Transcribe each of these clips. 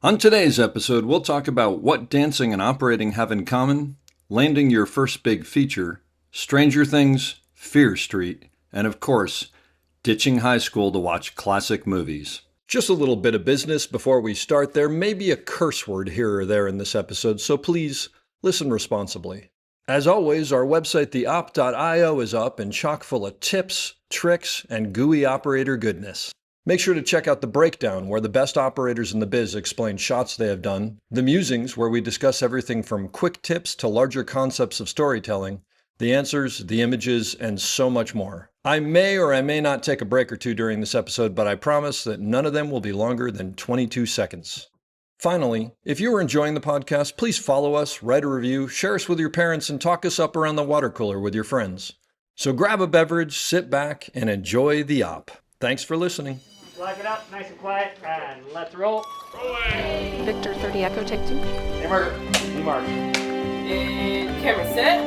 On today's episode, we'll talk about what dancing and operating have in common, landing your first big feature, Stranger Things, Fear Street, and of course, ditching high school to watch classic movies. Just a little bit of business before we start. There may be a curse word here or there in this episode, so please listen responsibly. As always, our website, theop.io, is up and chock full of tips, tricks, and gooey operator goodness. Make sure to check out The Breakdown, where the best operators in the biz explain shots they have done, The Musings, where we discuss everything from quick tips to larger concepts of storytelling, the answers, the images, and so much more. I may or I may not take a break or two during this episode, but I promise that none of them will be longer than 22 seconds. Finally, if you are enjoying the podcast, please follow us, write a review, share us with your parents, and talk us up around the water cooler with your friends. So grab a beverage, sit back, and enjoy the op. Thanks for listening. Lock it up, nice and quiet, and let's roll. Rolling. Victor 30 Echo, take 2. Hey, Mark. Hey, Mark. And camera set.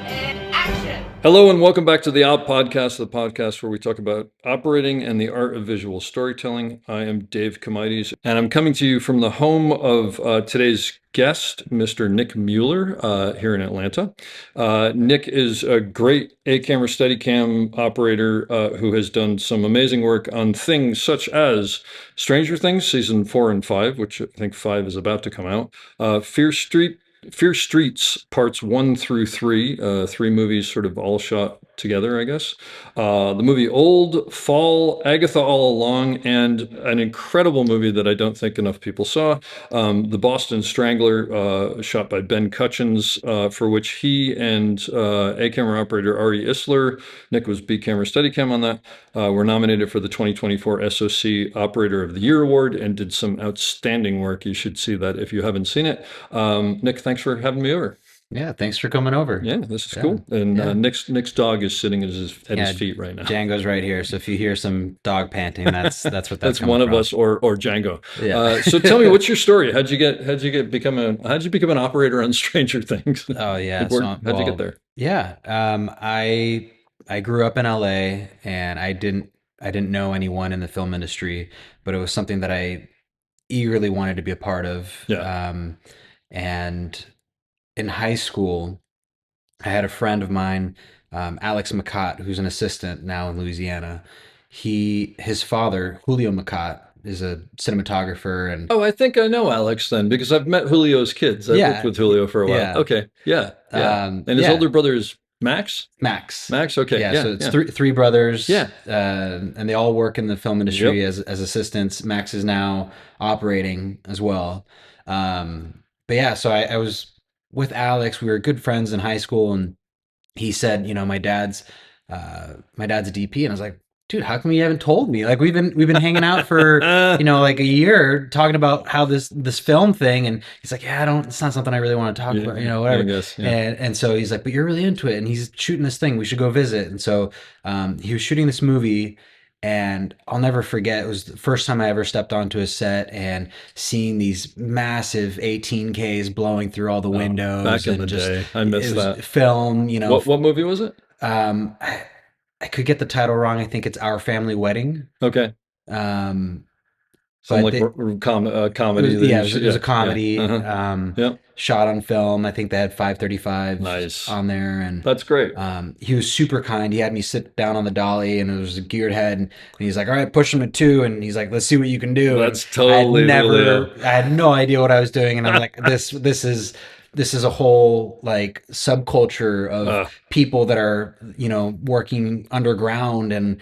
And action. Hello and welcome back to the Op Podcast, the podcast where we talk about operating and the art of visual storytelling. I am Dave Comides, and I'm coming to you from the home of today's guest, Mr. Nick Müller, here in Atlanta. Nick is a great A-camera Steadicam operator who has done some amazing work on things such as Stranger Things, season 4 and 5, which I think 5 is about to come out, Fear Streets, parts 1 through 3, 3 movies sort of all shot together, I guess. The movie Old, Fall, Agatha All Along, and an incredible movie that I don't think enough people saw, The Boston Strangler, shot by Ben Cutchins, for which he and A-camera operator Ari Isler, Nick was B-camera Steadicam on that, were nominated for the 2024 SOC Operator of the Year Award and did some outstanding work. You should see that if you haven't seen it. Nick, thanks for having me over. Yeah, thanks for coming over. Yeah, this is cool. And Nick's dog is sitting at his feet right now. Django's right here. So if you hear some dog panting, that's what that's That's coming one of from. us or Django. Yeah. So tell me, what's your story? How'd you become an operator on Stranger Things? Oh yeah. How'd you get there? Yeah. I grew up in LA and I didn't know anyone in the film industry, but it was something that I eagerly wanted to be a part of. Yeah. And in high school, I had a friend of mine, Alex McCott, who's an assistant now in Louisiana. His father, Julio McCott, is a cinematographer, and Oh, I think I know Alex then because I've met Julio's kids. I Yeah. worked with Julio for a while. Yeah. Okay. Yeah. Yeah. And his yeah. older brother is Max? Max. Max, okay. Yeah, so it's three brothers. Yeah. And they all work in the film industry as assistants. Max is now operating as well. But yeah, so I was with Alex. We were good friends in high school, and he said, my dad's a DP, and I was like, dude, how come you haven't told me? Like we've been hanging out for like a year talking about how this film thing, and he's like, yeah, it's not something I really want to talk about, whatever. I guess, yeah. And so he's like, but you're really into it, and he's shooting this thing. We should go visit. And so he was shooting this movie. And I'll never forget, it was the first time I ever stepped onto a set and seeing these massive 18Ks blowing through all the windows. Back in the day. I missed that. Film, What movie was it? I could get the title wrong. I think it's Our Family Wedding. Okay. But Like comedy. it was a comedy. Yep. Shot on film. I think they had 535 Nice. on there, and That's great. he was super kind. He had me sit down on the dolly, and it was a geared head, and he's like, all right, push him to 2, and he's like, let's see what you can do. That's And totally I had no idea what I was doing, and I'm like, this is a whole like subculture of people that are working underground, and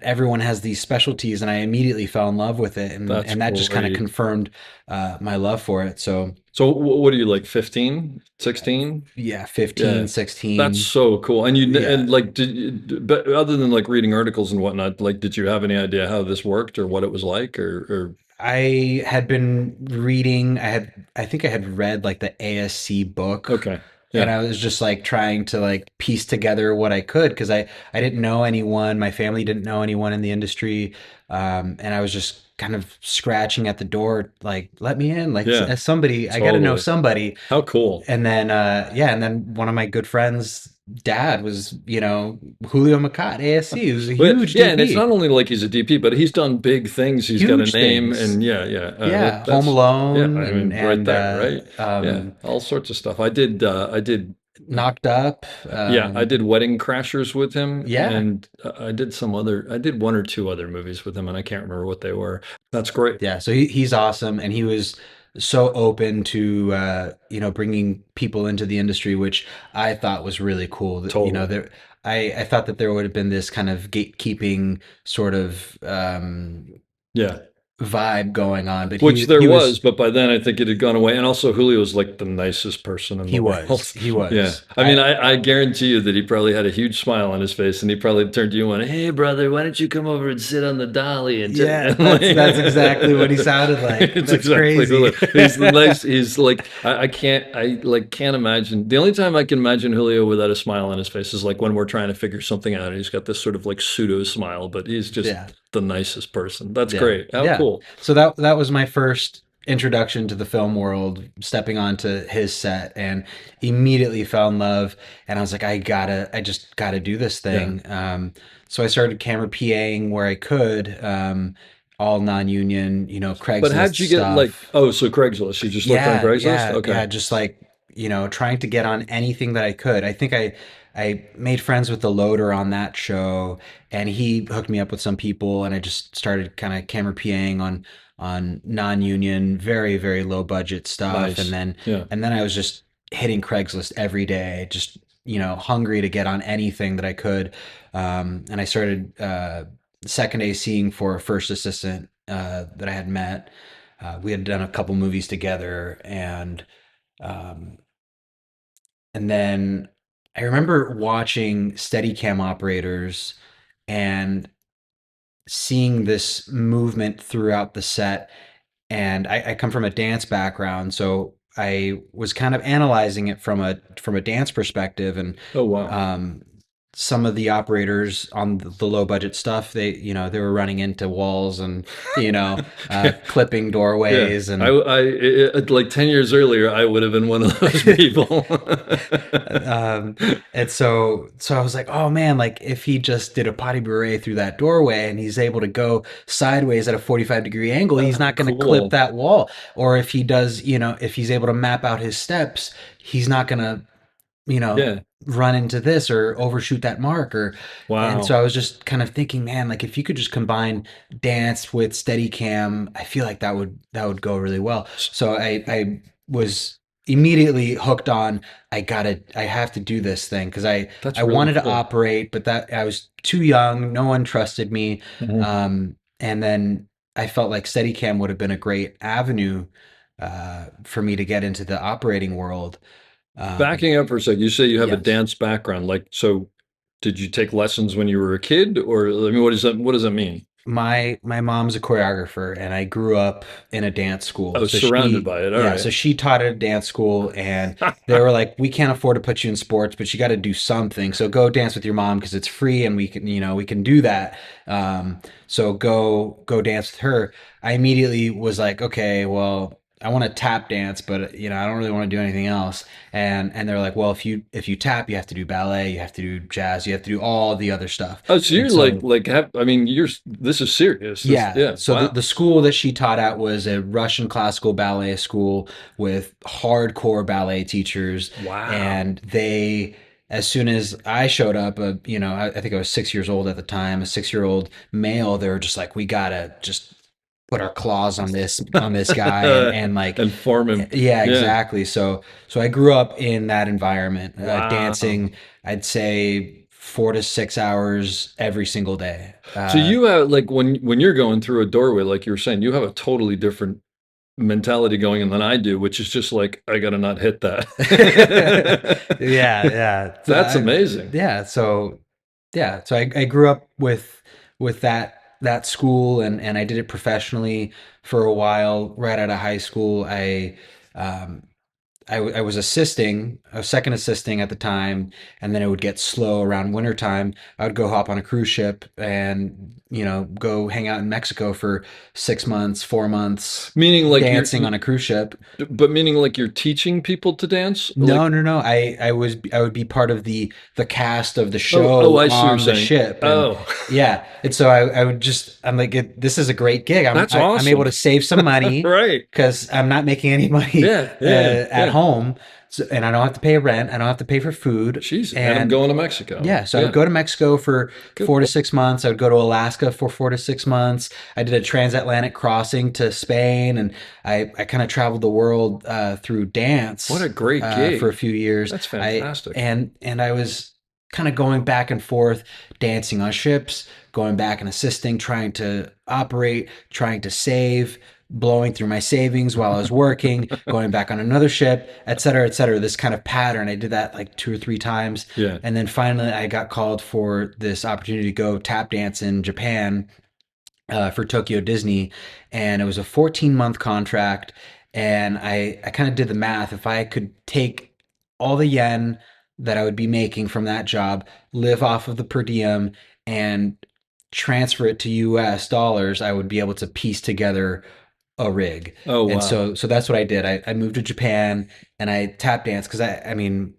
everyone has these specialties, and I immediately fell in love with it, and that just kind of great. confirmed my love for it. So what are you, like 15, 16? yeah, 15, 16. That's so cool. And Yeah. but other than like reading articles and whatnot, like, did you have any idea how this worked or what it was like or I had been reading, I think I had read like the ASC book. Okay. And Yeah. I was just like trying to like piece together what I could, because I didn't know anyone. My family didn't know anyone in the industry. And I was just kind of scratching at the door, like, let me in, like Yeah. as somebody, I got to know Totally. somebody. How cool. And then, and then one of my good friends dad was, Julio Macat, ASC. He was a But huge yeah, and it's DP, not only like he's a DP, but he's done big things. He's got a huge name, things. and yeah. Yeah, Home That's yeah. Alone I and mean, right there, right? Yeah, um, all sorts of stuff. I did. Knocked Up. Yeah, I did Wedding Crashers with him, Yeah, and I did some other. I did one or two other movies with him, and I can't remember what they were. That's great. yeah. So he's awesome, and he was so open to bringing people into the industry, which I thought was really cool. That Totally. there, I thought that there would have been this kind of gatekeeping sort of Yeah. vibe going on, but Which there he was, was but by then I think it had gone away. And also, Julio's like the nicest person in the he was world. he Yeah. was. I mean, I guarantee you that he probably had a huge smile on his face and he probably turned to you and went, "Hey, brother, why don't you come over and sit on the dolly?" And Yeah, that's exactly what he sounded like. it's That's exactly crazy. Julio. He's the nice, he's like, can't imagine. The only time I can imagine Julio without a smile on his face is like when we're trying to figure something out. He's got this sort of like pseudo smile, but he's just Yeah. the nicest person. That's Yeah. great. How Yeah. cool. So that was my first introduction to the film world, stepping onto his set and immediately fell in love. And I was like, I just gotta do this Yeah. thing. So I started camera PAing where I could, all non-union, But Craigslist how'd you get like, stuff. oh, so Craigslist? You just looked on Yeah, Craigslist? yeah, Okay. yeah. Just like, trying to get on anything that I could. I think I made friends with the loader on that show, and he hooked me up with some people, and I just started kind of camera PAing on non-union, very, very low budget stuff. And Nice. then Yeah. and then I was just hitting Craigslist every day, just, hungry to get on anything that I could. And I started second day seeing for a first assistant that I had met. We had done a couple movies together, um, and then I remember watching Steadicam operators and seeing this movement throughout the set. And I come from a dance background, so I was kind of analyzing it from a dance perspective, and Oh, wow. um, some of the operators on the low budget stuff, they were running into walls and clipping Yeah. doorways and Like 10 years earlier, I would have been one of those people. um, and so I was like, oh man, like if he just did a potty beret through that doorway and he's able to go sideways at a 45-degree angle, he's not going to clip Cool. that wall. Or if he does, if he's able to map out his steps, he's not going to, you know, Yeah. run into this or overshoot that mark. Or And so Wow. I was just kind of thinking, man, like if you could just combine dance with Steadicam, I feel like that would go really well. So I was immediately hooked on, I have to do this thing because I That's really wanted to cool. operate, but that I was too young, no one trusted me. Mhm. And then I felt like Steadicam would have been a great avenue for me to get into the operating world. Um, Backing up for a sec, you say you have a yes. dance background. Like, so did you take lessons when you were a kid? Or, I mean, what does that mean? My mom's a choreographer, and I grew up in a dance school. Oh, So surrounded by it. All so right. she taught at a dance school, and they were like, "We can't afford to put you in sports, but you got to do something. So go dance with your mom because it's free, and we can do that. So go dance with her." I immediately was like, "Okay, well." I want to tap dance, but I don't really want to do anything else. And they're like, well, if you tap, you have to do ballet, you have to do jazz, you have to do all the other stuff. Oh, so And you're so I mean, this is serious. yeah. Yeah. So the Wow. school that she taught at was a Russian classical ballet school with hardcore ballet teachers. Wow. And as soon as I showed up, I think I was 6 years old at the time, a 6-year-old male, they were just like, we gotta just put our claws on this guy and like, And form him. yeah, Yeah. exactly. So I grew up in that environment, Wow. dancing, I'd say 4 to 6 hours every single day. So you have like when you're going through a doorway, like you were saying, you have a totally different mentality going in than I do, which is just like I gotta not hit Yeah, that. yeah. That's amazing. Yeah, so I grew up with that school, and I did it professionally for a while. Right out of high school, um I was assisting, I was second assisting at the time, and then it would get slow around wintertime. I would go hop on a cruise ship and, go hang out in Mexico for 6 months, 4 months, Meaning like dancing on a cruise ship. but meaning like you're teaching people to dance? Like, No. I would be part of the cast of the oh, show I see what you're on the saying. ship, and Oh, yeah, and so I would just I'm like this is a great gig. that's I'm able awesome. to save some money Right. because I'm not making any money Yeah, yeah, at yeah. home, so, and I don't have to pay rent. I don't have to pay for food, Jeez, and I'm and going to Mexico. yeah, so I would go to Mexico for Good. 4 to 6 months. I would go to Alaska for 4 to 6 months. I did a transatlantic crossing to Spain, and I kind of traveled the world through dance. What a great gig. For a few years. That's fantastic. And I was kind of going back and forth, dancing on ships, going back and assisting, trying to operate, trying to save, blowing through my savings while I was working, going back on another ship, et cetera, et cetera. This kind of pattern. I did that like 2 or 3 times. Yeah. And then finally I got called for this opportunity to go tap dance in Japan for Tokyo Disney. And it was a 14-month contract. And I kind of did the math. If I could take all the yen that I would be making from that job, live off of the per diem, and transfer it to US dollars, I would be able to piece together a rig. Oh, And wow. so that's what I did. I moved to Japan and I tap danced because I mean,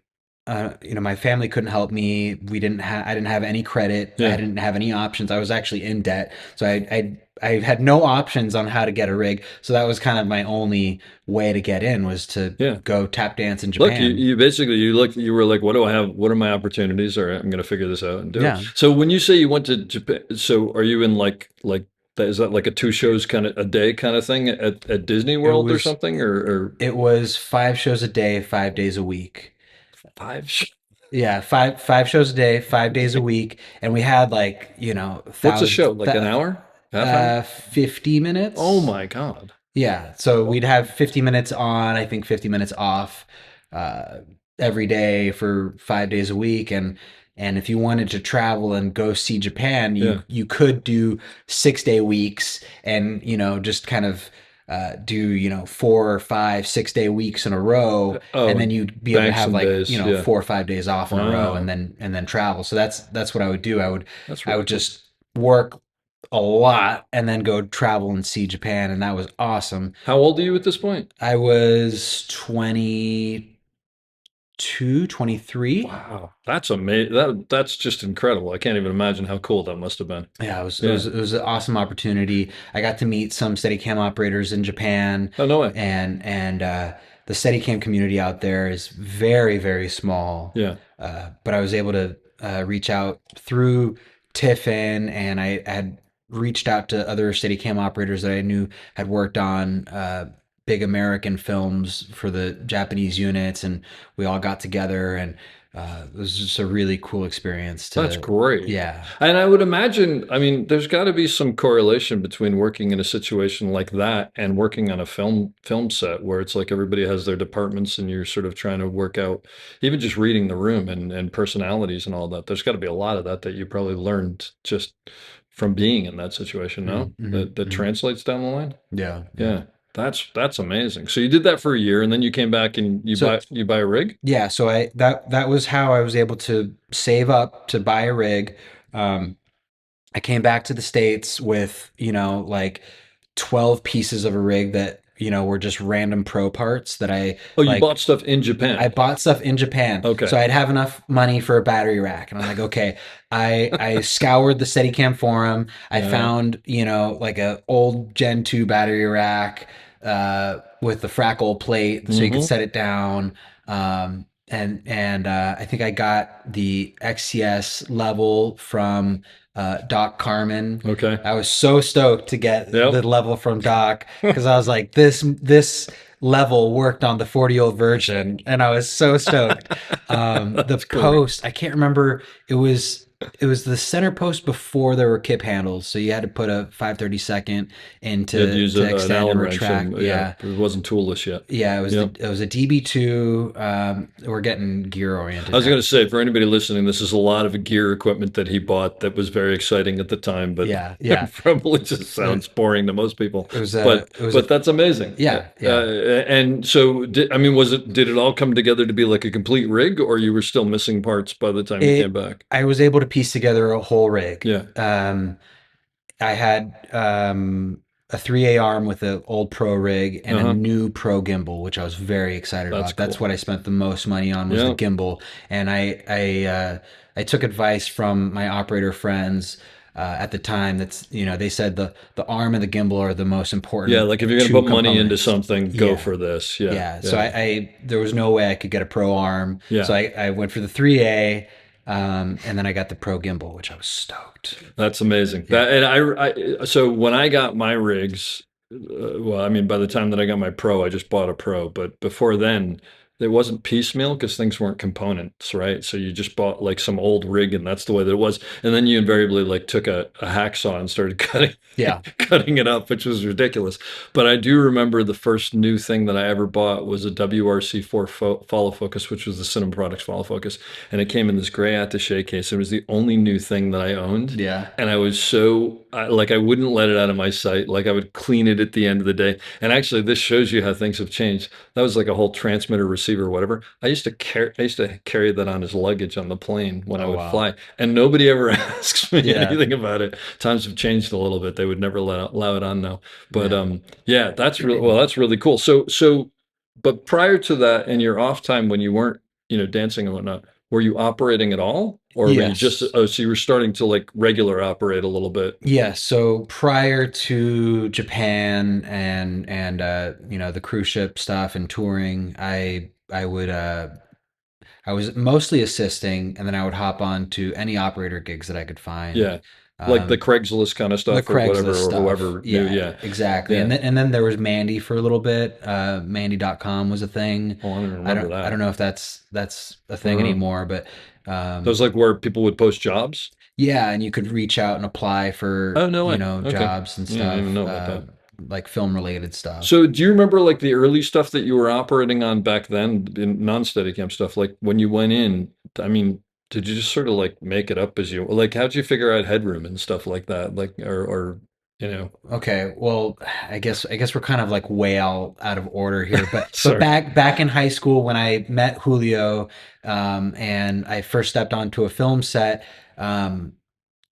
my family couldn't help me. I didn't have any credit. Yeah. I didn't have any options. I was actually in debt. So I had no options on how to get a rig. So that was kind of my only way to get in, was to Yeah. go tap dance in Look, Japan. you basically you were like, what do I have? What are my opportunities? All right, I'm going to figure this out and do Yeah. it. So when you say you went to Japan, so are you in like is that like a 2 shows kind of a day kind of thing at Disney World or was- something, or It was 5 shows a day, 5 days a week. 5? Yeah, five shows a day, 5 days a week, and we had like What's a show? Like an hour? Half hour? 50 minutes. Oh my God. Yeah, so we'd have 50 minutes on, I think 50 minutes off, uh, every day for 5 days a week, and if you wanted to travel and go see Japan, Yeah. you could do 6 day weeks, and just kind of do 4 or 5 6 day weeks in a row, Oh, and then you'd be able to bank have some like days, yeah. 4 or 5 days off in a row, Wow. and then travel. So that's what I would do. That's I really would just work a lot and then go travel and see Japan, and that was awesome. How old are you at this point? I was 22, 23. Wow, that's amazing. That's just incredible. I can't even imagine how cool that must have been. Yeah, it was Yeah. it was an awesome opportunity. I got to meet some Steadicam operators in Japan, Oh, no way. and the Steadicam community out there is very, very small. Yeah. But I was able to reach out through Tiffin, and I had reached out to other Steadicam operators that I knew had worked on big American films for the Japanese units, and we all got together, and it was just a really cool experience. That's great. Yeah. And I would imagine, I mean, there's got to be some correlation between working in a situation like that and working on a film set where it's like everybody has their departments and you're sort of trying to work out, even just reading the room and personalities and all that. There's got to be a lot of that you probably learned just from being in that situation, no? Mhm, That mhm. translates down the line? Yeah. Yeah. That's amazing. So you did that for a year and then you came back and So- you buy a rig? Yeah, so that was how I was able to save up to buy a rig. I came back to the States with, like 12 pieces of a rig that, were just random pro parts that Oh, you like, bought stuff in Japan. I bought stuff in Japan. Okay. So I'd have enough money for a battery rack. And I'm like, okay. I scoured the Steadicam forum. I Yeah. found, like a old Gen 2 battery rack with the frackle plate so you could Mhm. set it down. And I think I got the XCS level from Doc Carmen. Okay. I was so stoked to get Yep. the level from Doc because I was like, this level worked on the 40-year-old version, and I was so stoked. The That's great. post, I can't remember. It was it was the center post before there were kip handles, so you had to put a 5/32 in You had to use to an extend and Allen wrench, retract. and yeah, Yeah. it wasn't toolless yet. Yeah, Yep. it was a DB2. We're getting gear I oriented was now. going to say, for anybody listening, this is a lot of gear equipment that he bought that was very exciting at the time, but Yeah, yeah. probably just sounds boring to most people. It was But that's amazing. yeah, yeah. And so, I mean, did it all come together to be like a complete rig, or you were still missing parts by the time you came It back? I was able to piece together a whole rig. Yeah. I had a 3A arm with an old pro rig and a Uh-huh. new pro gimbal, which I was very excited That's about. That's cool. what I spent the most money on was the Yeah. gimbal, and I took advice from my operator friends at the time. That's they said the arm and the gimbal are the most Yeah, important like if you're going to two put money into components. something, go Yeah. for this. Yeah. Yeah, so I there was no way I could get a pro arm, so Yeah. I went for the 3A, and then I got the pro gimbal, which I was stoked. That's amazing. Yeah. That and so when I got my rigs, well, I mean, by the time that I got my pro, I just bought a pro. But before then, it wasn't piecemeal because things weren't components, right? So you just bought like some old rig, and that's the way that it was. And then you invariably like took a hacksaw and started cutting Yeah. cutting it up, which was ridiculous. But I do remember the first new thing that I ever bought was a WRC4 follow focus, which was the Cinema Products follow focus, and it came in this gray attaché case. It was the only new thing that I owned. Yeah. And I was like I wouldn't let it out of my sight. Like I would clean it at the end of the day. And actually, this shows you how things have changed. That was like a whole transmitter, receiver, whatever. I used to carry that on as luggage on the plane when I would wow. fly, and nobody ever asks me Yeah. anything about it. Times have changed a little bit. They would never allow it on now. But Yeah. yeah, that's really cool. But prior to that, in your off time when you weren't, dancing and whatnot, were you operating at all? Or were you just, Yes. so you were starting to like regular operate a little bit? Yeah, so prior to Japan and the cruise ship stuff and touring, I was mostly assisting, and then I would hop on to any operator gigs that I could find. Yeah. Like the Um, Craigslist kind of the stuff or whatever, Craigslist or stuff. whoever knew. Yeah, Yeah. exactly. Yeah. And then there was Mandy for a little bit. Mandy.com was a thing. Oh, I don't remember that. I don't know if that's a thing Uh-huh. anymore, but That was like where people would post jobs? yeah, and you could reach out and apply for, Oh, no way. Okay. jobs and Yeah, I didn't stuff, even know about that. like film related stuff. So do you remember like the early stuff that you were operating on back then in non-Steadicam stuff? Like when you went in, I mean, did you just sort of like make it up as you like how'd you figure out headroom and stuff like that? Like or Okay, well, I guess we're kind of like way out of order here, but Sorry. back in high school when I met Julio, and I first stepped onto a film set,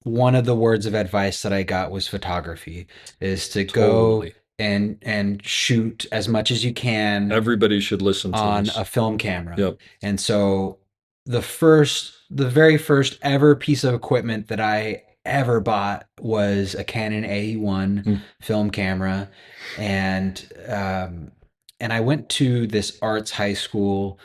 one of the words of advice that I got was photography, is to go Totally. and shoot as much as you can Everybody should listen to on this. a film camera. Yep. And so the very first ever piece of equipment that I ever bought was a Canon AE1 Mm. film camera, and I went to this arts high school,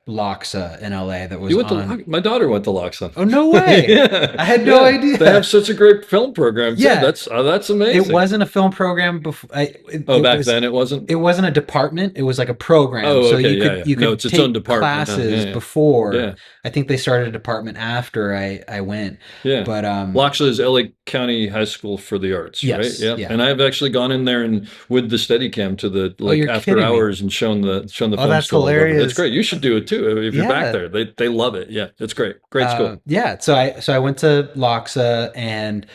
Loxa in LA, that was You went on. to my daughter went to Loxon. Oh, no way! Yeah. I had no Yeah. idea. They have such a great film program too. Yeah. That's amazing. It wasn't a film program before. Back then it wasn't. It wasn't a department. It was like a program. Oh, So okay, you yeah, could yeah. you No, could it's its take own department now. classes Yeah. before. Yeah. I think they started a department after I went. Yeah. But Loxa is LA County High School for the Arts, Yes, right? Yeah. yeah. And I've actually gone in there and with the Steadicam to the like you're after kidding me. hours and shown the film that's school. hilarious. It's great. You should do it too if you're back Yeah. there. They love it. Yeah, it's great. Great school. Yeah. So I went to Loxa, and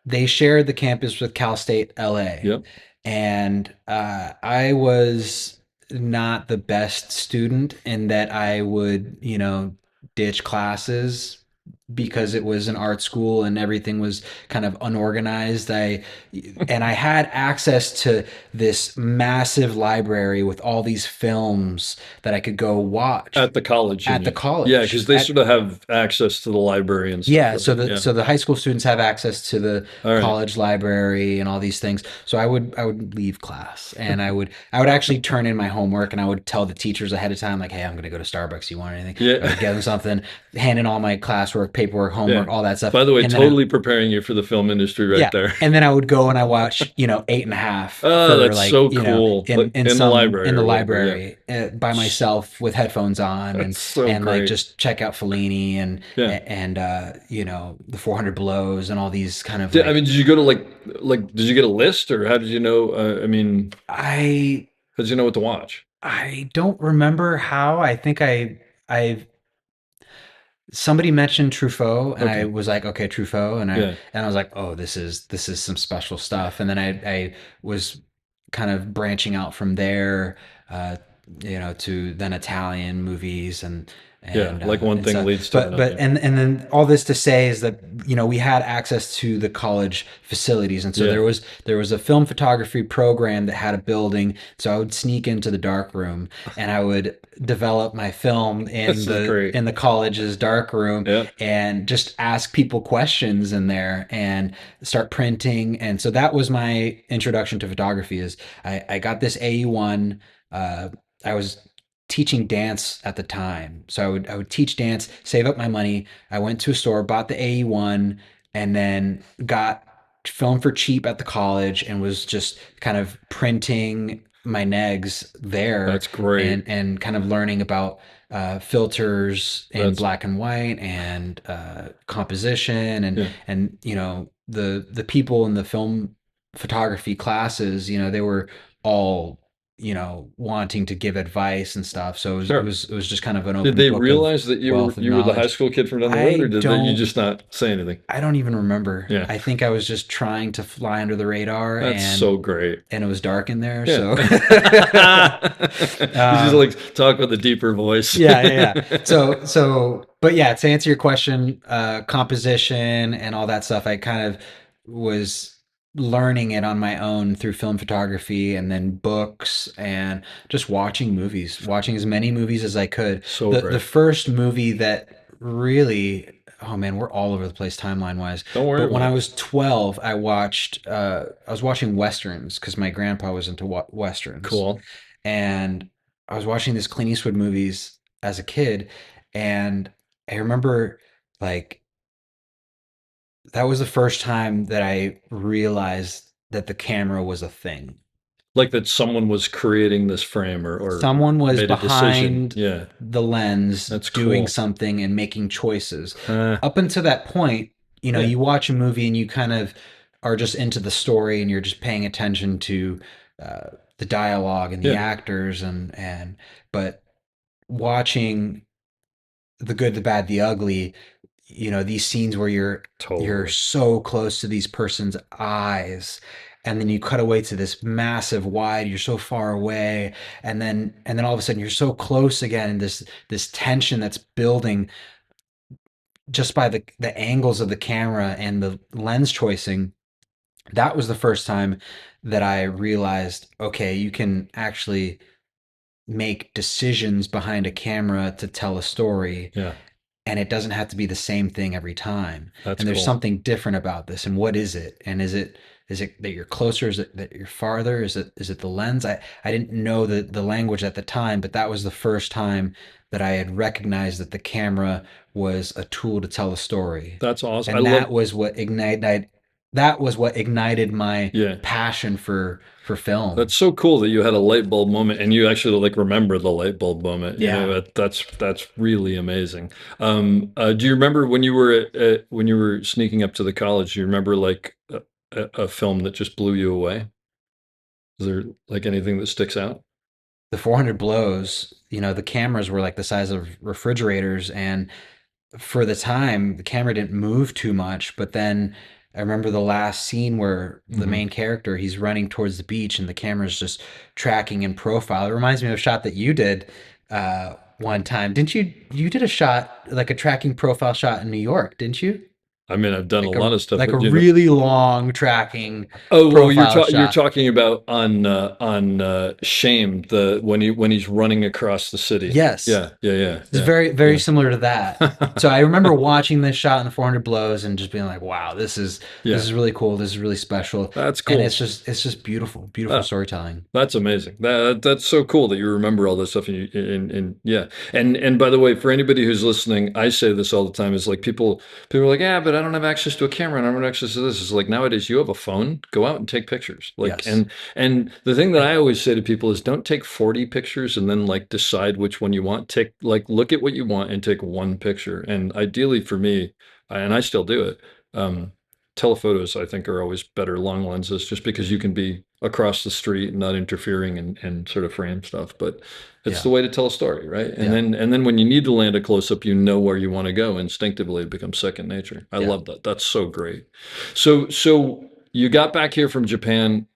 they shared the campus with Cal State LA. Yep. And I was not the best student in that I would, ditch classes because it was an art school and everything was kind of unorganized. I had access to this massive library with all these films that I could go watch At the college. at the college. Yeah, because they sort of have access to the library and stuff. Yeah, right? so Yeah. the high school students have access to the All right. college library and all these things. So I would leave class, and I would actually turn in my homework, and I would tell the teachers ahead of time, like, hey, I'm going to go to Starbucks. You want anything? Yeah. I would get them something, hand in all my classwork, paperwork, Yeah. homework, all that stuff. By the way, And then totally preparing you for the film industry right yeah, there. and then I would go and I watch, you know, Eight and a Half Oh, for that's like, so you know, cool. Like in in the some library in the or whatever. Yeah. library by myself with headphones on That's so and like great. just check out Fellini Yeah. and you know, the 400 Blows and all these kind of I like mean, did you go to like did you get a list or how did you know? I mean, I how did you know what to watch? I don't remember how. I think I somebody mentioned Truffaut and I Okay. was like, okay, Truffaut, Yeah. and I was like, oh, this is some special stuff. And then I was kind of branching out from there, uh, you know, to then Italian movies Yeah. Like one and thing so leads to another. Yeah. and then all this to say is that you know we had access to the college facilities, and so Yeah. there was a film photography program that had a building. So I would sneak into the dark room and I would develop my film This is great. in the college's dark room Yeah. and just ask people questions in there and start printing. And so that was my introduction to photography. Is I got this AE1. I was teaching dance at the time, so I would teach dance, save up my money. I went to a store, bought the AE1, and then got film for cheap at the college and was just kind of printing my negs there That's great. and kind of learning about filters in That's black and white and composition yeah. and you know the people in the film photography classes, you know, they were all, you know, wanting to give advice and stuff. So Sure. it was just kind of an Did open they book of realize that wealth of you were the high knowledge. school kid from down the road, or I did you don't just not say anything? I don't even remember. Yeah. I think I was just trying to fly under the radar That's so great. and it was dark in there. Yeah. So You just um, like talk with a deeper voice. yeah. But yeah, to answer your question, composition and all that stuff, I kind of was learning it on my own through film photography and then books and just watching movies, watching as many movies as I could. So The great. first movie that really, oh man, we're all over the place timeline wise. Don't worry But when about I it. was 12, I was watching westerns because my grandpa was into westerns, Cool. and I was watching these Clint Eastwood movies as a kid, and I remember like that was the first time that I realized that the camera was a thing. Like that someone was creating this frame or Someone was made a decision. behind Yeah. the lens That's doing cool. something and making choices. Uh, Up until that point, you know, yeah. you watch a movie and you kind of are just into the story and you're just paying attention to the dialogue and the Yeah. actors but watching the good, the bad, the ugly, you know, these scenes where you're Totally. so close to these person's eyes and then you cut away to this massive wide, you're so far away, and then all of a sudden you're so close again, and this tension that's building just by the angles of the camera and the lens choicing. That was the first time that I realized, okay, you can actually make decisions behind a camera to tell a story, Yeah. and it doesn't have to be the same thing every time. That's And there's cool. something different about this. And what is it? And is it that you're closer? Is it that you're farther? Is it the lens? I didn't know the language at the time, but that was the first time that I had recognized that the camera was a tool to tell a story. That's awesome. I And love that was what ignited my yeah. passion for film. That's so cool that you had a light bulb moment and you actually like remember the light bulb moment. You know, Yeah. that's really amazing. Do you remember when you were when you were sneaking up to the college? Do you remember like a film that just blew you away? Is there like anything that sticks out? The 400 blows, you know, the cameras were like the size of refrigerators, and for the time the camera didn't move too much. But then I remember the last scene where the Hmm. main character, he's running towards the beach and the camera's just tracking in profile. It reminds me of a shot that you did one time, didn't you? You did a shot, like a tracking profile shot in New York, didn't you? I mean, I've done a lot of stuff, like a but really long tracking oh, profile you're shot. talking about on Shame, the when he's running across the city. Yes. Yeah, yeah, yeah, It's yeah, very, very yeah. similar to that. So I remember watching this shot in the 400 blows and just being like, "Wow, this Yeah, is really cool. This is really special." that's And cool. it's just beautiful, beautiful Oh, storytelling. that's amazing. That's so cool that you remember all this stuff. And yeah. And by the way, for anybody who's listening, I say this all the time. Is like people are like, yeah, but I don't have access to a camera and I don't have access to this. It's like nowadays you have a phone. Go out and take pictures. Like Yes. and the thing that I always say to people is don't take 40 pictures and then like decide which one you want. Take like look at what you want and take one picture. And ideally for me, and I still do it. Um, Telephotos, I think, are always better long lenses just because you can be across the street and not interfering and sort of frame stuff. But it's Yeah. the way to tell a story, right? And Yeah. then when you need to land a close up, you know where you want to go instinctively. It becomes second nature. I Yeah. love that. That's so great. So you got back here from Japan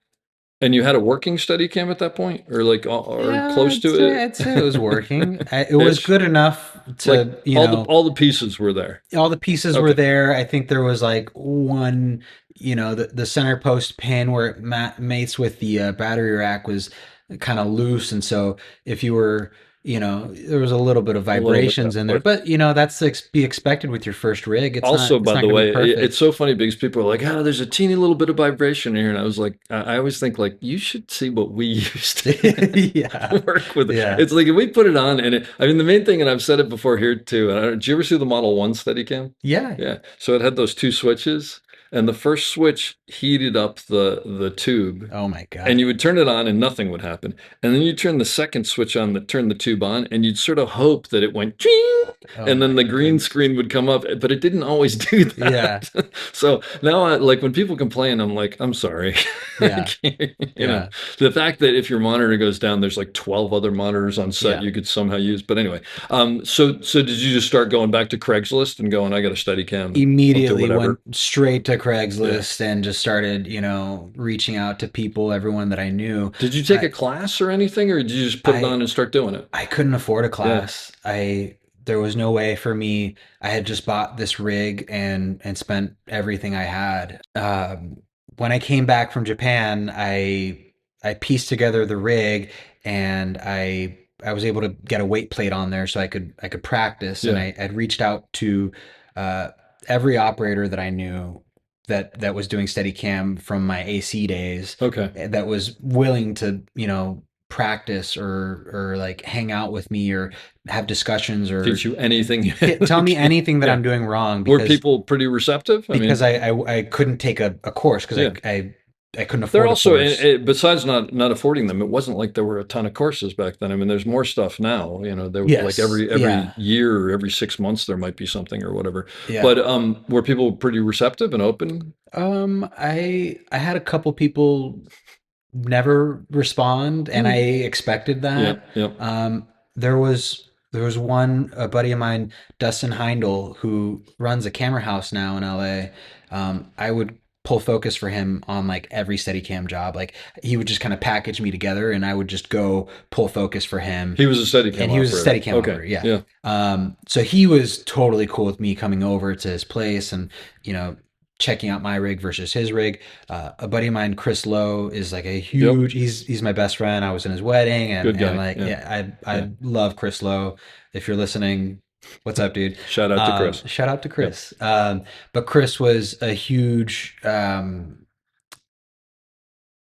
and you had a working study cam at that point, or like or Yeah, close to it, I'd say it was working. It was ish. good enough Like to, you know, all the pieces were there. all the pieces were Okay. there. I think there was like one, you know, the center post pin where it mates with the battery rack was kind of loose, and so if you were, you know, there was a little bit of A little bit, vibrations in there, but but you know that's to be expected with your first rig. also, It's by not the going to be way, it's perfect. so funny because people are like, "Oh, there's a teeny little bit of vibration here," and I was like, I always think like, you should see what we used Yeah, to work with. yeah, It's like if we put it on, and I mean, the main thing, and I've said it before here too. And did you ever see the Model One Steadicam? yeah. Yeah. So it had those two switches, and the first switch heated up the tube, Oh my and God. you would turn it on and nothing would happen. And then you turn the second switch on that turned the tube on, and you'd sort of hope that it went ching, Oh and then my the green goodness. screen would come up, but it didn't always do Yeah, that. So now, like when people complain, I'm like, I'm sorry. I yeah, can't- you know, yeah, the fact that if your monitor goes down, there's like 12 other monitors on set yeah. you could somehow use. But anyway, so did you just start going back to Craigslist and going, I got a steady cam up to Immediately went whatever? straight to Yeah. Craigslist and just started, you know, reaching out to people, everyone that I knew. Did you take I a class or anything, or did you just put it I on and start doing it? I couldn't afford a Yeah. class. I There was no way for me. I had just bought this rig and spent everything I had. When I came back from Japan, I pieced together the rig and I was able to get a weight plate on there so I could practice. And Yeah. I'd reached out to uh, every operator that I knew that was doing Steadicam from my AC days Okay. that was willing to, you know, practice or like hang out with me or have discussions or Teach you anything. tell me anything that Yeah. I'm doing wrong Were people pretty receptive? I because mean, I couldn't take a course because yeah. I couldn't They're afford a also, course. besides not affording them, it wasn't like there were a ton of courses back then. I mean, there's more stuff now. You know, there like Yes. every Yeah. year or every 6 months there might be something or whatever. Yeah. But were people pretty receptive and open? I had a couple people never respond, and I Hmm. expected Yep. that. Yep. Um, there was one a buddy of mine, Dustin Heindel, who runs a camera house now in LA. I would pull focus for him on like every Steadicam job. Like he would just kind of package me together, and I would just go pull focus for him. He was a Steadicam And he was a operator. Steadicam Okay. operator, yeah. Yeah. So he was totally cool with me coming over to his place and, you know, checking out my rig versus his rig. A buddy of mine, Chris Lowe, is like a Yep. huge. He's my best friend. I was in his wedding, Good and guy. like, Yeah. yeah, Yeah. I love Chris Lowe. If you're listening, what's up, dude? Shout out to Chris. Shout out to Yep. Chris. But Chris was a huge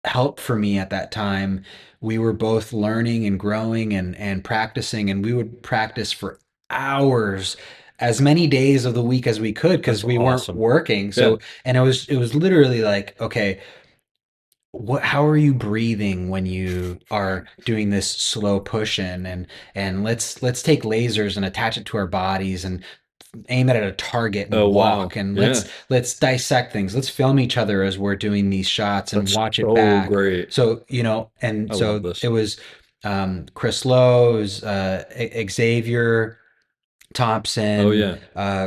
help for me at that time. We were both learning and growing and practicing, and we would practice for hours, as many days of the week as we could That's because we weren't awesome. working. Yeah. So, and it was literally like, okay, what how are you breathing when you are doing this slow push in and let's take lasers and attach it to our bodies and aim it at a target and Oh, wow. walk and Yeah. let's dissect things. Let's film each other as we're doing these shots and That's watch it so back. great. So, you know, and I love so this. it was Chris Lowe, it was Xavier Oh, Thompson, yeah.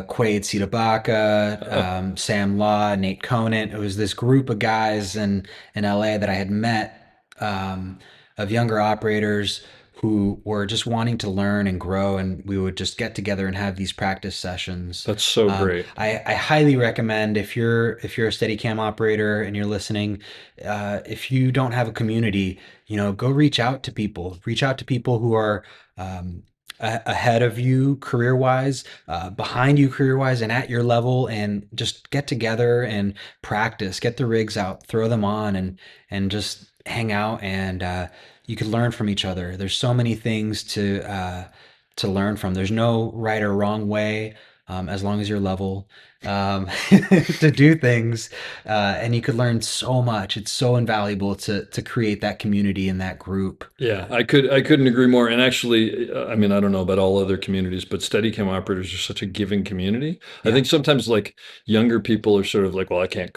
Quaid Sitabaka, Oh, Sam Law, Nate Conant. It was this group of guys in LA that I had met, of younger operators who were just wanting to learn and grow, and we would just get together and have these practice sessions. That's so great. I highly recommend, if you're a Steadicam operator and you're listening, if you don't have a community, go reach out to people. Reach out to people who are ahead of you career wise, behind you career wise, and at your level, and just get together and practice. Get the rigs out, throw them on, and just hang out, and you could learn from each other. There's so many things to learn from. There's no right or wrong way, as long as you're level, to do things, and you could learn so much. It's so invaluable to create that community and that group. Yeah, I couldn't agree more. And actually, I mean, I don't know about all other communities, but Steadicam operators are such a giving community. I Yeah, think sometimes like younger people are sort of like, well, I can't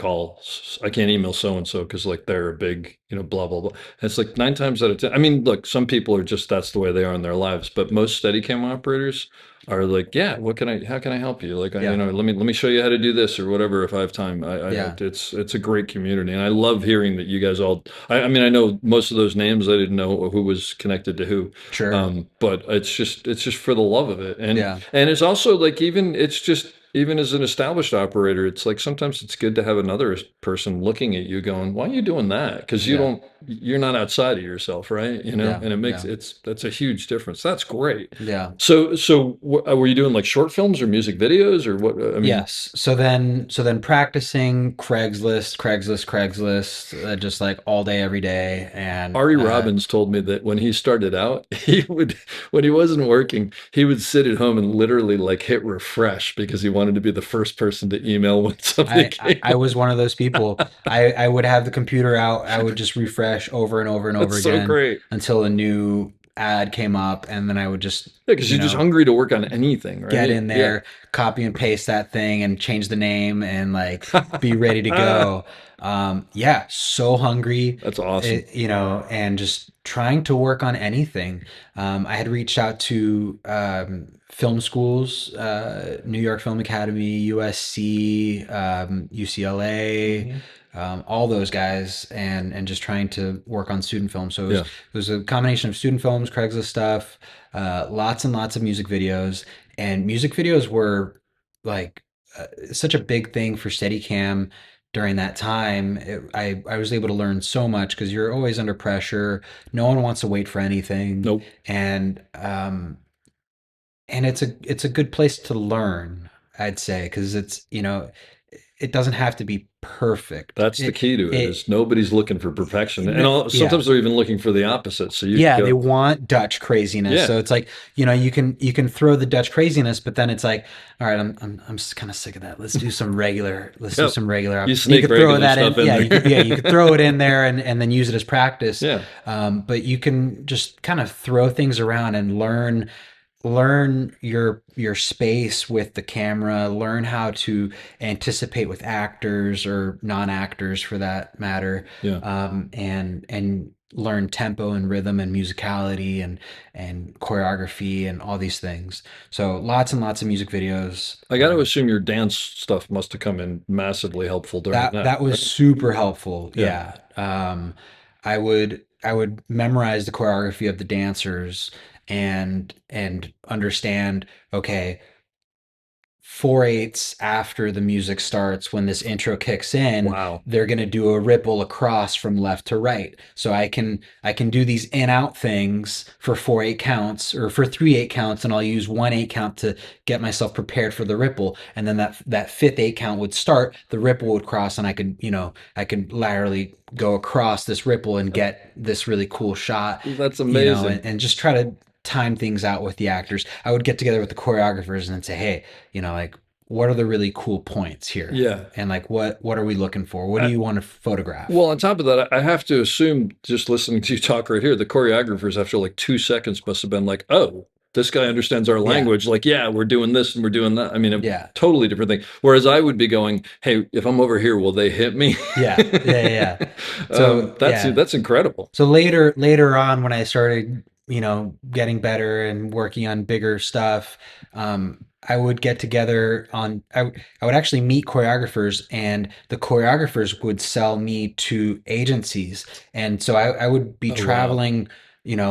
email so and so because like they're a big, blah blah blah. And it's like 9 times out of 10. I mean, look, some people are just that's the way they are in their lives, but most Steadicam operators are like, yeah, how can I help you? Like, yeah, let me show you how to do this or whatever if I have time. yeah. It's a great community, and I love hearing that you guys all. I mean, I know most of those names. I didn't know who was connected to who, Sure. but it's just for the love of it, and Yeah, and it's also like even as an established operator, it's like sometimes it's good to have another person looking at you going, why are you doing that? Because yeah, you're not outside of yourself, right? yeah, And it makes yeah, that's a huge difference. That's great. yeah. So were you doing like short films or music videos or what? I mean, Yes. So then practicing Craigslist, just like all day, every day. And Ari Robbins told me that when he started out, when he wasn't working, he would sit at home and literally like hit refresh because he wanted to be the first person to email when something came I was one of those people. I would have the computer out. I would just refresh over and over and over That's so again great. until a new ad came up, and then I would just, Yeah, because you're just hungry to work on anything, get right? in Yeah. there, copy and paste that thing, and change the name, and like be ready to go. Yeah, so hungry, That's awesome. and just trying to work on anything. I had reached out to film schools, New York Film Academy, USC, UCLA, Mhm. all those guys, and just trying to work on student film. So Yeah. it was a combination of student films, Craigslist stuff, lots and lots of music videos, and music videos were like such a big thing for Steadicam during that time. I was able to learn so much because you're always under pressure. No one wants to wait for anything, Nope. and it's a good place to learn, I'd say, because it doesn't have to be perfect. That's the key to it It is nobody's looking for perfection. And yeah. sometimes they're even looking for the opposite. So you Yeah, can they go, want Dutch craziness. yeah, So it's like, you can throw the Dutch craziness, but then it's like, all right, I'm just kind of sick of that. Let's do yep. some regular. You And you sneak could throw regular that in. stuff in Yeah, there. you could throw it in there, and then use it as practice. Yeah. But you can just kind of throw things around and learn your space with the camera, learn how to anticipate with actors or non-actors for that matter, Yeah. and learn tempo and rhythm and musicality and choreography and all these things. So lots and lots of music videos. I got to assume your dance stuff must have come in massively helpful during That that, that was right? super helpful. Yeah. Yeah. I would memorize the choreography of the dancers, and understand, okay, 4/8 after the music starts, when this intro kicks in, Wow. they're going to do a ripple across from left to right. So I can do these in out things for 4/8 counts, or for 3/8 counts, and I'll use 1/8 count to get myself prepared for the ripple. And then that fifth 8 count would start, the ripple would cross, and I could laterally go across this ripple and get this really cool shot, That's and, amazing. and just try to time things out with the actors. I would get together with the choreographers and say, hey, like, what are the really cool points here? Yeah. And like, what are we looking for? What do you want to photograph? Well, on top of that, I have to assume just listening to you talk right here, the choreographers after like 2 seconds must have been like, "Oh, this guy understands our Yeah, language. Like, yeah, we're doing this and we're doing that." I mean, a yeah, totally different thing. Whereas I would be going, "Hey, if I'm over here, will they hit me?" yeah, yeah, yeah. So yeah. That's incredible. So later on, when I started, getting better and working on bigger stuff, I would get together I would actually meet choreographers, and the choreographers would sell me to agencies. And so I would be Oh wow. traveling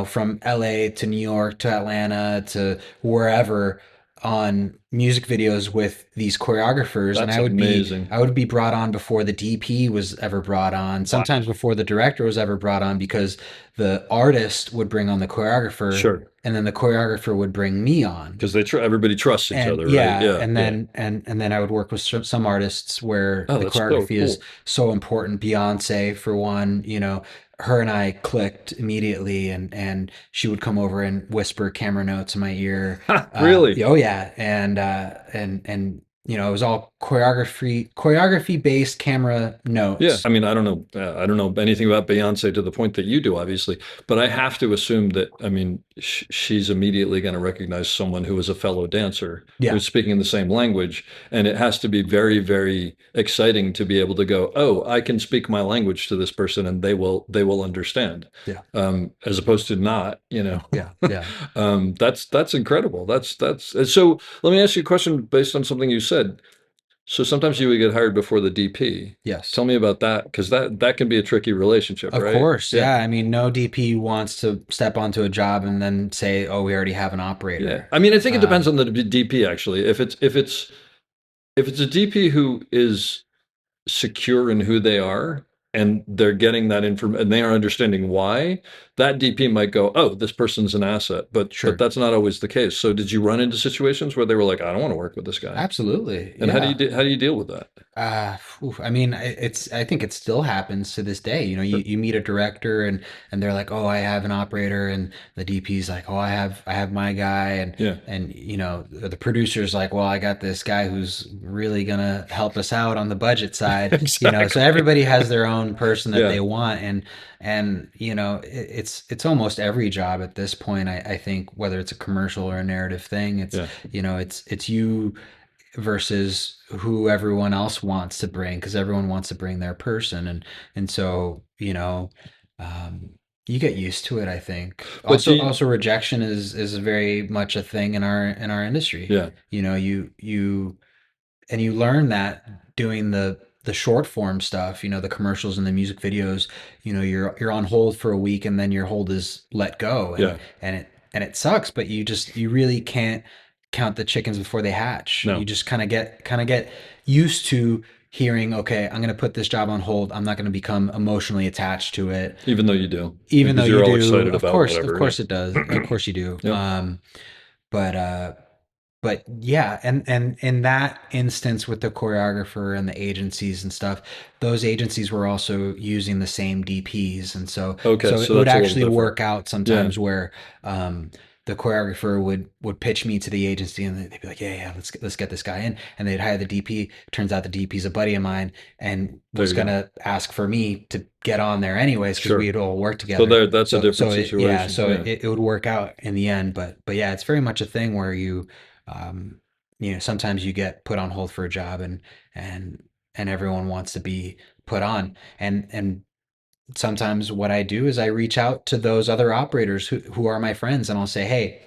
from LA to New York to Atlanta to wherever on music videos with these choreographers, and That's I would be amazing. I would be brought on before the DP was ever brought on, Wow. sometimes before the director was ever brought on, because the artist would bring on the choreographer, Sure. and then the choreographer would bring me on. Because everybody trusts each And other, right? yeah, Yeah. and Yeah. then and then I would work with some artists where Oh, the that's so choreography is cool. so important. Beyonce, for one, her and I clicked immediately, and she would come over and whisper camera notes in my ear. Really? Oh yeah, and it was all choreography based camera Yeah, notes. I mean, I don't know, I don't know anything about Beyonce to the point that you do, obviously, but I have to assume that, I mean, she's immediately going to recognize someone who is a fellow dancer Yeah, who's speaking the same language, and it has to be very, very exciting to be able to go, oh, I can speak my language to this person, and they will understand, yeah, as opposed to not, you know. yeah, yeah. That's incredible. That's so. Let me ask you a question based on something you said. So sometimes you would get hired before the DP. Yes. Tell me about that, because that can be a tricky relationship, Of right? course, Yeah. yeah. I mean, no DP wants to step onto a job and then say, "Oh, we already have an Yeah. operator." I mean, I think it depends Um, on the DP actually. If it's a DP who is secure in who they are and they're getting that information and they are understanding why, that DP might go, "Oh, this person's an asset." But sure, that's not always the case. So did you run into situations where they were like, "I don't want to work with this guy"? absolutely, And yeah. how do you deal with that? I mean, I think it still happens to this day. Sure. You meet a director and they're like, "Oh, I have an operator," and the DP's like, "Oh, I have my guy," Yeah. and the producer's like, "Well, I got this guy who's really gonna help us out on the budget side," so Exactly. everybody has their own person that Yeah. they want, and it's almost every job at this point. I think whether it's a commercial or a narrative thing, Yeah. it's you versus who everyone else wants to bring, because everyone wants to bring their person, and so um, you get used to it. I think But do you, also rejection is very much a thing in our industry. yeah. You and you learn that doing the short form stuff, the commercials and the music videos. You're on hold for a week, and then your hold is let go, Yeah. and it sucks, but you really can't count the chickens before they hatch. You No. just kind of get used to hearing, okay, I'm going to put this job on hold. I'm not going to become emotionally attached to it, Even though you do, even though because you you're all do. excited Of about course, of whatever. course it does. Yeah. Of course you do. Yep. But yeah, and in that instance with the choreographer and the agencies and stuff, those agencies were also using the same DPs, and so Okay. so So it would that's a little actually different. work out Yeah. sometimes where the choreographer would pitch me to the agency, and they'd be like, yeah, let's get this guy in, and they'd hire the DP. Turns out the DP's a buddy of mine and There was you go. gonna ask for me to get on there anyways, because we Sure. had all worked So together. that's a different Yeah, situation. so Yeah. it would work out in the end, but yeah, it's very much a thing where um, sometimes you get put on hold for a job, and and everyone wants to be put on, and sometimes what I do is I reach out to those other operators who are my friends, and I'll say, hey,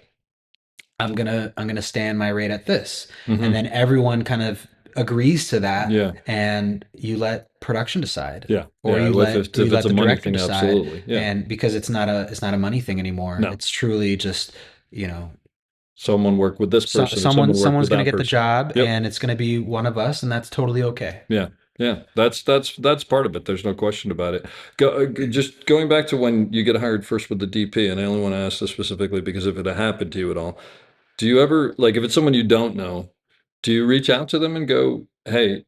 I'm gonna stand my rate at this, and Hmm. then everyone kind of agrees to that, Yeah. and you let production decide, Yeah. or Yeah. you If let it's, if it's a the money director thing, decide, absolutely. Yeah. and because it's not a money thing anymore, No. it's truly just you know Someone work with this person and someone work someone's with going to that get the person. job, Yep. and it's going to be one of us, and that's totally okay. Yeah. Yeah. That's part of it. There's no question about it. Just going back to when you get hired first with the DP, and I only want to ask this specifically because if it had happened to you at all, do you ever, like, if it's someone you don't know, do you reach out to them and go, "Hey,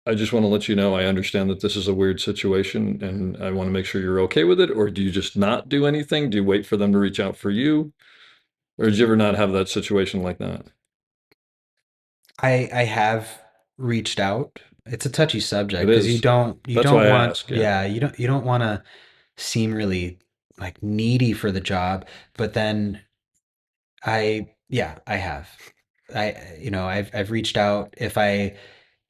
I just want to let you know I understand that this is a weird situation and I want to make sure you're okay with it," or do you just not do anything? Do you wait for them to reach out for you? Or did you ever not have that situation like that? I have reached out. It's a touchy It subject because you is. don't you That's don't why I want ask. Yeah. yeah, you don't want to seem really like needy for the job, but then I have. I've reached out. If I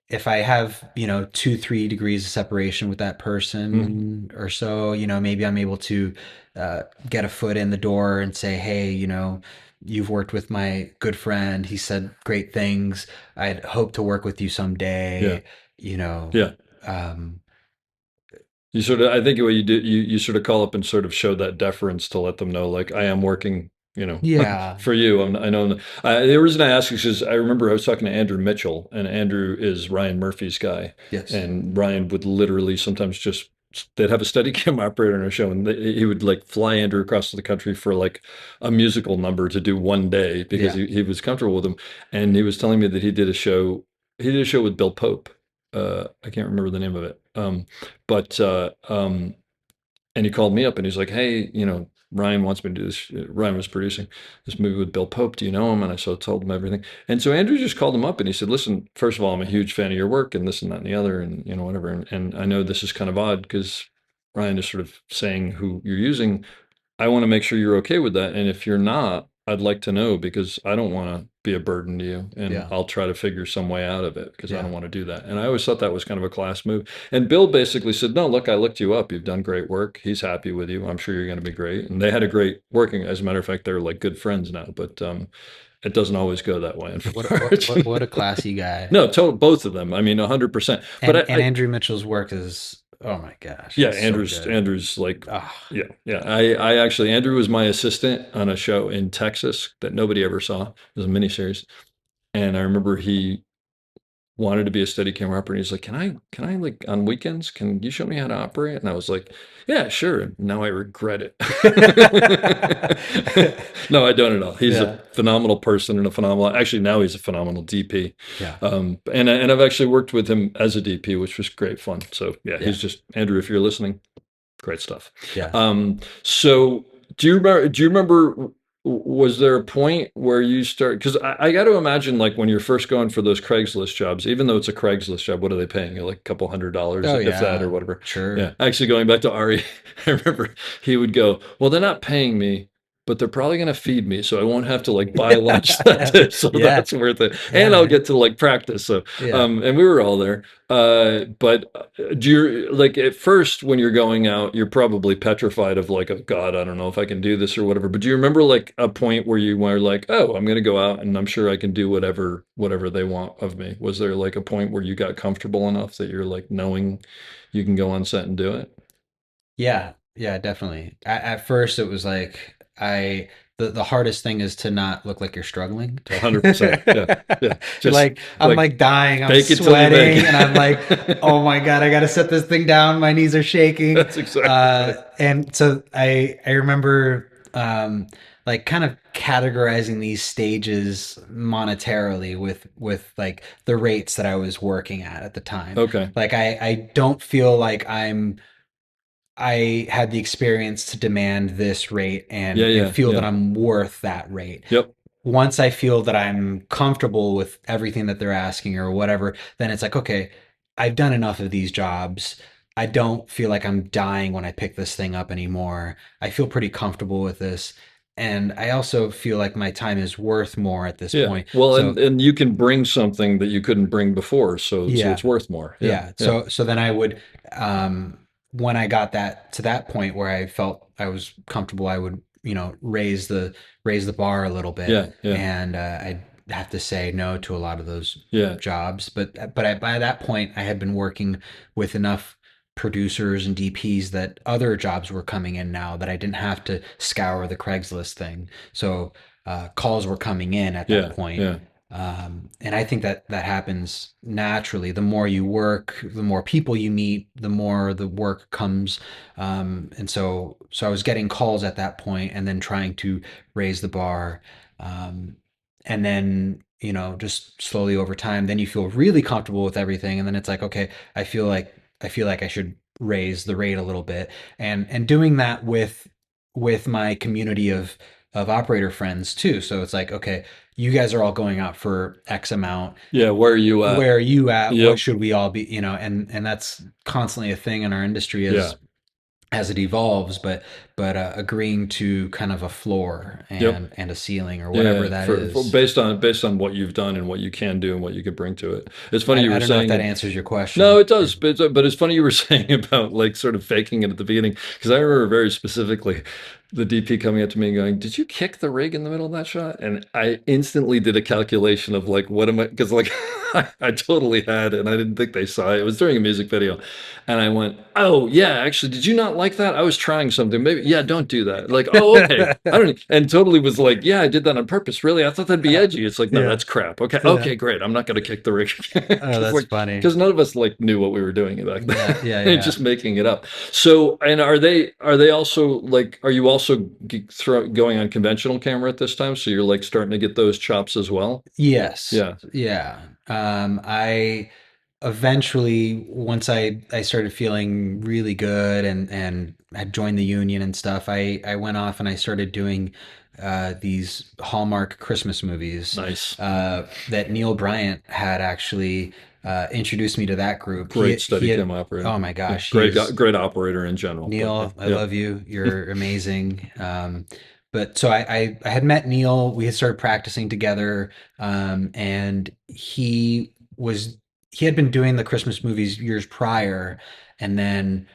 have 2-3 degrees of separation with that Mhm. person or so, maybe I'm able to get a foot in the door and say, hey, you've worked with my good friend, he said great things, I'd hope to work with you Yeah. someday. you know Yeah. um You sort of, I think what you do, you sort of call up and sort of show that deference to let them know, like, I am working, Yeah. for you. I know. The reason I ask is because I remember I was talking to Andrew Mitchell, and Andrew is Ryan Murphy's guy, Yes. and Ryan would literally sometimes just they'd have a steady cam operator on a show, and he would like fly Andrew across the country for like a musical number to do one day because Yeah. he was comfortable with him, and he was telling me that he did a show. He did a show with Bill Pope. I can't remember the name of it. But and he called me up and he's like, "Hey, Ryan wants me to do this." Ryan was producing this movie with Bill Pope. Do you know him? And I told him everything. And so Andrew just called him up and he said, "Listen, first of all, I'm a huge fan of your work and this and that and the other and whatever. And I know this is kind of odd because Ryan is sort of saying who you're using. I want to make sure you're okay with that. And if you're not, I'd like to know because I don't want to be a burden to you. And Yeah. I'll try to figure some way out of it because I Yeah. don't want to do that." And I always thought that was kind of a class move. And Bill basically said, "No, look, I looked you up. You've done great work. He's happy with you. I'm sure you're going to be great." And they had a great working. As a matter of fact, they're like good friends now. But it doesn't always go that way, What a unfortunately. classy guy. No, both of them. I mean, 100%. But And Andrew Mitchell's work is, oh my gosh, yeah, it's so good. Andrew's like, Ah, yeah, yeah. I actually, Andrew was my assistant on a show in Texas that nobody ever saw. It was a miniseries, and I remember he wanted to be a steady camera operator. He's like, can I like on weekends, can you show me how to operate?" And I was like, "Yeah, sure." And now I regret it. No, I don't at all. He's a yeah. phenomenal person and a phenomenal, actually now he's a phenomenal DP. Yeah. And I've actually worked with him as a DP, which was great fun. So yeah, Yeah. he's just, Andrew, if you're listening, great stuff. Yeah. So do you remember, was there a point where you start, because I got to imagine like when you're first going for those Craigslist jobs, even though it's a Craigslist job, what are they paying you? Like a couple $100, Oh if that, or yeah. whatever. Sure. Yeah. Actually, going back to Ari, I remember he would go, "Well, they're not paying me, but they're probably going to feed me. So I won't have to like buy lunch that day. So Yeah. that's worth it. And I'll Yeah. get to like practice." So, Yeah. and we were all there. But do you like at first when you're going out, you're probably petrified of like, "Oh God, I don't know if I can do this or whatever." But do you remember like a point where you were like, "Oh, I'm going to go out and I'm sure I can do whatever they want of me"? Was there like a point where you got comfortable enough that you're like knowing you can go on set and do it? Yeah, yeah, definitely. At first, it was like the hardest thing is to not look like you're struggling. 100%. Yeah. Yeah. You're Just like I'm like like dying, I'm fake it till you make sweating, and I'm like, it. oh my God, I got to set this thing down. My knees are shaking. That's exactly right. And so I remember like kind of categorizing these stages monetarily with like the rates that I was working at the time. Okay. Like I don't feel like I had the experience to demand this rate Yeah, and yeah, feel that yeah. I'm worth that rate. Yep. Once I feel that I'm comfortable with everything that they're asking or whatever, then it's like, okay, I've done enough of these jobs. I don't feel like I'm dying when I pick this thing up anymore. I feel pretty comfortable with this. And I also feel like my time is worth more at this Yeah. point. Well, So and you can bring something that you couldn't bring before, so yeah, it's worth more. Yeah. yeah. Yeah. So then I would when I got that to that point where I felt I was comfortable, I would, raise the bar a little bit, Yeah. Yeah. and I'd have to say no to a lot of those Yeah. jobs. But by that point, I had been working with enough producers and DPs that other jobs were coming in now that I didn't have to scour the Craigslist thing. So calls were coming in at that Yeah. point. Yeah. And I think that that happens naturally. The more you work, the more people you meet, the more the work comes. And so I was getting calls at that point, and then trying to raise the bar. Um, and then, just slowly over time, then you feel really comfortable with everything. And then it's like, okay, I feel like I should raise the rate a little bit. And doing that with my community of operator friends too. So it's like, okay, you guys are all going out for X amount. Yeah. Where are you at? Where are you at? What Yep. should we all be? And that's constantly a thing in our industry Yeah. as it evolves. But agreeing to kind of a floor Yep. and a ceiling or Yeah. whatever that For is. based on what you've done and what you can do and what you could bring to it. It's funny you I were don't know if saying that it. answers your No, question. it does, but it's funny you were saying about like sort of faking it at the beginning because I remember very specifically the DP coming up to me and going, "Did you kick the rig in the middle of that shot?" And I instantly did a calculation of like, what am I? Because like I totally had, and I didn't think they saw it. It was during a music video, and I went, "Oh yeah, actually, did you not like that? I was trying something. Maybe, yeah, don't do that." Like, "Oh, okay, I don't," and totally was like, "Yeah, I did that on purpose. Really, I thought that'd be edgy." It's like, no, Yeah. that's crap. Okay, Yeah. okay, great. I'm not going to kick the rig Oh, because that's funny. none of us like knew what we were doing back Yeah, yeah, then, yeah. just making it up. So, and are they also like, are you also going on conventional camera at this time? So you're like starting to get those chops as well? Yes. Yeah. Yeah. I eventually, once I started feeling really good and had joined the union and stuff, I went off and I started doing these Hallmark Christmas movies Nice. that Neil Bryant had actually introduced me to that group. Great He had, Steadicam operator. oh my Yeah, gosh, he great, is great operator in general. But Neil. I yeah, love you. You're amazing. But so I had met Neil. We had started practicing together, and he had been doing the Christmas movies years prior, and then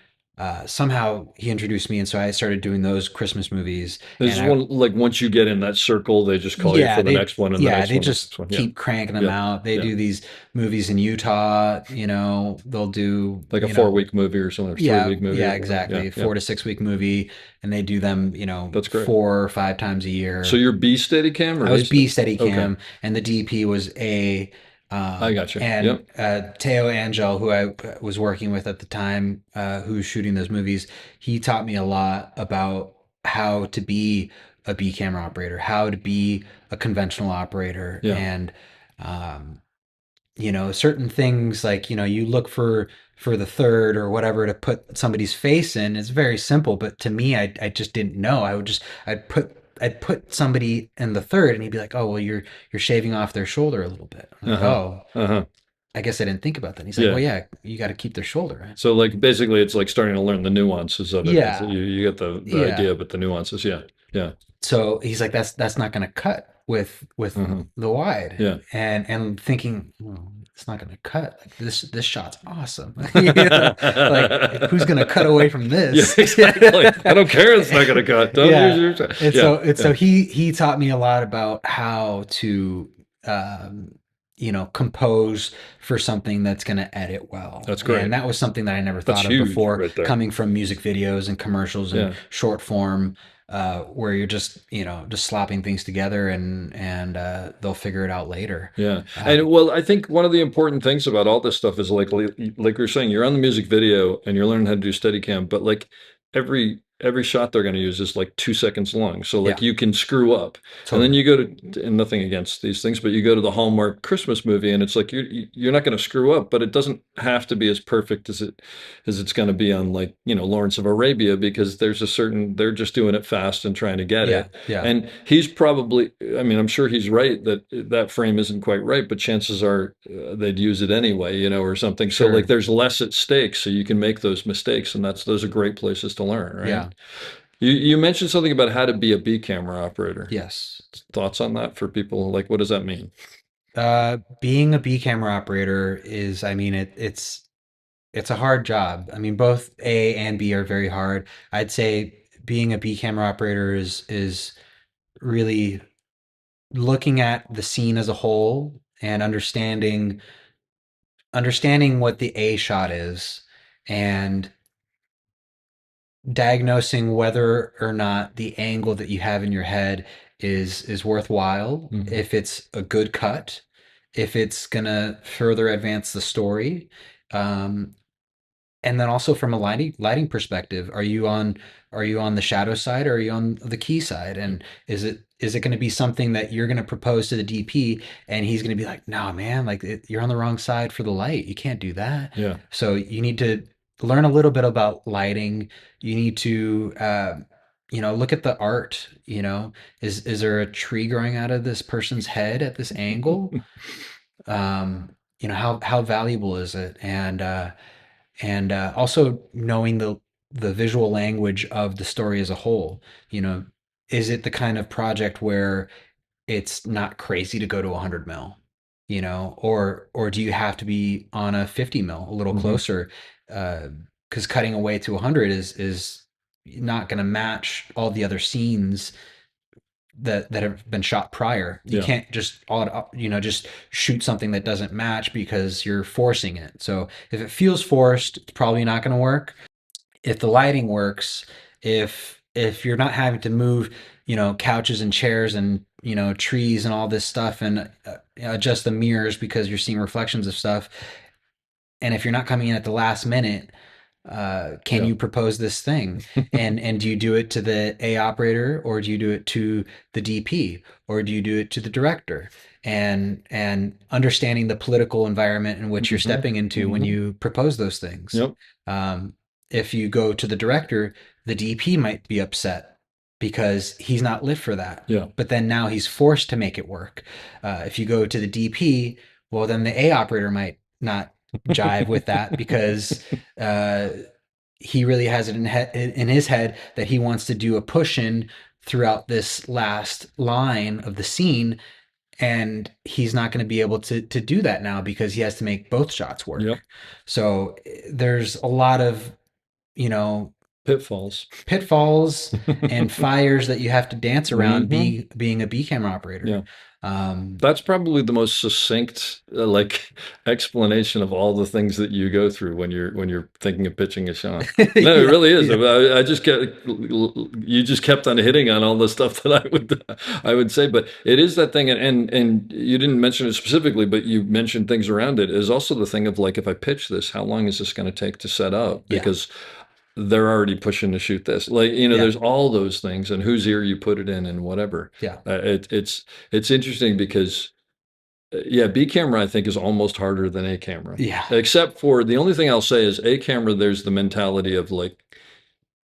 somehow he introduced me, and so I started doing those Christmas movies. this And is I one like once you get in that circle, they just call you yeah, for the next one and the next they one, and the just next one. Yeah, keep cranking them yeah, out. They yeah. do these movies in Utah. They'll do Like a 4 week movie or something, or 3 week movie yeah, or whatever. Yeah, exactly. yeah. 4 to 6 week movie, and they do them, That's great. 4 or 5 times a So year. you're B Steadicam or I A was B Steady? Okay, Steadicam, and the DP was A. I got you. And Yep. Teo Angel, who I was working with at the time, who was shooting those movies, he taught me a lot about how to be a B camera operator, how to be a conventional operator, Yeah. and um, certain things like, you look for the third or whatever to put somebody's face in. It's very simple, but to me, I just didn't know. I'd put somebody in the third, and he'd be like, "Oh, well, you're shaving off their shoulder a little bit." I'm like, Uh-huh. "Oh, Uh-huh. I guess I didn't think about that." And he's like, Yeah. "Well, yeah, you got to keep their shoulder, right?" So like basically it's like starting to learn the nuances of it. Yeah, You get the yeah. idea, but the nuances, yeah. Yeah. So he's like, "That's not going to cut with Uh-huh. the wide," Yeah. and thinking, well, it's not going to cut. Like this shot's awesome. Like who's going to cut away from Yeah, this? exactly. I don't care. It's not going to cut. Don't Yeah. use your. And Yeah. so he taught me a lot about how to compose for something that's going to edit well. That's great. And that was something that I never That's thought of huge before, right there. coming from music videos and commercials and Yeah. short form, where you're just slopping things together and they'll figure it out later. Yeah. And well, I think one of the important things about all this stuff is like you're saying, you're on the music video and you're learning how to do Steadicam, but like every shot they're going to use is like 2 seconds long. So like Yeah. you can screw up. And then Totally. you go to, and nothing against these things, but you go to the Hallmark Christmas movie and it's like you're not going to screw up, but it doesn't have to be as perfect as it's going to be on like, Lawrence of Arabia, because they're just doing it fast and trying to get Yeah. it. Yeah. And he's probably, I mean, I'm sure he's right that that frame isn't quite right, but chances are they'd use it anyway, or something. So Sure. like there's less at stake, so you can make those mistakes, and those are great places to learn, right? Yeah. You mentioned something about how to be a B camera operator. Yes. Thoughts on that for people? Like, what does that mean? Being a B camera operator is, I mean, it's a hard job. I mean, both A and B are very hard. I'd say being a B camera operator is really looking at the scene as a whole and understanding what the A shot is and diagnosing whether or not the angle that you have in your head is worthwhile, Mhm. if it's a good cut, if it's gonna further advance the story. Um, and then also from a lighting perspective, are you on the shadow side or are you on the key side? And is it going to be something that you're going to propose to the DP and he's going to be like, no, man, like you're on the wrong side for the light. You can't do that. Yeah. So you need to learn a little bit about lighting. You need to, look at the art. Is there a tree growing out of this person's head at this angle? How valuable is it? And also knowing the visual language of the story as a whole. Is it the kind of project where it's not crazy to go to 100 mil, or do you have to be on a 50 mil, a little Mhm. closer? Because cutting away to 100 is not going to match all the other scenes that have been shot prior. You Yeah. can't just just shoot something that doesn't match because you're forcing it. So if it feels forced, it's probably not going to work. If the lighting works, if you're not having to move, couches and chairs and trees and all this stuff and adjust the mirrors because you're seeing reflections of stuff, and if you're not coming in at the last minute, can Yeah. you propose this thing? And do you do it to the A operator, or do you do it to the DP, or do you do it to the director? And understanding the political environment in which you're Mhm. stepping into when Mhm. you propose those things. Yep. Um, if you go to the director, the DP might be upset because he's not lit for that. Yeah. But then now he's forced to make it work. If you go to the DP, well, then the A operator might not jive with that because uh, he really has it in his head that he wants to do a push in throughout this last line of the scene, and he's not going to be able to do that now because he has to make both shots work. Yep. So there's a lot of you know Pitfalls. pitfalls and fires that you have to dance around Mhm. being a B camera operator. Yeah. Um, That's probably the most succinct like explanation of all the things that you go through when you're thinking of pitching a shot. No, it yeah, really is. yeah, I just you just kept on hitting on all the stuff that I would say, but it is that thing, and you didn't mention it specifically, but you mentioned things around it. Is also the thing of like, if I pitch this, how long is this going to take to set up? yeah, Because they're already pushing to shoot this. Like, yeah, there's all those things, and whose ear you put it in, and whatever. yeah, It's interesting because yeah, B camera I think is almost harder than A camera. yeah, Except for the only thing I'll say is A camera, there's the mentality of like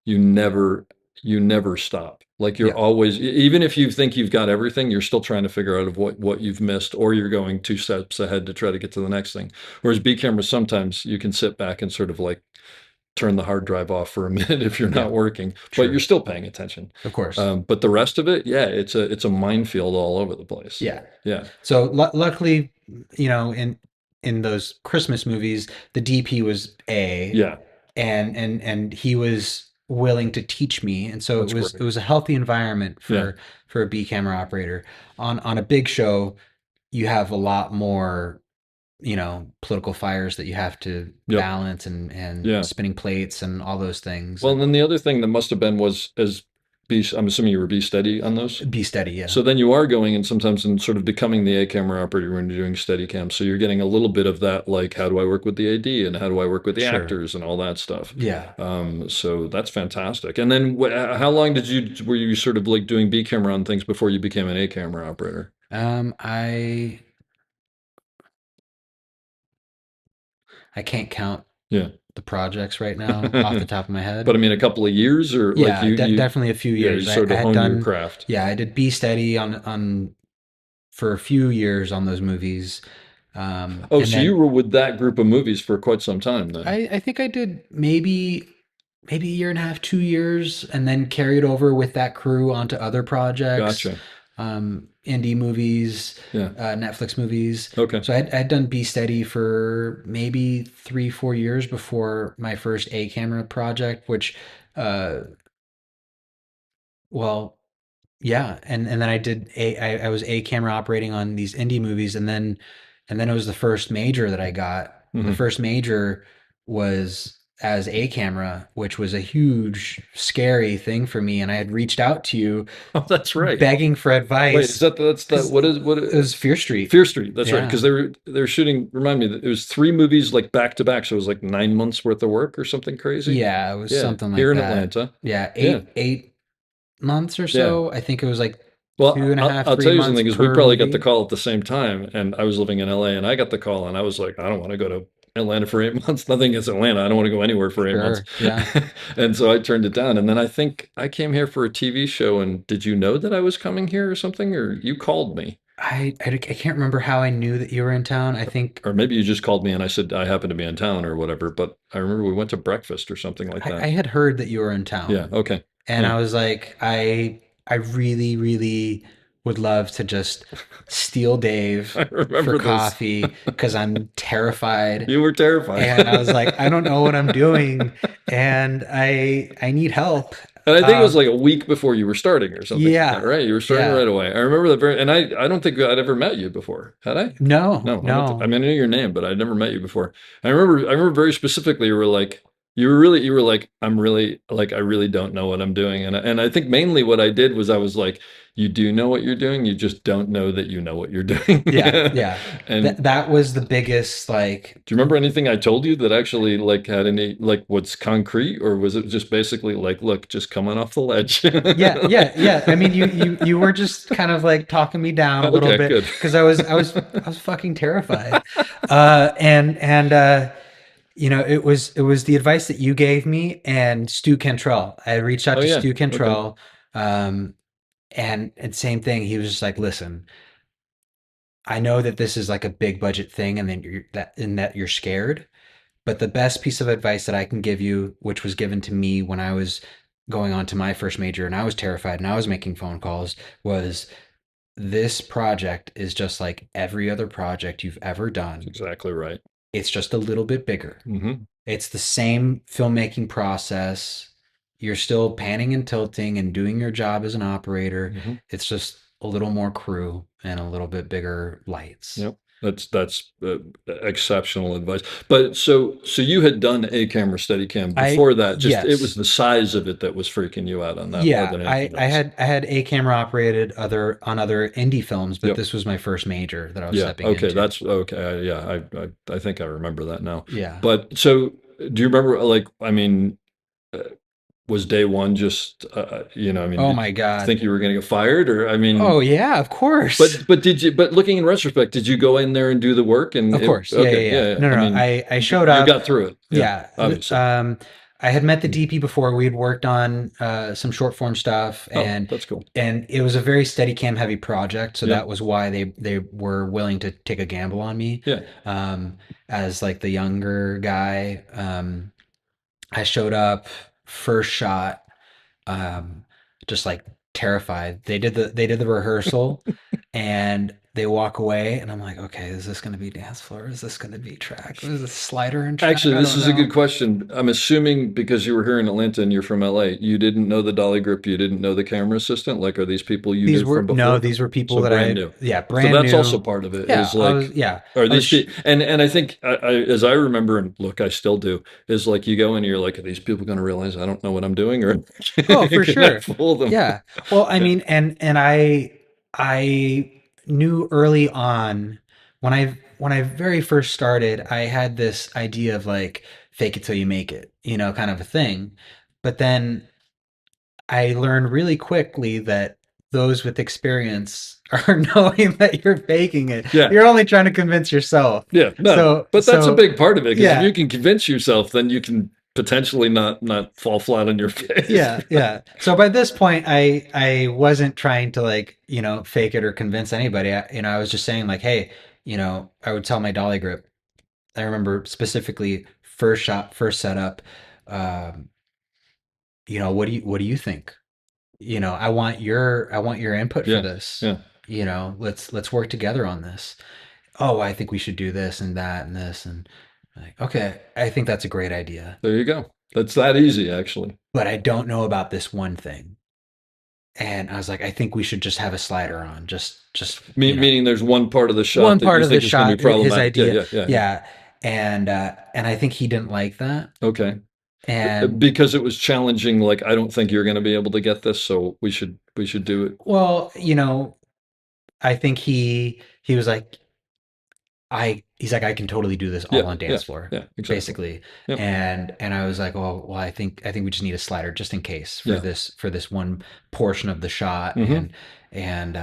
you never you never stop. Like you're yeah, always, even if you think you've got everything, you're still trying to figure out of what you've missed, or you're going two steps ahead to try to get to the next thing. Whereas B camera, sometimes you can sit back and sort of like turn the hard drive off for a minute if you're yeah, not working, but sure, you're still paying attention. of course, But the rest of it, yeah, it's a minefield all over the place. yeah. Yeah, So luckily, in those Christmas movies, the DP was A, yeah, and he was willing to teach me, and so that's it great. was a healthy environment Yeah, for a B camera operator. On a big show, you have a lot more political fires that you have to yep, balance, and yeah. spinning plates and all those things. Well, and then the other thing that must have been was as B. I'm assuming you were B steady on those. Be steady, yeah, So then you are going and sometimes in sort of becoming the A camera operator when you're doing steady cam. So you're getting a little bit of that, like how do I work with the AD and how do I work with the sure, actors and all that stuff. yeah. So that's fantastic. And then how long were you sort of like doing B camera on things before you became an A camera operator? I can't count Yeah. the projects right now off the top of my But I head. mean, a couple of years or like Yeah, definitely a few yeah, you years. sort I of had hone your done, craft. yeah, I did Be Steady on for a few years on those movies. Oh, And so you then were with that group of movies for quite some time then. I think I did maybe a year and a half, 2 years, and then carried over with that crew onto other projects, Gotcha. indie movies, Yeah. Netflix movies. Okay. So I'd done Be Steady for maybe 3, 4 years before my first A camera project, which, uh, well, yeah, and then I was A camera operating on these indie movies, and then it was the first major that I got. The Hmm. first major was as A camera, which was a huge, scary thing for me, and I had reached out to you Oh, that's right. begging for Wait, is advice that's that? because What? it was Fear Street. Fear Street. That's right. Because Yeah, they were shooting. Remind me that it was three movies like back to back. So it was like 9 months worth of work or something crazy. yeah, it was Yeah, something here like in that. Atlanta. Yeah, Yeah, eight months or yeah. so. I think it was like two Well, and a half, I'll three tell you months something, because we per probably got the movie. call at the same time, and I was living in LA, and I got the call, and I was like, I don't want to go to Atlanta for 8 months. Nothing against Atlanta. I don't want to go anywhere for 8 months. Sure, yeah. And so I turned it down. And then I think I came here for a TV show. And did you know that I was coming here or something? Or you called me? I can't remember how I knew that you were in town. I think Or maybe you just called me and I said I happened to be in town or whatever. But I remember we went to breakfast or something like I that. had heard that you were in Yeah. town, Okay. and Yeah. I was like, I really, really would love to just steal Dave I for remember this. coffee because I'm terrified. You were terrified. And I was like, I don't know what I'm doing, and I need help. And I think it was Um, like a week before you were starting or something like that, yeah, right? You were starting yeah. right away. I remember that very, and I don't think I'd ever met you before. Had I? No, No, I don't think, I no. mean, I knew your name, but I'd never met you before. I remember very specifically, you were like, I'm really, like, I really don't know what I'm doing. And I think mainly what I did was I was like, you do know what you're doing. You just don't know that you know what you're doing. Yeah, yeah. And That was the biggest like do you remember anything I told you that actually like had any like what's concrete, or was it just basically like, look, just coming off the ledge? yeah, yeah, yeah. I mean, you were just kind of like talking me down a little Okay, bit good. because I was fucking terrified. And it was the advice that you gave me and Stu Cantrell. I reached out Oh to yeah. Stu Okay. Cantrell, um, and same thing. He was just like, listen, I know that this is like a big budget thing, and then that you're scared. But the best piece of advice that I can give you, which was given to me when I was going on to my first major and I was terrified and I was making phone calls, was this project is just like every other project you've ever That's done. exactly right. It's just a little bit bigger. Hmm. It's the same filmmaking process. You're still panning and tilting and doing your job as an operator. Hmm. It's just a little more crew and a little bit bigger lights. Yep. That's exceptional advice. But so you had done a camera steady cam before that. Just it was Yes. the size of it that was freaking you out on that more Yeah, than anything I else. had a camera operated other indie films, but Yep. this was my first major that I was Yeah. stepping Okay. into. That's okay. Yeah. I think I remember that now. Yeah. But so do you remember like I mean uh, was day one just I mean Oh did my you God. think you were going to get fired, or I mean Oh yeah, of course. but did you but looking in retrospect, did you go in there and do the work and Of it course. Yeah, okay, yeah, yeah. yeah, yeah. No, I no, no. mean I showed you up. got through it. Yeah, Yeah. obviously. I had met the DP before. We had worked on some short form stuff, Oh, that's cool. and it was a very steady cam heavy project, so Yeah. that was why they were willing to take a gamble on me. Yeah. Um, as like the younger guy, I showed up first shot, um, just like terrified. They did the rehearsal, and they walk away, and I'm like, okay, is this going to be dance floor? Is this going to be track? Is this slider and track? Actually, I this don't is a know. good question. I'm assuming because you were here in Atlanta and you're from LA, you didn't know the dolly grip, you didn't know the camera assistant. Like, are these people you These knew were from no, before? these were people So that brand new. yeah, So brand that's also new. part of it. Yeah, Is like, are I was these people? And I think as I remember, and look, I still do. Is like you go in, and you're like, are these people going to realize I don't know what I'm doing, or oh, for can I sure. fool them? Yeah. Well, I Yeah. mean, and I knew early on when I very first started, I had this idea of like fake it till you make it, kind of a thing. But then I learned really quickly that those with experience are knowing that you're faking it. Yeah. You're only trying to convince yourself. Yeah, no, but that's a So big part of it because if yeah, you can convince yourself, then you can potentially not fall flat on your face. yeah, yeah. So by this point, I wasn't trying to like fake it or convince anybody. I was just saying like, hey, I would tell my dolly grip. I remember specifically first shot, first setup. Um, what do you think? I want your input for Yeah, this. yeah. Let's work together on this. Oh, I think we should do this and that and this and like, okay, I think that's a great idea. There you go. That's that easy, actually. But I don't know about this one thing. And I was like, I think we should just have a slider on. Meaning, there's one part of the shot One that you part of the think is going to shot, be his problematic. Yeah, idea. yeah, yeah, yeah. Yeah. And I think he didn't like that. Okay. And Because it was challenging. Like, I don't think you're going to be able to get this, so we should do it. well, I think he was like, he's like, I can totally do this all Yeah, on yeah, dance floor, yeah. Exactly. basically. Yep. And I was like, well, I think we just need a slider just in case Yeah. for this one portion of the shot. Hmm. And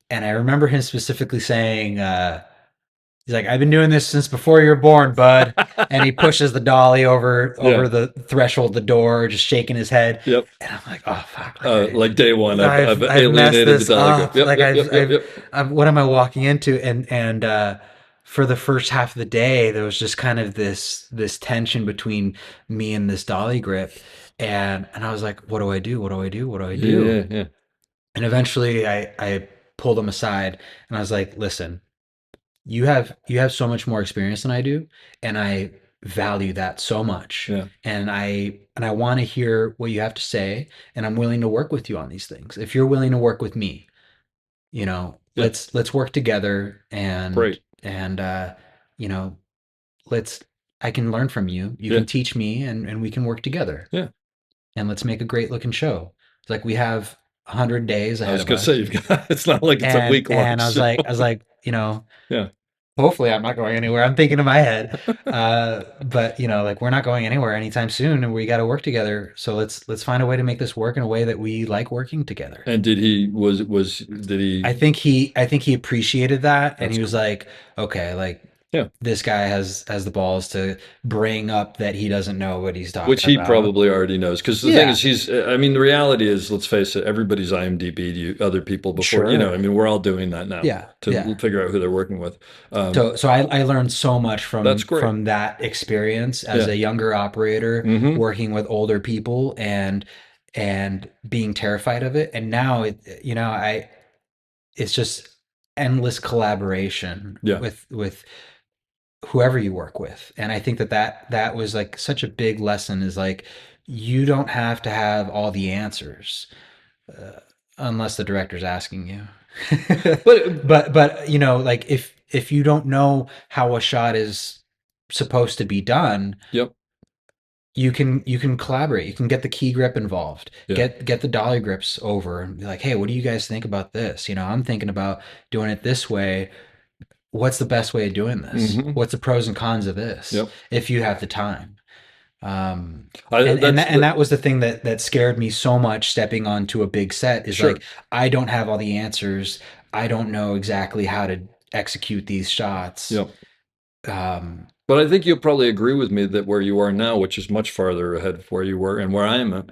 and I remember him specifically saying, he's like, I've been doing this since before you were born, bud. And he pushes the dolly Yeah. over the threshold of the door, just shaking his head. Yep. And I'm like, oh fuck, Like day one, I've I've messed alienated the this dolly grip. up. Yep, Like yep, yep, yep, yep. what am I walking into? And for the first half of the day, there was just kind of this tension between me and this dolly grip, and I was like, what do I do? What do I do? What do I Yeah, do? yeah, yeah. And eventually, I pulled him aside, and I was like, listen, you have so much more experience than I do, and I value that so much. Yeah. And I want to hear what you have to say, and I'm willing to work with you on these things. If you're willing to work with me, Yeah. let's work together, Great. and you know, let's I can learn from you. You Yeah. can teach me, and we can work together. Yeah. And let's make a great looking show. It's like we have 100 days I ahead was of gonna say us. you've got. It's not like it's a week long And show. I was like, Yeah. hopefully I'm not going anywhere. I'm thinking in my head. But like we're not going anywhere anytime soon, and we got to work together. So let's find a way to make this work in a way that we like working together. And did he was did he? I think he appreciated that, and That's he was cool. like, okay, like Yeah. this guy has the balls to bring up that he doesn't know what he's Which talking he about. probably already knows. Because the thing Yeah, is, I mean, the reality is, let's face it, everybody's IMDb'd you, other people before, I sure. mean, we're all doing that now Yeah, to yeah. figure out who they're working with. So I learned so much That's great. from that experience as Yeah. a younger operator Hmm. working with older people and being terrified of it. And now it's just endless collaboration Yeah. with whoever you work with. And I think that was like such a big lesson, is like you don't have to have all the answers, uh, unless the director's asking you. But But like if you don't know how a shot is supposed to be done, yep. you can collaborate. You can get the key grip involved. Yeah. Get the dolly grips over and be like, "Hey, what do you guys think about this? I'm thinking about doing it this way. What's the best way of doing this? Hmm. What's the pros and cons of this?" Yep. If you have the time. Um, That's and the that was the thing that scared me so much stepping onto a big set, is like sure. I don't have all the answers. I don't know exactly how to execute these shots. Yep. Um, But I think you'll probably agree with me that where you are now, which is much farther ahead of where you were and where I am,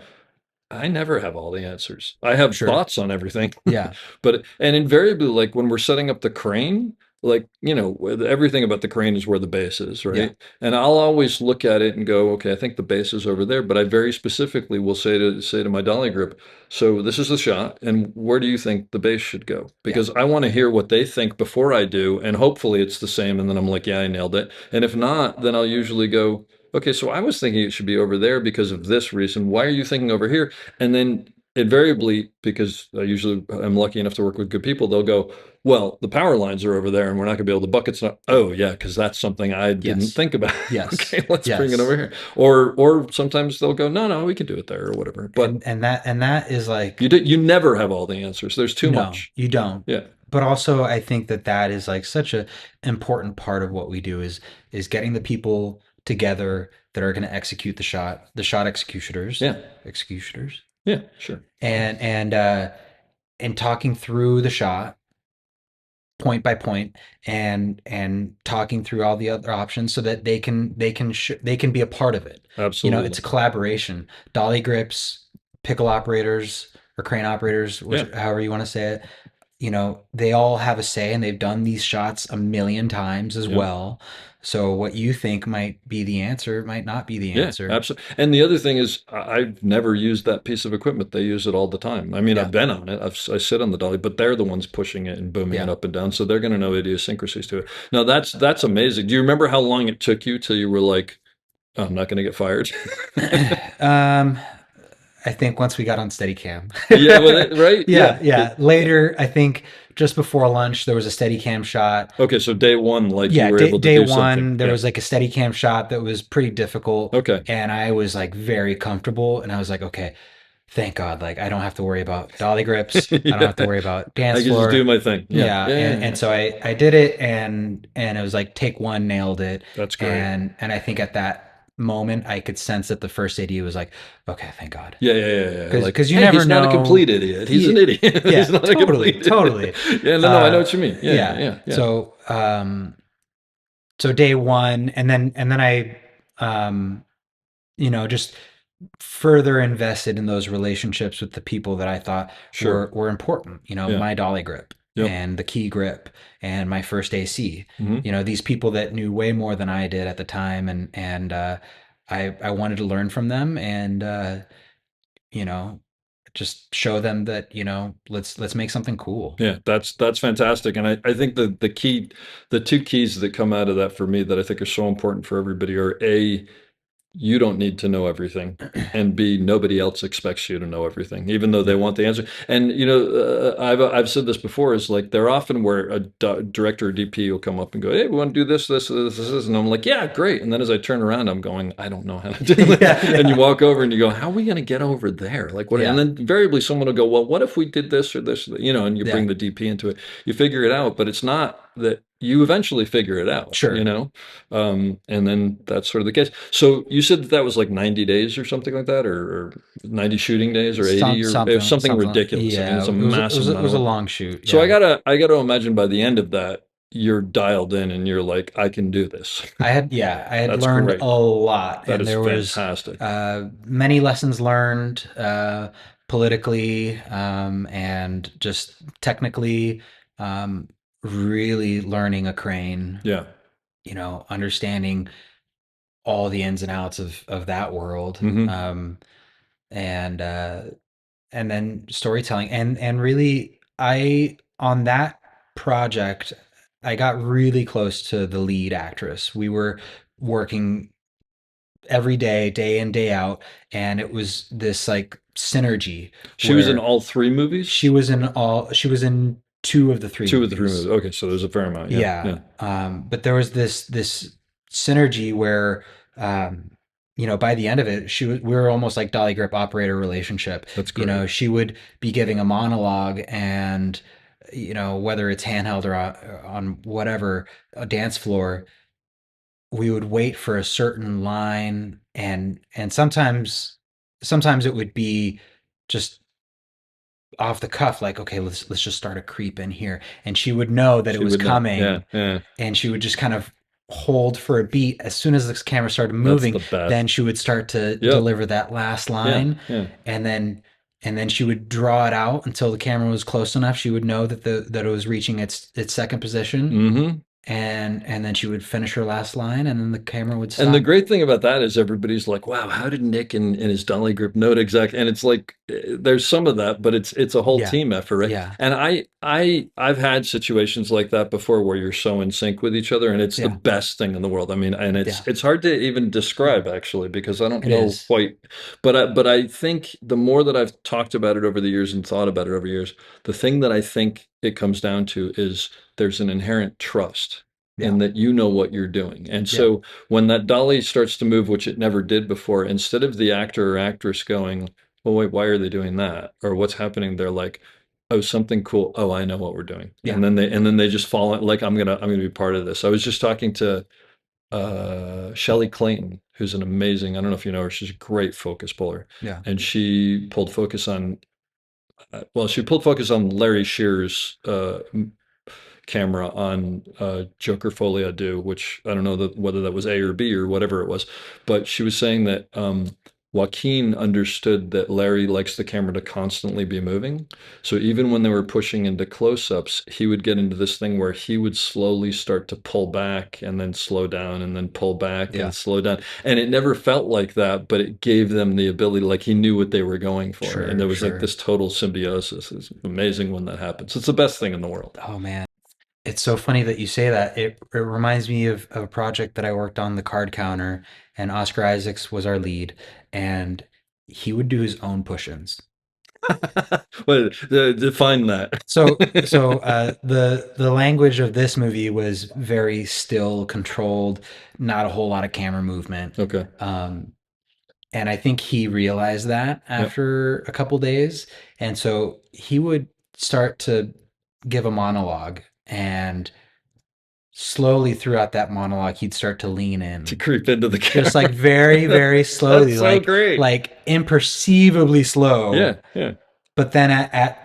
I never have all the answers. I have sure. thoughts on everything, Yeah. but and invariably, like when we're setting up the crane, like everything about the crane is where the base is, Yeah. right? And I'll always look at it and go, okay, I think the base is over there. But I very specifically will say to my dolly grip, so this is the shot, and where do you think the base should go? Yeah. Because I want to hear what they think before I do, and hopefully it's the same. And then I'm like, yeah, I nailed it. And if not, then I'll usually go, okay, so I was thinking it should be over there because of this reason. Why are you thinking over here? And then invariably, because I usually am lucky enough to work with good people, they'll go, well, the power lines are over there and we're not going to be able to buckets. Not, oh yeah, because that's something I didn't Yes. think about. Yes. Okay, let's bring it Yes. over here. Or sometimes they'll go, no, we can do it there or whatever. But And that is like, you never have all the answers. There's too no, much. you don't. Yeah, But also I think that is like such a important part of what we do, is getting the people together that are going to execute the shot executioners, yeah, executioners, yeah, sure. and talking through the shot point by point, and talking through all the other options so that they can be a part of it. It's Absolutely. a collaboration. Dolly grips, pickle operators or crane operators, Yeah, however you want to say it, they all have a say, and they've done these shots a million times as yeah. well. So what you think might be the answer might not be the Yeah, answer. absolutely. And the other thing is, I've never used that piece of equipment. They use it all the time. I mean, I've Yeah. been on it. I sit on the dolly, but they're the ones pushing it and booming it Yeah. up and down. So they're going to know idiosyncrasies to it. Now that's amazing. Do you remember how long it took you till you were like, oh, I'm not going to get fired? um, I think once we got on Steadicam. Yeah, right. Yeah, Yeah. yeah. Later, I think just before lunch, there was a Steadicam shot. Okay, so day one, like you Yeah, were able to day do something. one, there Yeah. was like a Steadicam shot that was pretty difficult, Okay. and I was like very comfortable, and I was like, okay, thank God, like I don't have to worry about dolly grips, I don't Yeah. have to worry about I dance can just do floor. my thing. Yeah. Yeah, Yeah. Yeah. and Yeah. so I did it, and it was like take one, nailed it, That's great. and I think at that moment I could sense that the first AD was like, okay, thank God. Yeah, yeah, yeah, yeah. Like, Because you hey, never he's not a know. complete idiot. He's an Yeah, idiot. yeah, He's not a totally, complete totally. idiot. Yeah, no, I know what you mean. Yeah, Yeah. yeah, yeah. So day one, and then I, um, just further invested in those relationships with the people that I thought Sure. were important. Yeah. My dolly grip Yep. and the key grip and my first AC. Hmm. These people that knew way more than I did at the time, and I wanted to learn from them, and you know just show them that, let's make something cool. Yeah, that's fantastic. And I think the two keys that come out of that for me that I think are so important for everybody are A, you don't need to know everything, and B, nobody else expects you to know everything, even though they want the answer. And I've said this before, is like they're often where a director or DP will come up and go, "Hey, we want to do this," and I'm like, "Yeah, great." And then as I turn around, I'm going, "I don't know how to do that." Yeah, And you walk over and you go, "How are we going to get over there? Like what?" And yeah, then invariably someone will go, "Well, what if we did this or this?" And you yeah, bring the DP into it. You figure it out, but it's not that you eventually figure it out. sure. And then that's sort of the case. So you said that was like 90 days or something like that, or 90 shooting days or 80, or it was something ridiculous. I mean, Yeah, it's a massive it amount was of a work. long shoot. So Yeah, I gotta imagine by the end of that, you're dialed in and you're like, I can do this. I had That's learned great. a lot, That and is there was fantastic. many lessons learned politically, and just technically, really learning a crane, Yeah. understanding all the ins and outs of that world, Hmm. and and then storytelling, and really, I on that project, I got really close to the lead actress. We were working every day, day in, day out, and it was this like synergy She was in where all three movies. she was in two of the three Two of the three movies. movies. Okay, so there's a fair amount. Yeah, Yeah. yeah. But there was this synergy where, um, by the end of it, we were almost like dolly grip operator relationship. That's great. She would be giving a monologue, and, whether it's handheld or on whatever, a dance floor, we would wait for a certain line, and sometimes it would be just off the cuff, like, okay, let's just start a creep in here, and she would know that it She was would know. Yeah, coming, yeah. and she would just kind of hold for a beat. As soon as the camera started That's moving, the best. then she would start to Yep. deliver that last Yeah, line, yeah. and then she would draw it out until the camera was close enough. She would know that it was reaching its second position, Hmm. and then she would finish her last line, and then the camera would And the stop. great thing about that is everybody's like, "Wow, how did Nick and his Dolly Grip know it exactly?" And it's like there's some of that, but it's a whole Yeah, team effort, right? yeah, And I've had situations like that before where you're so in sync with each other, and it's the yeah, best thing in the world. I mean, and yeah. it's hard to even describe actually because I don't It know is. quite, but I think the more that I've talked about it over the years and thought about it over years, the thing that I think it comes down to is there's an inherent trust Yeah, in that you know what you're doing. And yeah, so when that dolly starts to move, which it never did before, instead of the actor or actress going, "Well, wait, why are they doing that?" or "What's happening?" They're like, "Oh, something cool. Oh, I know what we're doing." yeah, And then they just fall in, like, I'm gonna be part of this. I was just talking to Shelley Clayton, who's an amazing, I don't know if you know her, she's a great focus puller. yeah, And she pulled focus on she pulled focus on Larry Shear's camera on Joker Folie à Deux, which I don't know whether that was A or B or whatever it was, but she was saying that Joaquin understood that Larry likes the camera to constantly be moving. So even when they were pushing into close-ups, he would get into this thing where he would slowly start to pull back and then slow down and then pull back yeah. and slow down. And it never felt like that, but it gave them the ability, like he knew what they were going for. And Sure, there was like sure. this total symbiosis. It's amazing when that happens. It's the best thing in the world. Oh man. It's so funny that you say that. It reminds me of a project that I worked on, the card counter, and Oscar Isaacs was our lead, and he would do his own push-ins. Well, define that. The language of this movie was very still, controlled, not a whole lot of camera movement. Okay. Um, and I think he realized that Yep. after a couple days, and so he would start to give a monologue, and slowly throughout that monologue, he'd start to lean To in, creep into the just like camera. very, very That's slowly, so great. like imperceivably slow. Yeah, yeah. But then at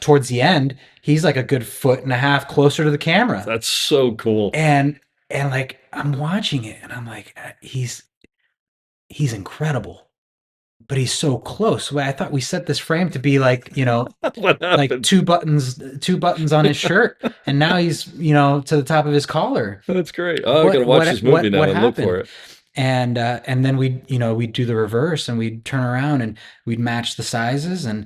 towards the end, he's like a good foot and a half closer to the camera, That's so cool. and like I'm watching it, and I'm like, he's incredible, but he's so close. Well, I thought we set this frame to be like, What like happened? two buttons on his shirt, and now he's to the top of his collar. That's great. Oh, I gotta watch this movie now What and look for happened? it. and then we'd do the reverse, and we'd turn around and we'd match the sizes, and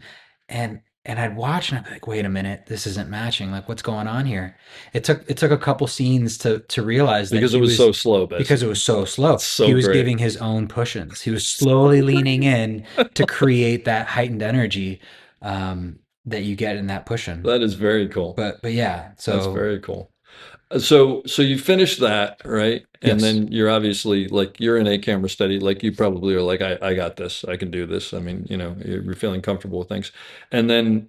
I'd watch and I'd be like, wait a minute, this isn't matching. Like, what's going on here? It took a couple scenes to realize that Because it he was was so slow, because it basically. was so That's slow. He so was great. giving his own push-ins. He was slowly leaning in to create that heightened energy that you get in that push-in. That is very cool. But yeah, That's so very cool. So you finish that, right? And yes. then you're obviously like you're in a camera study, like you probably are like, I got this, I can do this. I mean, you're feeling comfortable with things. And then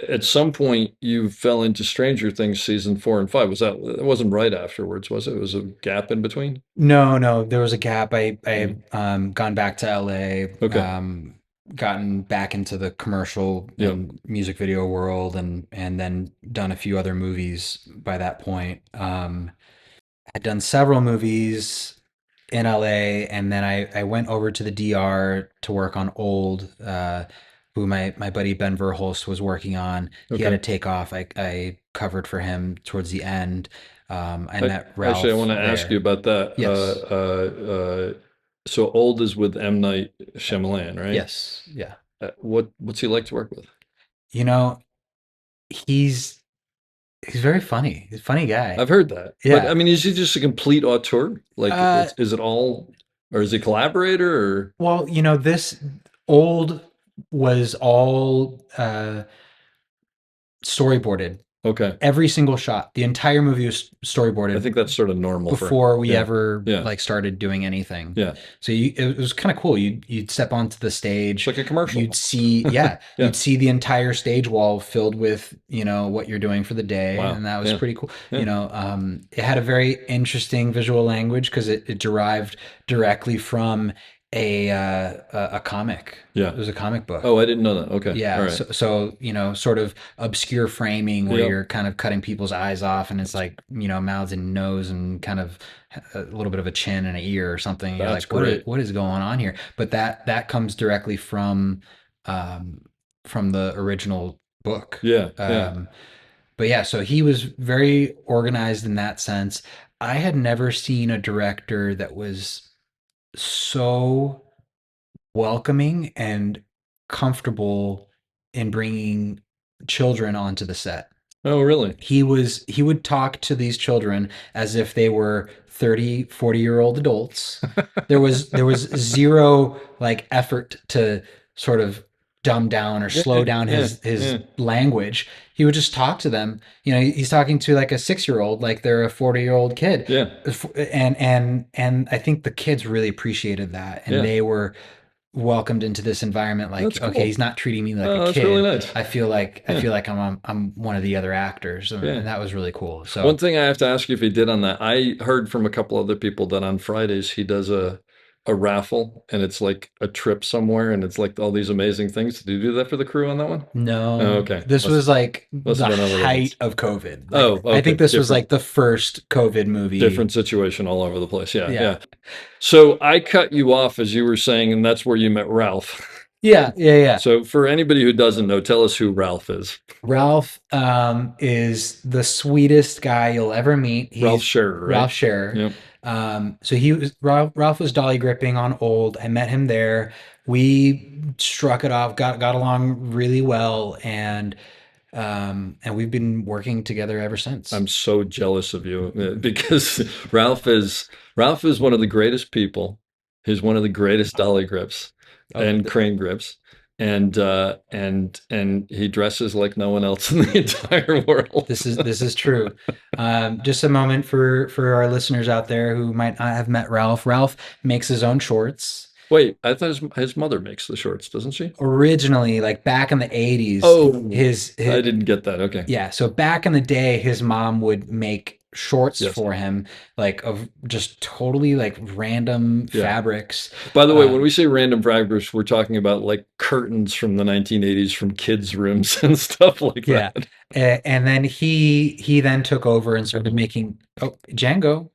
at some point you fell into Stranger Things season 4 and 5. It wasn't right afterwards, was it? It was a gap in between? No, no, there was a gap. I Mm. had gone back to LA, Okay. gotten back into the commercial Yep. and music video world, and then done a few other movies by that point. I'd done several movies in LA, and then I went over to the DR to work on Old, who my buddy Ben Verhulst was working on. He had to Okay. take off. I covered for him towards the end. I I, met Actually, I Ralph want to ask you there. about that. Yes. So Old is with M. Night Shyamalan, right? Yes. Yeah. What's he like to work with? You know, he's he's very funny. He's a funny guy. I've heard that, but I Yeah. mean, is he just a complete auteur? Like, Uh, is it all, or is he collaborator, or well, this Old was all storyboarded. okay? Every single shot, the entire movie was I storyboarded think that's sort of normal for, before we yeah, ever yeah, like started doing anything. yeah. So it was kind of cool. You'd step onto the It's stage, like a commercial. you'd see, yeah, Yeah. you'd see the entire stage wall filled with, what you're doing for the day, Wow. and that was Yeah. pretty cool. Yeah. It had a very interesting visual language because it derived directly from a comic. Yeah. It was a comic book. Oh, I didn't know that. Okay. All Yeah, right. so sort of obscure framing where Yep. you're kind of cutting people's eyes off, and it's like, mouths and nose and kind of a little bit of a chin and an ear or something. You're That's like, great. what is going on here? But that comes directly um, from the original book. Yeah. Yeah. Um, but yeah, so he was very organized in that sense. I had never seen a director that was so welcoming and comfortable in bringing children onto the set. Oh, really? He would talk to these children as if they were 30, 40-year-old adults. There was zero like effort to sort of dumb down or Yeah. slow down Yeah. his Yeah. language. He would just talk to them. He's talking to like a 6-year-old like they're a 40-year-old kid. Yeah. And I think the kids really appreciated that, and Yeah. they were welcomed into this environment That's like, okay, cool. he's not treating me like a Oh, that's really kid. nice. I Yeah. feel like I'm one of the other actors, Yeah. and that was really cool. One So thing I have to ask you if he did on that, I heard from a couple other people that on Fridays he does a raffle and it's like a trip somewhere and it's like all these amazing things. Did you do that for the crew on that one? Oh, no, okay. this was like Must the have been other height ones. of COVID. Like, Oh, I okay. think this was Different like the first COVID movie. different situation all over the place. Yeah, Yeah. yeah. So I cut you off as you were saying, and that's where you met Ralph. Yeah, yeah, yeah. So for anybody who doesn't know, tell us who Ralph is. Ralph is the sweetest guy you'll ever meet. Ralph He's Scherer, Ralph right? Scherer. Yep. So Ralph was dolly gripping on Old. I met him there. We struck it off, got along really well, and we've been working together ever since. I'm so jealous of you because Ralph is one of the greatest people. He's one of the greatest dolly grips Oh, and crane grips, and he dresses like no one else in the entire world. this is true. Just a moment for our listeners out there who might not have met Ralph. Ralph makes his own shorts. Wait, I thought his mother makes the shorts, doesn't she? Originally, like back in the 80s, Oh, his I didn't get that. Okay. yeah, so back in the day, his mom would make shorts Yes. for him, like of just totally like random Yeah. fabrics. By the way, when Um, we say random fabrics, we're talking about like curtains from the 1980s from kids' rooms and stuff like Yeah. that. And then he then took over and started making Django.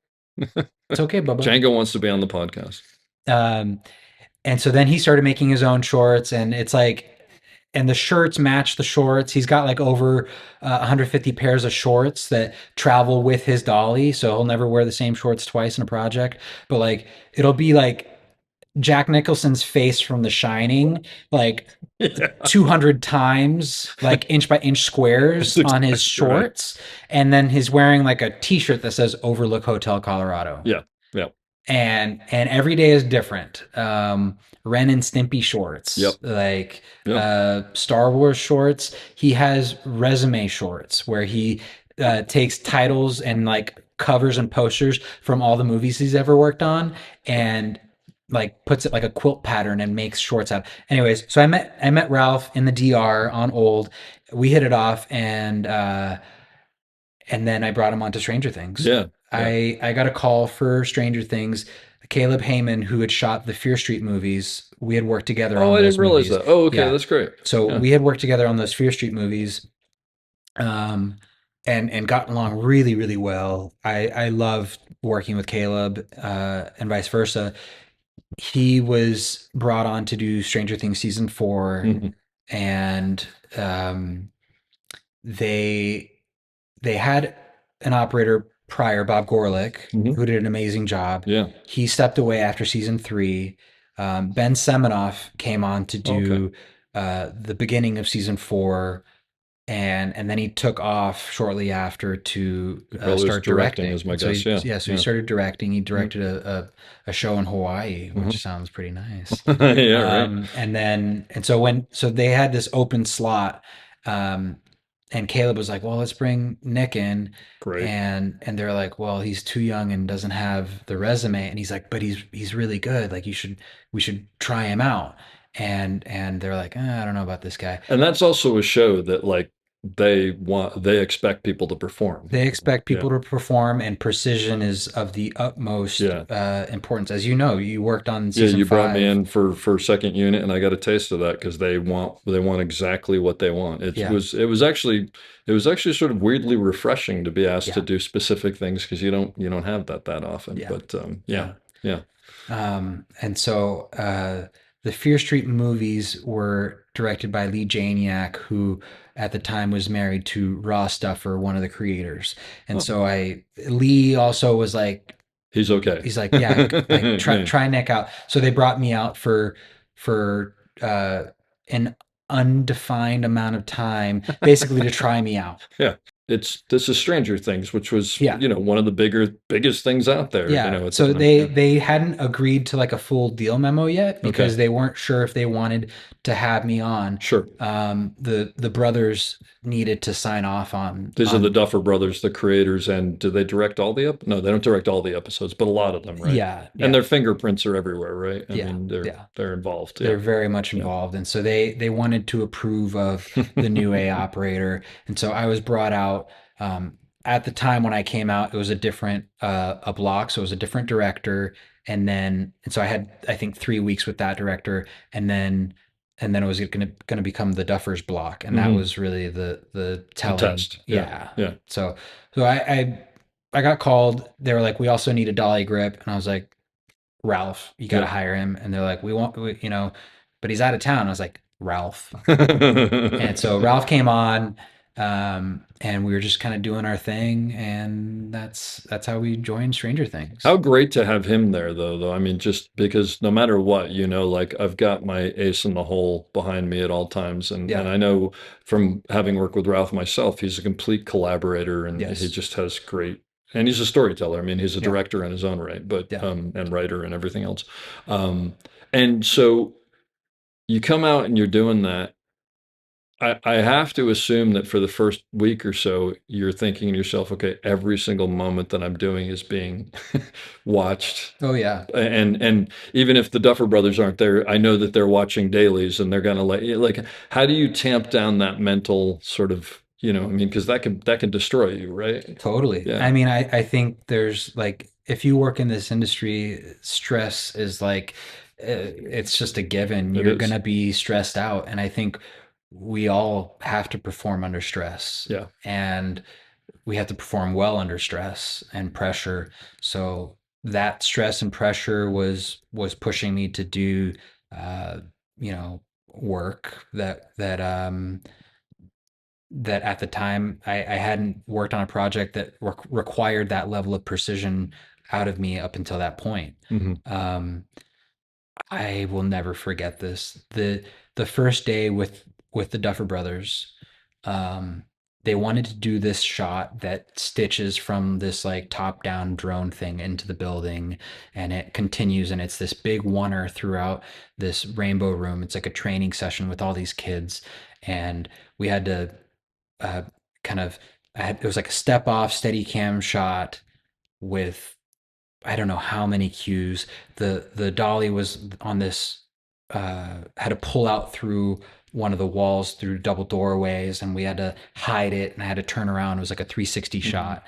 It's okay, Bubba. Django wants to be on the podcast. Um, and so then he started making his own shorts, and it's like and the shirts match the shorts. He's got like over 150 pairs of shorts that travel with his dolly, so he'll never wear the same shorts twice in a project. But like it'll be like Jack Nicholson's face from The Shining, like Yeah. 200 times, like inch by inch squares That's on his exactly right. shorts, and then he's wearing like a T-shirt that says "Overlook Hotel Colorado." Yeah. Yeah. And every day is different. Ren and Stimpy shorts, Yep. like Yep. Star Wars shorts. He has resume shorts where he takes titles and like covers and posters from all the movies he's ever worked on and like puts it like a quilt pattern and makes shorts out. Anyways, so I met Ralph in the DR on Old. We hit it off, and then I brought him on to Stranger Things. Yeah. Yeah. I got a call for Stranger Things. Caleb Heyman, who had shot the Fear Street movies, we had worked together Oh, on I those didn't realize movies. that. Oh, okay. Yeah. That's great. So Yeah. we had worked together on those Fear Street movies, um, and gotten along really, really well. I loved working with Caleb, and vice versa. He was brought on to do Stranger Things season 4, Mhm. and um, they they had an operator prior, Bob Gorlick, Mhm. who did an amazing job. Yeah. He stepped away after season 3. Ben Seminoff came on to Okay. do the beginning of season 4, and then he took off shortly after to He probably was start directing, directing. is my And so guess. Yeah. yeah, so he Yeah. started directing. He Mhm. directed a show in Hawaii, which Mhm. sounds pretty nice. Yeah. Right. So they had this open slot, um, and Caleb was like, "Well, let's bring Nick in," Great. and they're like, "Well, he's too young and doesn't have the resume," and he's like, "But he's really good. Like we should try him out." And they're like, I don't know about this guy. And that's also a show that like they expect people to perform. They expect Yeah. people to perform, and precision is of the utmost Yeah. importance. As you know, you worked on Yeah, season you brought me 5. in for second unit, and I got a taste of that because they want exactly what they want. It Yeah. was actually sort of weirdly refreshing to be asked to Yeah. do specific things because you don't have that often. Yeah. But yeah. And so the Fear Street movies were directed by Lee Janiak, who at the time was married to Ross Duffer, one of the creators. And Oh. so Lee also was like, He's okay. he's like, yeah, like Yeah. try Nick out. So they brought me out for an undefined amount of time, basically to try me out. Yeah. This is Stranger Things, which was Yeah. one of the biggest things out there. Yeah. At the So time. they hadn't agreed to like a full deal memo yet because Okay. they weren't sure if they wanted to have me on. Sure. The brothers needed to sign off on. These are the Duffer Brothers, the creators, and do they direct all the No, they don't direct all the episodes, but a lot of them, right? Yeah. And their fingerprints are everywhere, right? I Yeah, mean, yeah. they're involved. They're Yeah. very much involved, and so they wanted to approve of the new A operator, and so I was brought out. At the time when I came out, it was a different a block, so it was a different director, and so I had, I think, 3 weeks with that director, and then it was gonna become the Duffers block, and that Mhm. was really the telling. test. Yeah. Yeah. So I got called. They were like, we also need a dolly grip, and I was like, Ralph, you got to Yeah. hire him. And they're like, but he's out of town. I was like, Ralph. And so Ralph came on, and we were just kind of doing our thing, and that's how we joined Stranger Things. How great to have him there, though. I mean, just because no matter what, like I've got my ace in the hole behind me at all times, and Yeah. I know from having worked with Ralph myself, he's a complete collaborator, and Yes. he just has great. And he's a storyteller. I mean, he's a Yeah. director in his own right, but Yeah. and writer and everything else. And so you come out and you're doing that. I have to assume that for the first week or so, you're thinking to yourself, okay, every single moment that I'm doing is being watched. Oh yeah. And even if the Duffer Brothers aren't there, I know that they're watching dailies and they're gonna like how do you tamp down that mental sort of, I mean, because that can destroy you, right? Totally. Yeah. I mean, I think there's like, if you work in this industry, stress is like, it's just a given. It You're is. gonna be stressed out, and I think we all have to perform under stress. Yeah. And we have to perform well under stress and pressure. So that stress and pressure was pushing me to do, work that at the time I hadn't worked on a project that required that level of precision out of me up until that point. Hmm. Um, I will never forget this. The first day with the Duffer Brothers, um, they wanted to do this shot that stitches from this like top down drone thing into the building, and it continues, and it's this big oneer throughout this rainbow room. It's like a training session with all these kids, and we had to uh, kind of it was like a step off steady cam shot with I don't know how many cues. The dolly was on this had to pull out through one of the walls through double doorways, and we had to hide it, and I had to turn around. It was like a 360 shot,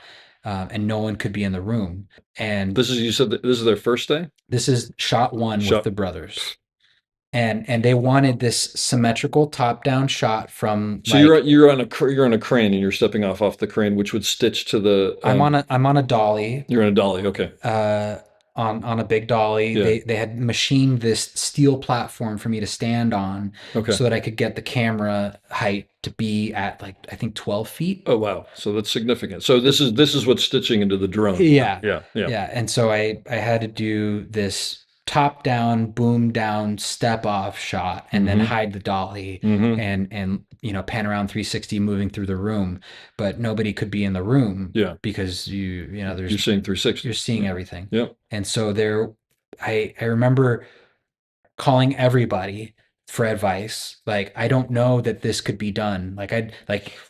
and no one could be in the room. And This is, you said that this is their first day? this is shot one with Shot. the brothers. And they wanted this symmetrical top down shot from So you're on a crane and you're stepping off the crane, which would stitch to the. I'm on a dolly, You're on a dolly. Okay. on a big dolly. Yeah. They had machined this steel platform for me to stand on, Okay. so that I could get the camera height to be at like I think 12 feet. Oh wow. So that's significant. So this is what's stitching into the drone. Yeah, Yeah. Yeah. yeah. And so I had to do this top down, boom down, step off shot, and then Mhm. hide the dolly Mhm. and pan around 360 moving through the room, but nobody could be in the room Yeah. because You're there's seeing 360. you're seeing everything. Yeah. And so I remember calling everybody for advice. Like, I don't know that this could be done. Like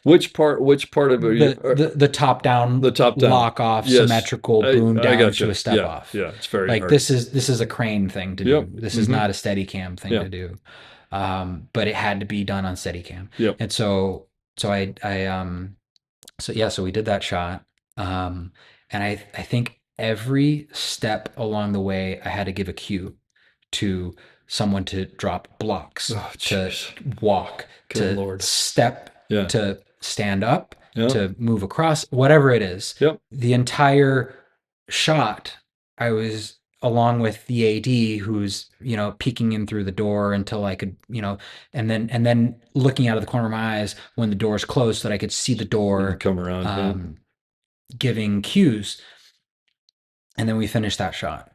Which part of it? the top down, The top down. lock off, Yes. symmetrical boom I down gotcha. to a step Yeah. off. Yeah. It's very Like hard. this is a crane thing to Yep. do. This is Mhm. not a steady cam thing Yeah. to do. But it had to be done on steady cam. Yep. And so we did that shot. And I think every step along the way I had to give a cue to someone to drop blocks, Oh, to jeez. walk, Good to Lord. step, Yeah. to stand up, Yeah. to move across, whatever it is. Yep. The entire shot, I was along with the AD who's, peeking in through the door until I could, and then looking out of the corner of my eyes when the door's closed so that I could see the door, Come around. Yeah. giving cues. And then we finished that shot.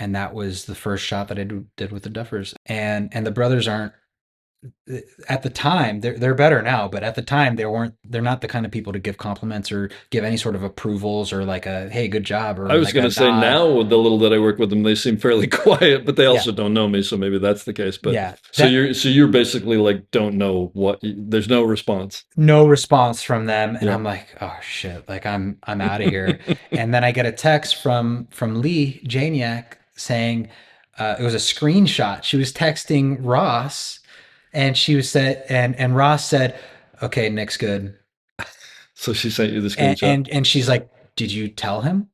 And that was the first shot that I did with the Duffers. And the brothers aren't, at the time, they're better now, but at the time they're not the kind of people to give compliments or give any sort of approvals or like a hey, good job, or I was like going to say, nod. now with the little that I work with them, they seem fairly quiet, but they also don't know me, so maybe that's the case. But Yeah, so you're basically like, don't know what, there's no response. No response from them, and Yeah. I'm like, oh shit, like I'm out of here. And then I get a text from Lee Janiak saying it was a screenshot. She was texting Ross, and and Ross said, okay, Nick's good. So she sent you the screenshot. And she's like, did you tell him?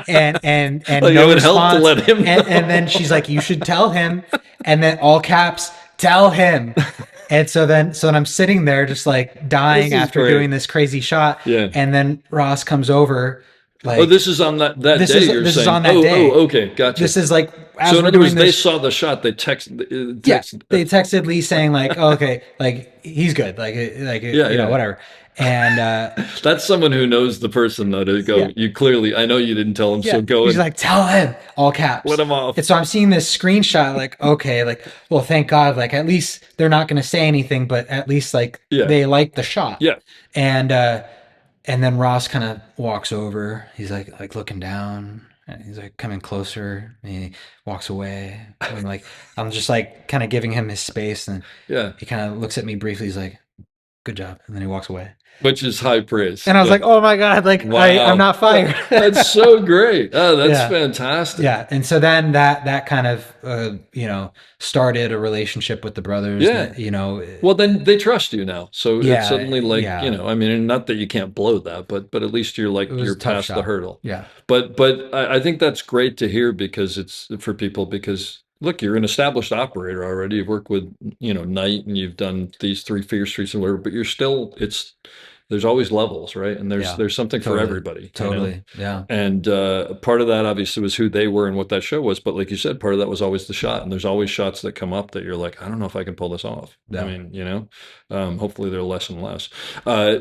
And Like, no it would help to response. let him know. And then she's like, you should tell him. And then all caps, tell him. And so then I'm sitting there just like dying This is after great. doing this crazy shot. Yeah. And then Ross comes over. Like, Oh, this is on that This day. is- You're this is saying. on that day. Oh, okay, gotcha. this is like, as So in we're other words, doing they this, saw the shot. They text. yeah, they texted Lee saying like, oh, okay, like he's good. Like, Yeah. whatever. And, That's someone who knows the person, though. To go, Yeah. you clearly. I know you didn't tell him, yeah, so go he's and like, tell him, all caps. let him off. And so I'm seeing this screenshot, like, okay, like, well, thank God, like, at least they're not going to say anything, but at least, like, Yeah. they like the shot. Yeah. And then Ross kind of walks over. He's like looking down, and he's like coming closer. And he walks away. And I'm just like kind of giving him his space, and Yeah, he kind of looks at me briefly. He's like, "Good job," and then he walks away. which is high praise. And I was Yeah. like, "Oh my God! Like Wow. I'm not fired." That's so great. Oh, that's Yeah. fantastic. Yeah, and so then that kind of started a relationship with the brothers. Yeah. that, Well, then they trust you now. So Yeah, it's suddenly like, yeah. I mean, not that you can't blow that, but at least you're like, It was you're a tough past the shot. hurdle. Yeah, But I think that's great to hear, because it's for people, because look, you're an established operator already. You've worked with, Knight, and you've done these 3 Fear Streets and whatever, but you're still, there's always levels, right? And Yeah, there's something for totally, everybody, you know? totally. Yeah, And part of that obviously was who they were and what that show was. But like you said, part of that was always the shot. And there's always shots that come up that you're like, I don't know if I can pull this off. I yeah. mean, you know, hopefully they're less and less.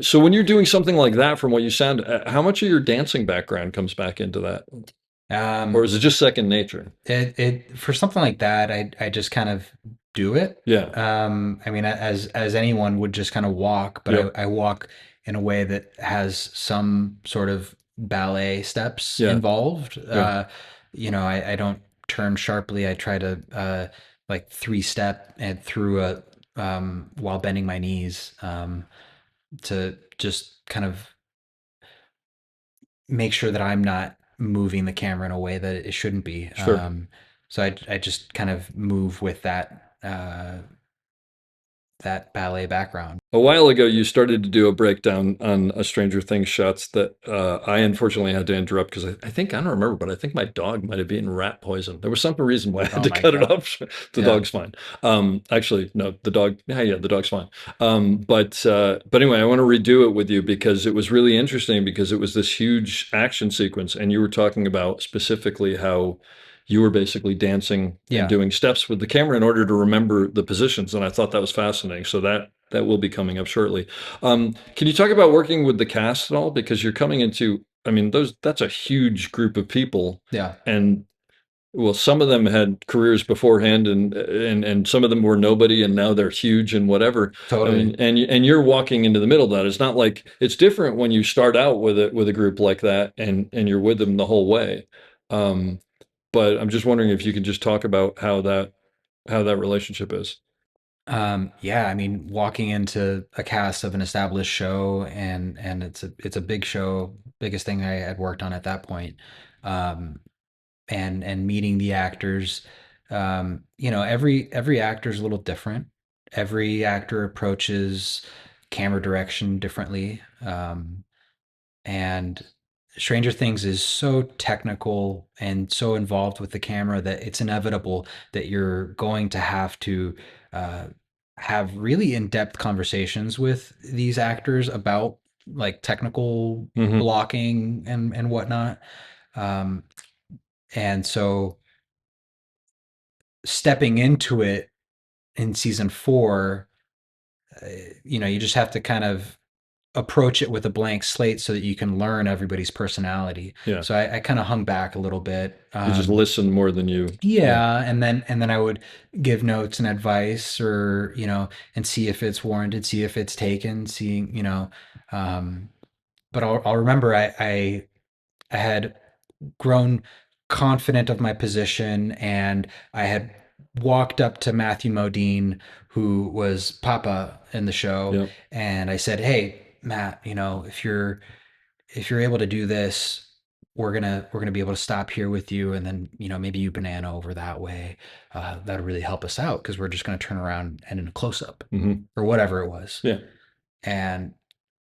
So when you're doing something like that, from what you sound, how much of your dancing background comes back into that? Or Um, is it just second nature? it for something like that, I just kind of do it. Yeah. I mean, as anyone would just kind of walk, but Yep. I walk in a way that has some sort of ballet steps Yeah. involved. Yeah. I don't turn sharply. I try to like three step and through a while bending my knees to just kind of make sure that I'm not moving the camera in a way that it shouldn't be. Sure. So I just kind of move with that ballet background. A while ago, you started to do a breakdown on a Stranger Things shots that I unfortunately had to interrupt because I think, I don't remember, but I think my dog might have eaten rat poison. There was some reason why I had Oh to my cut it God. off. The Yeah. dog's fine. Actually, no, the dog, yeah, the dog's fine. But anyway, I want to redo it with you because it was really interesting because it was this huge action sequence. And you were talking about specifically how you were basically dancing and Yeah. doing steps with the camera in order to remember the positions. And I thought that was fascinating. So that will be coming up shortly. Can you talk about working with the cast at all? Because you're coming into, I mean, that's a huge group of people. Yeah. And well, some of them had careers beforehand and some of them were nobody and now they're huge and whatever. I Totally. mean, and you're walking into the middle of that. It's not like it's different when you start out with a group like that and you're with them the whole way. Um, but I'm just wondering if you could just talk about how that relationship is. Yeah, I mean, walking into a cast of an established show and it's a big show, biggest thing I had worked on at that point. Um, and meeting the actors. Every actor is a little different. Every actor approaches camera direction differently. And Stranger Things is so technical and so involved with the camera that it's inevitable that you're going to have to uh, have really in-depth conversations with these actors about like technical Hmm. blocking and whatnot. Um, and so stepping into it in season four, uh, you just have to kind of approach it with a blank slate so that you can learn everybody's personality. Yeah. So I kind of hung back a little bit. You just listen more than you. Yeah. Yeah, and then I would give notes and advice, or and see if it's warranted, see if it's taken, seeing Um, but I'll remember I had grown confident of my position, and I had walked up to Matthew Modine, who was Papa in the show, Yeah. and I said, "Hey, Matt, if you're able to do this, we're gonna be able to stop here with you, and then maybe you banana over that way. That'll really help us out because we're just gonna turn around and in a close up Hmm. or whatever it was." Yeah. And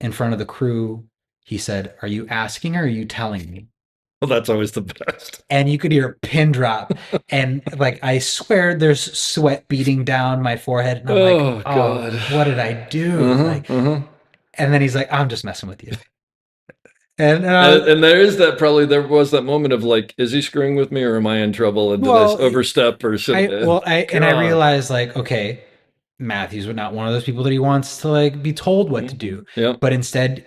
in front of the crew, he said, "Are you asking or are you telling me?" Well, that's always the best. And you could hear a pin drop, and like I swear there's sweat beating down my forehead, and I'm like, Oh "Oh, God. what did I do?" Uh-huh, Like, uh-huh. and then he's like, "I'm just messing with you." And I was, And there is that probably there was that moment of like, is he screwing with me or am I in trouble? And did I well, overstep or should I God. realized, like, okay, Matthew's not one of those people that he wants to like be told what to Mhm. do, Yeah. but instead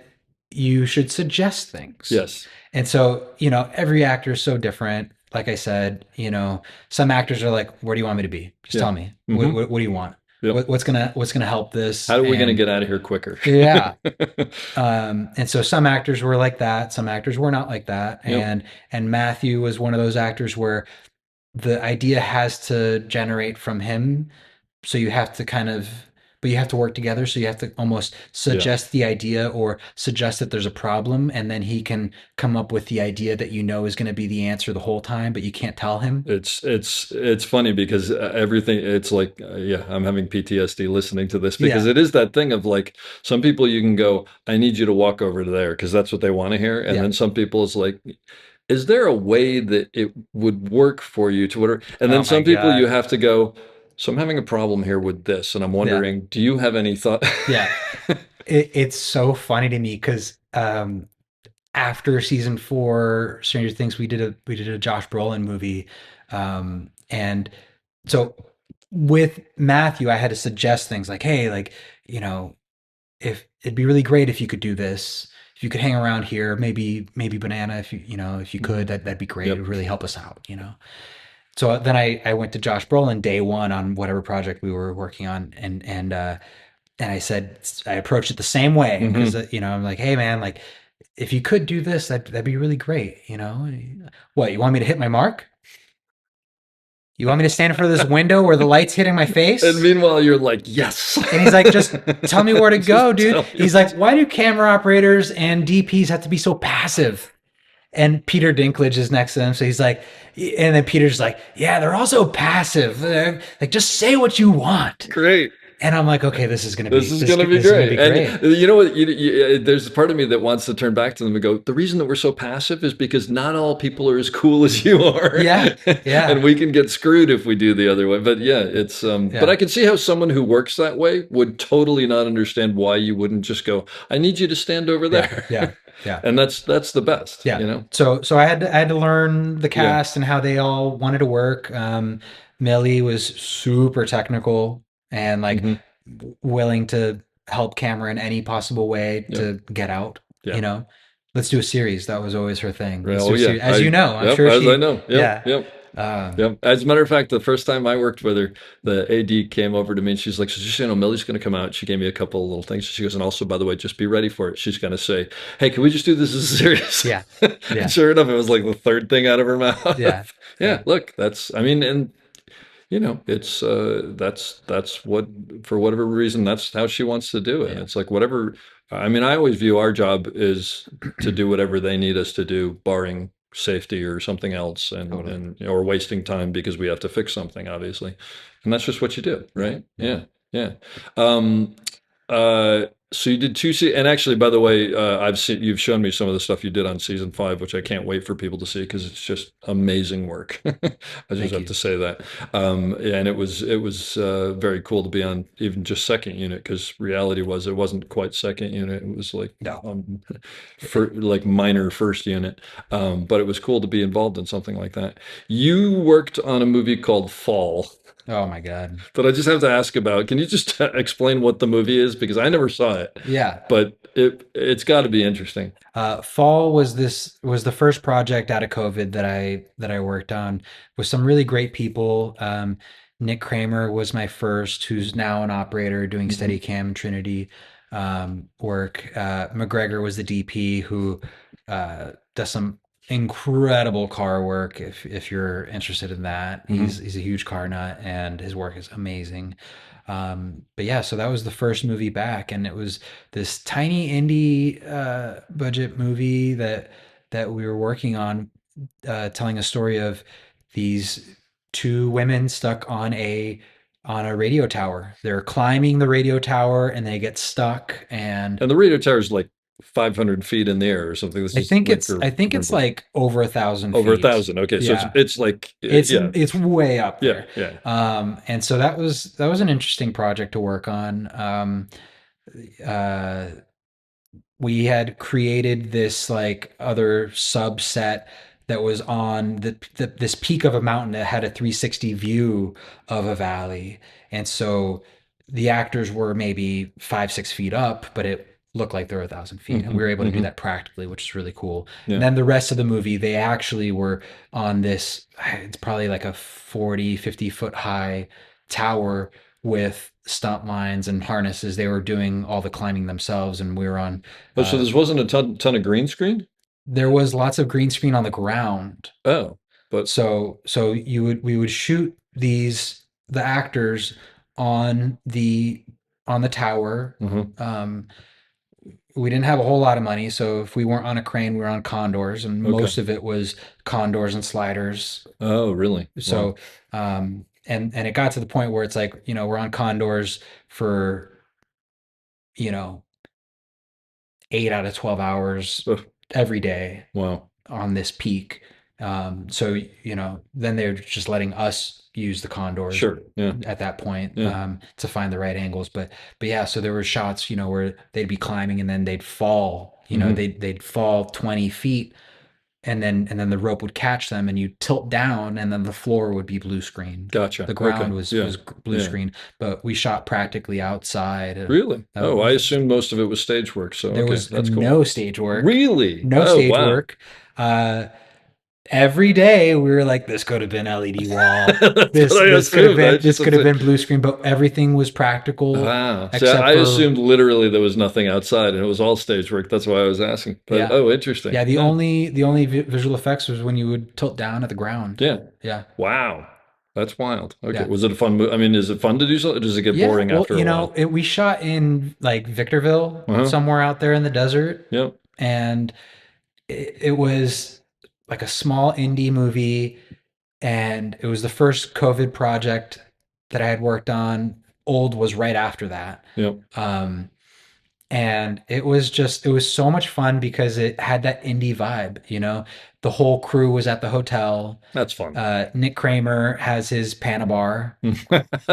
you should suggest things. Yes. And so, every actor is so different. Like I said, some actors are like, "Where do you want me to be? Just Yeah. tell me. Hmm. What do you want? Yep. What's gonna help this?" How are we going to And get out of here quicker? yeah. And so some actors were like that, some actors were not like that. Yep. And Matthew was one of those actors where the idea has to generate from him, so you have to kind of but you have to work together, so you have to almost Yeah. suggest the idea or suggest that there's a problem, and then he can come up with the idea that is going to be the answer the whole time, but you can't tell him. It's funny because everything it's like yeah, I'm having PTSD listening to this because Yeah. it is that thing of like some people you can go, I need you to walk over to there because that's what they want to hear, and Yeah. then some people it's like, is there a way that it would work for you to whatever? And then Oh my some people you God. have to go, so I'm having a problem here with this, and I'm Yeah. wondering, do you have any thought? Yeah. it's so funny to me because after season 4, Stranger Things, we did a Josh Brolin movie, and so with Matthew, I had to suggest things like, hey, like, you know, if it'd be really great if you could do this, if you could hang around here, maybe Banana, if if you could, that'd be great. It Yep. would really help us out. So then I went to Josh Brolin day one on whatever project we were working on, and I approached it the same way because Hmm. I'm like, hey man, like if you could do this, that'd be really great. What, you want me to hit my mark? You want me to stand in front of this window where the light's hitting my And face? meanwhile, you're like, yes. And he's like, just tell me where to go, Just dude. tell me He's what like, to why do camera operators and DPs have to be so passive? And Peter Dinklage is next to them. So he's like, and then Peter's like, yeah, they're also passive. Like, just say what you want. Great. And I'm like, okay, this is going to This be, is going to be this is going to great. be great. And you know what? There's a part of me that wants to turn back to them and go, the reason that we're so passive is because not all people are as cool as you are. Yeah. Yeah. And we can get screwed if we do the other way. But yeah, but I can see how someone who works that way would totally not understand why you wouldn't just go, I need you to stand over there. Yeah. Yeah. And that's the best, Yeah. you know? So I had to learn the Yeah. cast and how they all wanted to work. Millie was super technical and like Hmm. willing to help camera in any possible way Yep. to get out. Yeah. You know, let's do a series. That was always her thing. Let's Oh do a yeah. series. As you know, I'm Yep, sure as I she. know. Yep. Yeah. Yep. Um, Yep. As a matter of fact, the first time I worked with her, the AD came over to me and she's like, so just so you know, Millie's going to come out. She gave me a couple of little things. She goes, and also, by the way, just be ready for it. She's going to say, hey, can we just do this as a series? yeah. Yeah. And sure enough, it was like the third thing out of her mouth. Yeah. Yeah. Look, I mean, and it's that's what, for whatever reason, that's how she wants to do it. Yeah. It's like whatever. I mean, I always view our job is to do whatever they need us to do, barring safety or something else, Totally. or wasting time because we have to fix something, obviously, and that's just what you do, right? Yeah. Yeah. Um, so you did and actually, by the way, you've shown me some of the stuff you did on season 5, which I can't wait for people to see because it's just amazing work. I just Thank have you. to say that. Yeah, and it was very cool to be on even just second unit because reality was it wasn't quite second unit. It was like No. for like minor first unit. But it was cool to be involved in something like that. You worked on a movie called Fall. Oh my God. But I just have to ask about, can you just explain what the movie is? Because I never saw it, Yeah. but it's got to be interesting. Fall was the first project out of COVID that I worked on with some really great people. Nick Kramer was my first, who's now an operator doing Mhm. Steadicam Trinity work. McGregor was the DP who does some incredible car work. If you're interested in that, Mhm. he's a huge car nut, and his work is amazing. But yeah, so that was the first movie back, and it was this tiny indie budget movie that we were working on, telling a story of these two women stuck on a radio tower. They're climbing the radio tower and they get stuck, and And the radio tower is like 500 feet in the air or something. This I is think like it's I think it's like over 1,000 over a feet. thousand. Okay, so it's Yeah, it's like it's yeah, it's way up yeah, there. yeah. And so that was an interesting project to work on. Uh, we had created this like other subset that was on this peak of a mountain that had a 360 view of a valley, and so the actors were maybe 5-6 feet up, but it looked like they were 1,000 feet, and we Hmm. were able to do Hmm. that practically, which is really cool. And Yeah. then the rest of the movie, they actually were on this, it's probably like a 40-50 foot high tower with stump lines and harnesses. They were doing all the climbing themselves, and we were on. Oh, so this wasn't a ton of green screen? There was lots of green screen on the ground. Oh, but So we would shoot the actors on the tower. mhm. We didn't have a whole lot of money, so if we weren't on a crane, we were on condors, and Okay. most of it was condors and sliders. Oh, really? Wow. So and it got to the point where it's like, we're on condors for, you know 8 out of 12 hours Ugh, every day wow. on this peak. So, then they're just letting us use the condors Sure. Yeah. at that point, Yeah. to find the right angles. But yeah, so there were shots, where they'd be climbing and then they'd fall, Hmm. they'd fall 20 feet, and then the rope would catch them, and you tilt down, and then the floor would be blue screen. Gotcha. The Okay. ground was Yeah. blue Yeah. screen, but we shot practically outside. Really? Oh, I Uh, assumed most of it was stage work. So, there okay. was That's cool. no stage work. Really? No Oh, stage wow. work. Uh, every day we were like, this could have been LED wall. That's This what I this could have assumed. I been this just could have assumed. been blue screen, but everything was practical Wow. So except I for assumed literally there was nothing outside and it was all stage work. That's why I was asking. But yeah. oh, interesting. Yeah, the Yeah. only visual effects was when you would tilt down at the ground. Yeah. Yeah. Wow. That's wild. Okay. Yeah. Was it a fun I mean, is it fun to do so? Or does it get Yeah, boring well, after a while? we shot in like Victorville, Uh-huh. somewhere out there in the desert, Yep. and it was like a small indie movie, and it was the first COVID project that I had worked on. Old was right after that. Yep. Um, and it was so much fun because it had that indie vibe. The whole crew was at the hotel. That's fun. Nick Kramer has his Panabar, you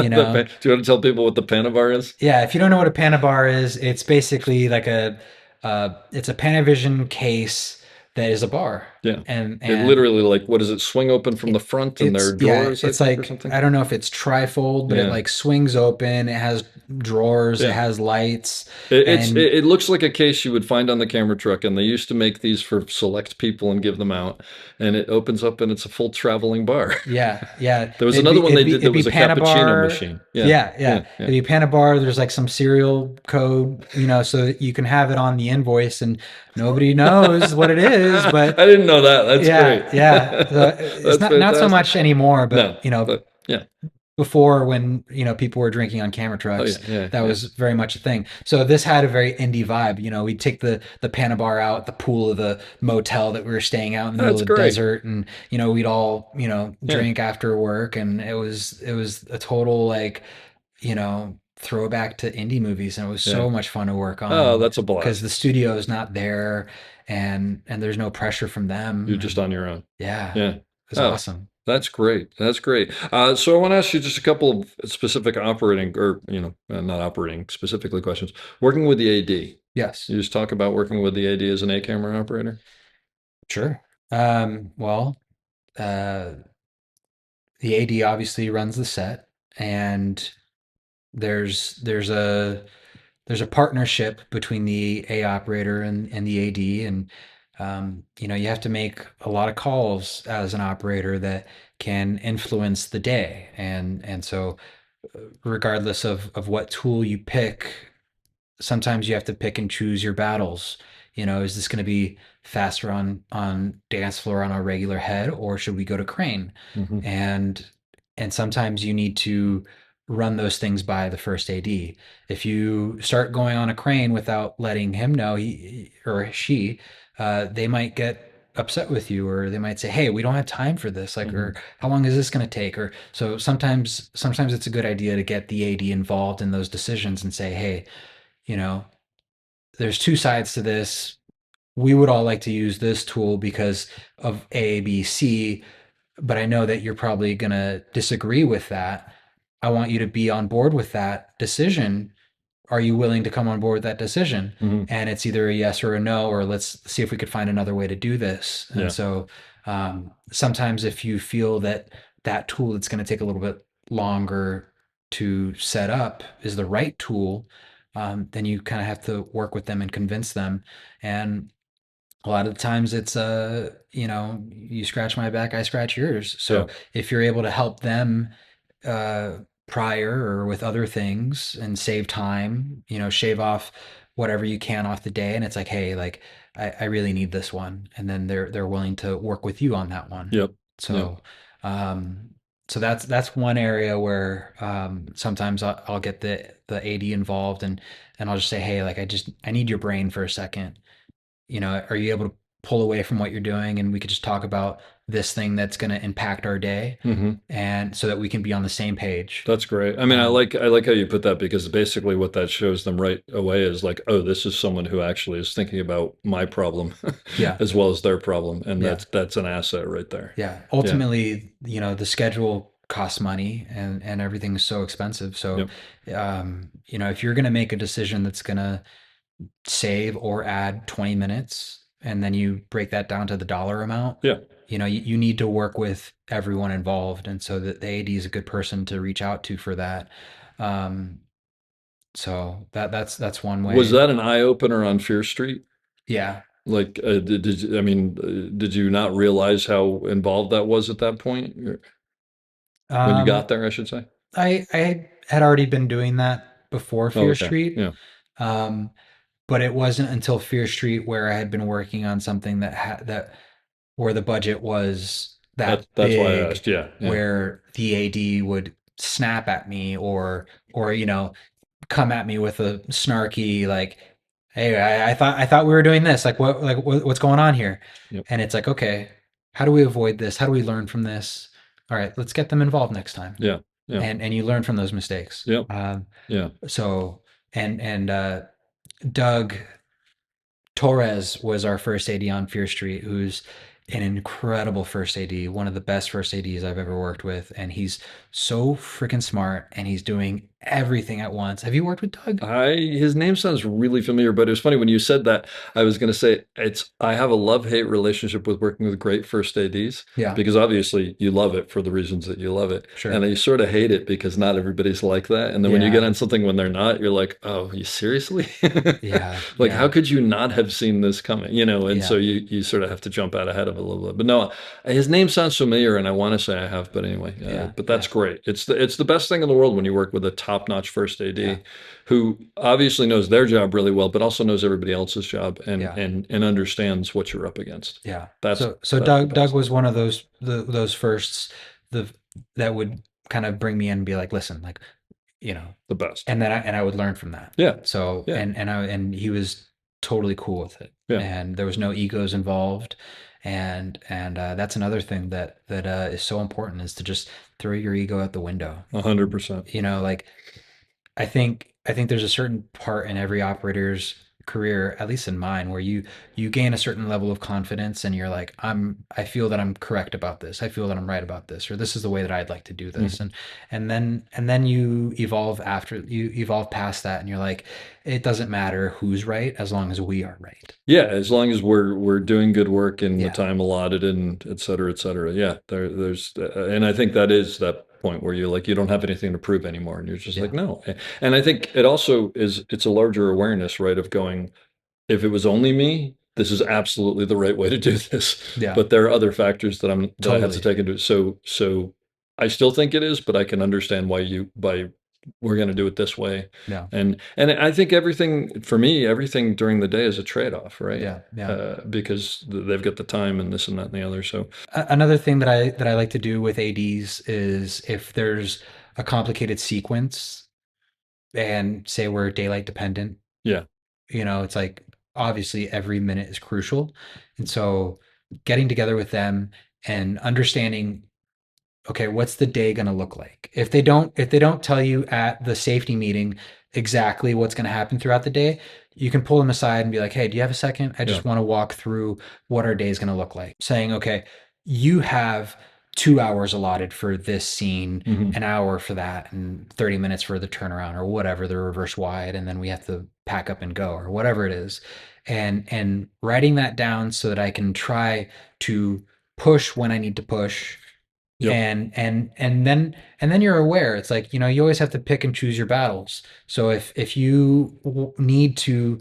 know. Do you want to tell people what the Panavar is? Yeah, if you don't know what a Panabar is, it's basically like it's a Panavision case that is a bar. Yeah. And It literally like what does it swing open from the front and there are yeah, drawers, I it's think, or like, something? I don't know if it's trifold, but it Yeah. like swings open. It has drawers, it Yeah. has lights, It's and it looks like a case you would find on the camera truck, and they used to make these for select people and give them out. And it opens up, and it's a full traveling bar. yeah, yeah. There was another one they did that It'd be was a cappuccino Panabar. machine. Yeah, Yeah, yeah. yeah, yeah. It'd be Panabar. There's like some serial code, so that you can have it on the invoice, and nobody knows what it is. But I didn't know that. That's yeah, great. yeah. So it's That's not so fantastic. much anymore, No, but but yeah. before, when people were drinking on camera Oh yeah, trucks, yeah, that yeah. was very much a thing. So this had a very indie vibe. We'd take the Panabar out at the pool of the motel that we were staying out in the middle That's of the great. desert, and we'd all Yeah, drink after work, and it was a total like throwback to indie movies, and it was yeah. so much fun to work Oh, on that's a because the blast. studio is not there, and there's no pressure from You're them, just and on your own. yeah, it Yeah. was Oh, awesome. that's great. That's great. So I want to ask you just a couple of specific operating, or not operating specifically questions. Working with the AD. Yes, You just talk about working with the AD as an A camera operator. sure. Well, uh, the AD obviously runs the set, and there's a partnership between the A operator and the AD, and you have to make a lot of calls as an operator that can influence the day, and so regardless of what tool you pick, sometimes you have to pick and choose your battles. Is this going to be faster on dance floor on a regular head, or should we go to crane? Hmm. And sometimes you need to run those things by the first AD. If you start going on a crane without letting him know, he or she, they might get upset with you, or they might say, hey, we don't have time for this, like, Hmm. or how long is this going to take? Or so sometimes it's a good idea to get the AD involved in those decisions and say, hey, you know, there's two sides to this. We would all like to use this tool because of A, B, C, but I know that you're probably going to disagree with that. I want you to be on board with that decision. Are you willing to come on board with that decision? Hmm. And it's either a yes or a no, or let's see if we could find another way to do this. And Yeah. so sometimes if you feel that that tool that's going to take a little bit longer to set up is the right tool, then you kind of have to work with them and convince them. And a lot of the times it's you scratch my back, I scratch yours. Yeah. So if you're able to help them uh prior or with other things and save time, shave off whatever you can off the day, and it's like, hey, like I really need this one, and then they're willing to work with you on that one. Yep. Yep. So um that's one area where sometimes I'll get the AD involved, and I'll just say, hey, like I need your brain for a second. Are you able to pull away from what you're doing and we could just talk about this thing that's going to impact our day, and so that we can be on the same page. That's great. I mean, I like how you put that, because basically what that shows them right away is like, oh, this is someone who actually is thinking about my problem Yeah. as well as their problem, and Yeah. that's an asset right there. Yeah. Ultimately, the schedule costs money, and everything's so expensive. So, if you're going to make a decision that's going to save or add 20 minutes, and then you break that down to the dollar amount, Yeah. you need to work with everyone involved. And so the AD is a good person to reach out to for that. So that's one way. Was that an eye opener on Fear Street? Yeah. Like, I mean, did you not realize how involved that was at that point? When you got there, I should say. I had already been doing that before Oh, Fear okay. Street. Yeah. But it wasn't until Fear Street where I had been working on something that where the budget was That's why I big, asked. Yeah. Yeah. where the AD would snap at me, or come at me with a snarky like, "Hey, I thought we were doing this. What's going on here?" Yep. And it's like, okay, how do we avoid this? How do we learn from this? All right, let's get them involved next time. Yeah. Yeah. And you learn from those mistakes. Yep. Yeah. So and Doug Torres was our first AD on Fear Street, who's an incredible first AD, one of the best first ADs I've ever worked with. And he's so freaking smart, and he's doing everything at once. Have you worked with Doug? His name sounds really familiar, but it was funny when you said that. I was going to say I have a love-hate relationship with working with great first ADs. Yeah. Because obviously you love it for the reasons that you love it. Sure. And you sort of hate it because not everybody's like that. And then when you get on something when they're not, you're like, oh, you seriously? Yeah. Like, yeah. how could you not have seen this coming? And Yeah. so you sort of have to jump out ahead of it a little bit. But no, his name sounds familiar, and I want to say I have, but anyway, but that's great. It's the best thing in the world when you work with a top-notch first AD who obviously knows their job really well, but also knows everybody else's job, and understands what you're up against. Yeah. That's so Doug was one of those firsts that would kind of bring me in and be like, listen, like, the best. and then I would learn from that. Yeah. So Yeah. and he was totally cool with it. Yeah. And there was no egos involved. And that's another thing that is so important, is to just throw your ego out the window. 100%. Like, I think there's a certain part in every operator's career, at least in mine, where you gain a certain level of confidence, and you're like, I feel that I'm correct about this. I feel that I'm right about this, or this is the way that I'd like to do this. And then you evolve past that, and you're like, it doesn't matter who's right as long as we are right. Yeah, as long as we're doing good work in the Yeah. time allotted, and et cetera, et cetera. Yeah, there's and I think that is that point where you're like, you don't have anything to prove anymore, and you're just like, no. And I think it also it's a larger awareness, right, of going, if it was only me, this is absolutely the right way to do this. Yeah. But there are other factors that I have to Totally. take into. So I still think it is, but I can understand why we're going to do it this way. Yeah. And I think everything during the day is a trade-off, right? Yeah. Yeah. Because they've got the time and this and that and the other. So Another thing that I like to do with ADs is, if there's a complicated sequence, and say we're daylight dependent, yeah, it's like, obviously every minute is crucial. And so getting together with them and understanding, okay, what's the day going to look like? If they don't tell you at the safety meeting exactly what's going to happen throughout the day, you can pull them aside and be like, hey, do you have a second? I just want to walk through what our day is going to look like. Saying, okay, you have 2 hours allotted for this scene, an hour for that, and 30 minutes for the turnaround, or whatever, the reverse wide, and then we have to pack up and go, or whatever it is. And writing that down so that I can try to push when I need to push. Yep. And then you're aware. It's like, you always have to pick and choose your battles. So if you need to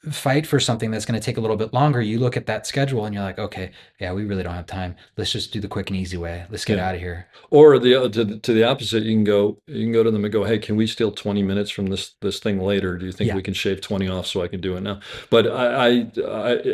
fight for something that's going to take a little bit longer, you look at that schedule and you're like, okay, yeah, we really don't have time. Let's just do the quick and easy way. Let's get out of here. Or to the opposite, you can go to them and go, hey, can we steal 20 minutes from this thing later? Do you think we can shave 20 off so I can do it now? But I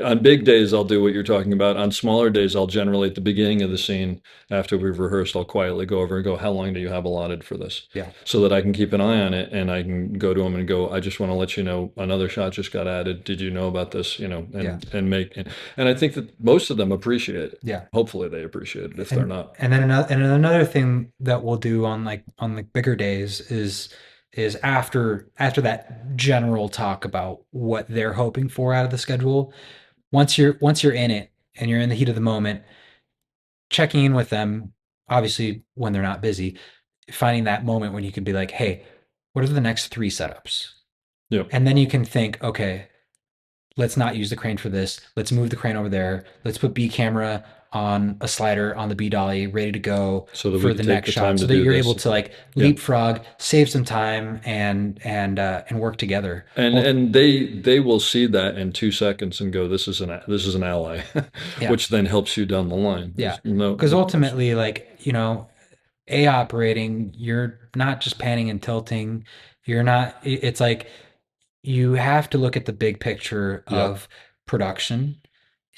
on big days, I'll do what you're talking about. On smaller days, I'll generally, at the beginning of the scene, after we've rehearsed, I'll quietly go over and go, how long do you have allotted for this? Yeah. So that I can keep an eye on it, and I can go to them and go, I just want to let you know another shot just got added. did you know about this? You know, Yeah. and I think that most of them appreciate it. Yeah. Hopefully they appreciate it if they're not. And then another thing that we'll do on the bigger days is after that general talk about what they're hoping for out of the schedule. Once you're in it and you're in the heat of the moment, checking in with them, obviously when they're not busy, finding that moment when you can be like, hey, what are the next 3 setups? Yep. And then you can think, okay, let's not use the crane for this. Let's move the crane over there. Let's put B camera on a slider on the B dolly, ready to go So that we for can the take next the shot, time so to that do you're this. able to like Yeah. leapfrog, save some time, and work together. And they will see that in 2 seconds and go, this is an ally, Yeah. which then helps you down the line. Yeah, No, because ultimately, like, A operating, you're not just panning and tilting. You're not. It's like you have to look at the big picture Yep. of production,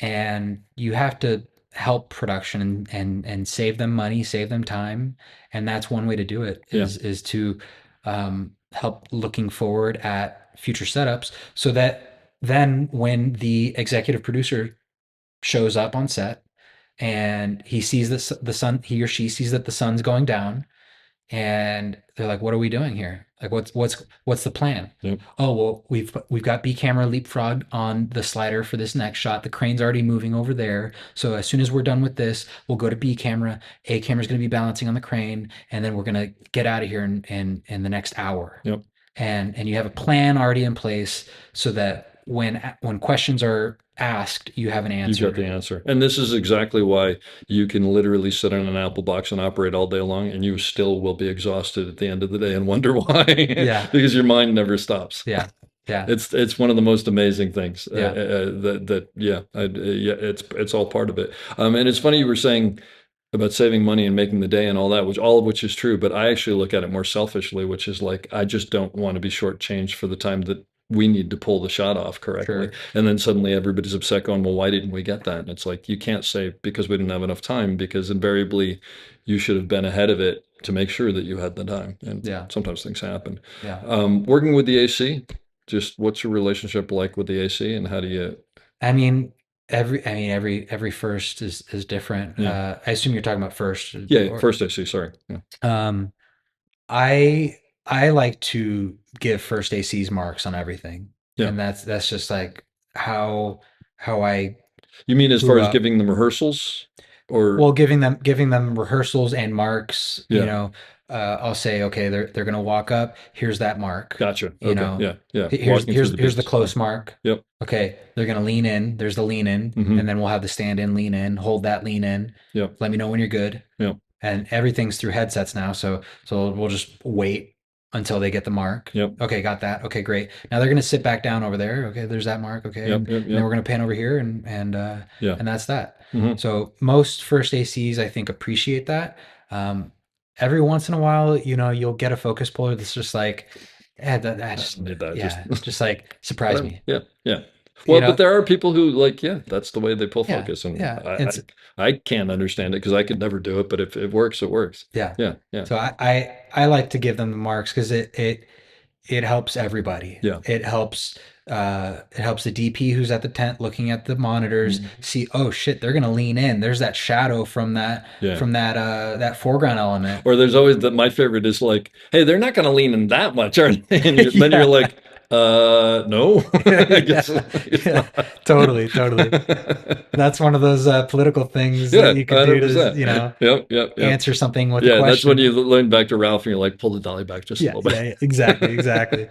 and you have to help production and save them money, save them time, and that's one way to do it Yeah. is to help looking forward at future setups, so that then when the executive producer shows up on set and he sees the sun, he or she sees that the sun's going down, and they're like, "What are we doing here? Like, what's the plan?" Yep. Oh, well, we've got B camera leapfrogged on the slider for this next shot. The crane's already moving over there. So as soon as we're done with this, we'll go to B camera. A camera's going to be balancing on the crane, and then we're going to get out of here in the next hour. Yep. And you have a plan already in place so that when questions are asked, you have an answer. You got the answer. And this is exactly why you can literally sit on an Apple box and operate all day long, and you still will be exhausted at the end of the day and wonder why. Yeah. Because your mind never stops. Yeah. Yeah. It's one of the most amazing things. Yeah. It's all part of it. And it's funny you were saying about saving money and making the day and all that, all of which is true. But I actually look at it more selfishly, which is like, I just don't want to be shortchanged for the time that we need to pull the shot off correctly. Sure. And then suddenly everybody's upset going, well, why didn't we get that? And it's like, you can't say because we didn't have enough time, because invariably you should have been ahead of it to make sure that you had the time. And Yeah. sometimes things happen. Yeah. Working with the AC, just what's your relationship like with the AC, and how do you? I mean, every first is different. Yeah. I assume you're talking about first. Yeah, first AC. Sorry. Yeah. I like to give first ACs marks on everything, Yeah. and that's just like how I You mean as far grew as up. giving them rehearsals, or Well, giving them rehearsals and marks. Yeah. I'll say, okay, they're gonna walk up. Here's that mark. Gotcha. You Okay. know, Yeah. Here's Walking here's through the here's the beats. close mark. Yep. Okay, they're gonna lean in. There's the lean in, Mhm. and then we'll have the stand in, lean in, hold that lean in. Yep. Let me know when you're good. Yep. And everything's through headsets now, so we'll just wait until they get the mark. Yep. Okay, got that. Okay, great. Now they're gonna sit back down over there. Okay, there's that mark. Okay, Yep. and Yep. then we're gonna pan over here, and Yeah. and that's that. Mhm. So most first ACs, I think, appreciate that. Every once in a while, you'll get a focus puller that's just like, that just, Need that, yeah, just- just like surprise me. Yeah. Yeah. Well, know? but there are people who like, yeah, that's the way they pull Yeah, focus, and yeah, I can't understand it because I could never do it. But if it works, it works. Yeah. Yeah. Yeah. So I like to give them the marks because it helps everybody. Yeah. It helps the DP who's at the tent looking at the monitors see, oh shit, they're gonna lean in. There's that shadow from that Yeah. that foreground element. Or there's always that. My favorite is like, hey, they're not going to lean in that much, are they? And then Yeah. you're like, no. I guess it's Yeah. not. Totally. That's one of those political things that you can do to, 100%. Yep. answer something with a Yeah, question. that's when you lean back to Ralph and you're like, pull the dolly back just a Yeah, little bit. yeah, exactly.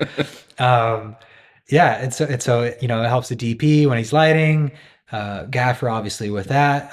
Yeah, and so it helps the DP when he's lighting, gaffer obviously with that.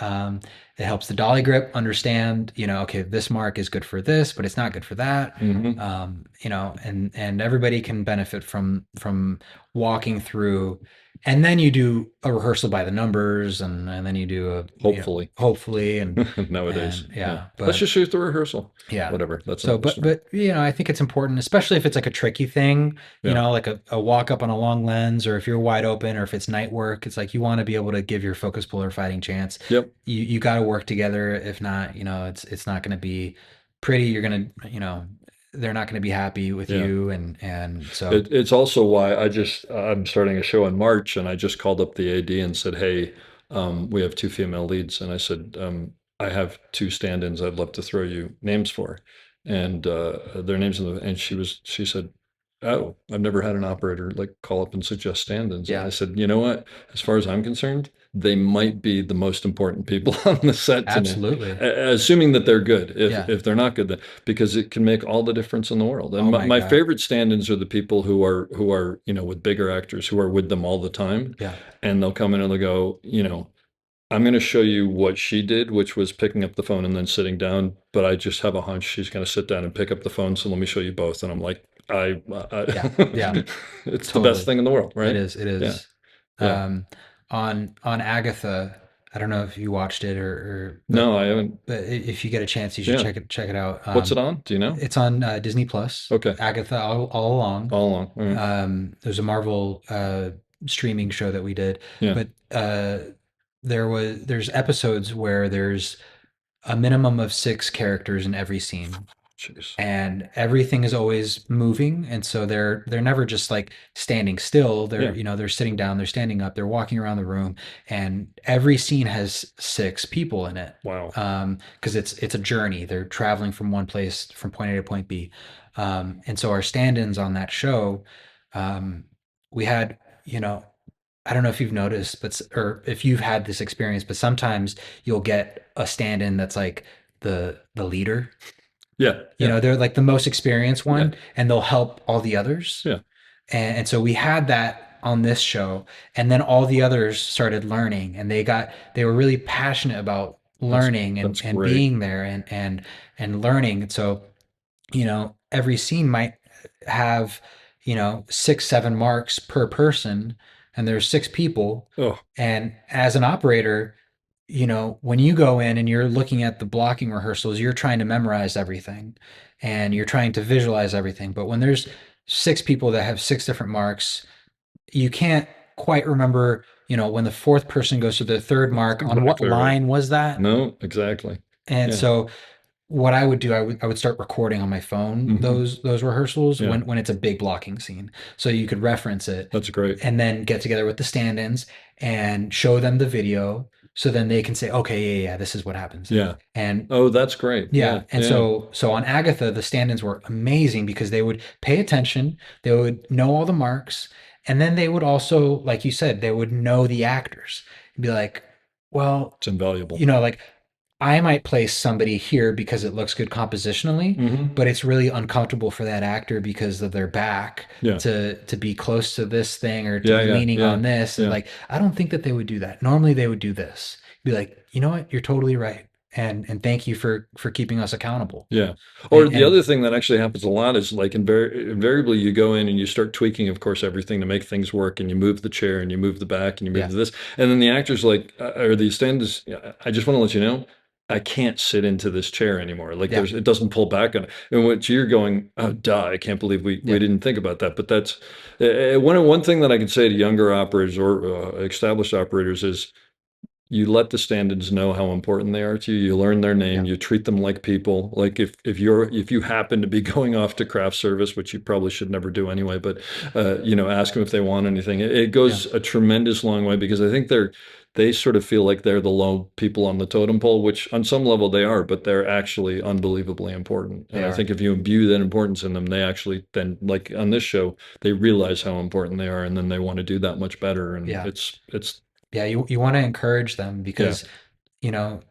It helps the dolly grip understand, okay, this mark is good for this, but it's not good for that. Mhm. And everybody can benefit from walking through, and then you do a rehearsal by the numbers, and then you do a hopefully, and Nowadays. and, yeah, Let's but just shoot the rehearsal. yeah, Whatever. That's so, another story. but I think it's important, especially if it's like a tricky thing, Yeah. like a walk up on a long lens, or if you're wide open, or if it's night work. It's like you want to be able to give your focus puller a fighting chance. Yep. You got to work together. If not, it's not going to be pretty. You're gonna, they're not going to be happy with Yeah. you, and so It's also why I'm starting a show in March, and I just called up the AD and said, "Hey, we have two female leads," and I said, "I have two stand-ins. I'd love to throw you names for," and their names and she said, "Oh, I've never had an operator like call up and suggest stand-ins," and I yeah, said, "You know what? As far as I'm concerned, they might be the most important people on the set to me, absolutely, assuming that they're good. yeah. If they're not good, then because it can make all the difference in the world. And Oh my my God, favorite stand-ins are the people who are with bigger actors who are with them all the time, yeah, and they'll come in and they'll go, I'm going to show you what she did, which was picking up the phone and then sitting down. But I just have a hunch she's going to sit down and pick up the phone. So let me show you both. And I'm like, yeah, yeah, it's the best totally. thing in the world, It right? is. It Yeah, is. yeah. Um, on Agatha, I don't know if you watched it or No, I haven't. but if you get a chance, you should Yeah. check it out. What's it on? Do you know? It's on Disney Plus. Okay. Agatha all along. All along. All right. There's a Marvel streaming show that we did, Yeah. but there's episodes where there's a minimum of six characters in every scene, Jeez. and everything is always moving, and so they're never just like standing still. They're Yeah. they're sitting down, they're standing up, they're walking around the room, and every scene has six people in it. Wow. Because it's a journey. They're traveling from one place, from point A to point B. And so our stand-ins on that show, um, we had, I don't know if you've noticed, or if you've had this experience, but sometimes you'll get a stand-in that's like the leader. Yeah. Yeah. They're like the most experienced Yeah. one, and they'll help all the others. Yeah. And so we had that on this show, and then all the others started learning, and they were really passionate about That's learning and that's and great. being there and learning. And so, every scene might have, 6, 7 marks per person, and there's six people. Oh, And as an operator, when you go in and you're looking at the blocking rehearsals, you're trying to memorize everything and you're trying to visualize everything. But when there's six people that have six different marks, you can't quite remember, when the fourth person goes to the third mark, on what exactly right. line was that? No, exactly. And Yeah. so what I would do, I would start recording on my phone Hmm. those rehearsals Yeah. when it's a big blocking scene, so you could reference it, That's great. and then get together with the stand-ins and show them the video, so then they can say, okay, yeah, this is what happens. Yeah. And Oh, that's great. yeah, Yeah. and Yeah. so on Agatha, the stand-ins were amazing because they would pay attention, they would know all the marks, and then they would also, like you said, they would know the actors. Be like, well, It's invaluable. like I might place somebody here because it looks good compositionally, Hmm. but it's really uncomfortable for that actor because of their back Yeah. to be close to this thing or to Yeah. be Yeah. leaning Yeah. on this. And Yeah. like, I don't think that they would do that. Normally they would do this. Be like, you know what? You're totally right. And thank you for keeping us accountable. Yeah. Or And, the other and thing that actually happens a lot is like invariably you go in and you start tweaking, of course, everything to make things work, and you move the chair and you move the back and you move yeah, this, and then the actor's like, or the stand is, I just want to let you know, I can't sit into this chair anymore. Like yeah, it doesn't pull back on it. And what you're going, oh, duh, I can't believe we yeah, didn't think about that. But that's one thing that I can say to younger operators or established operators is you let the stand-ins know how important they are to you. You learn their name. yeah, You treat them like people. Like if you happen to be going off to craft service, which you probably should never do anyway, but ask them if they want anything. It yeah, goes a tremendous long way because I think they sort of feel like they're the low people on the totem pole, which on some level they are, but they're actually unbelievably important. they And I are. think if you imbue that importance in them, they actually then, like on this show, they realize how important they are, and then they want to do that much better. And Yeah. it's Yeah. You want to encourage them yeah. because,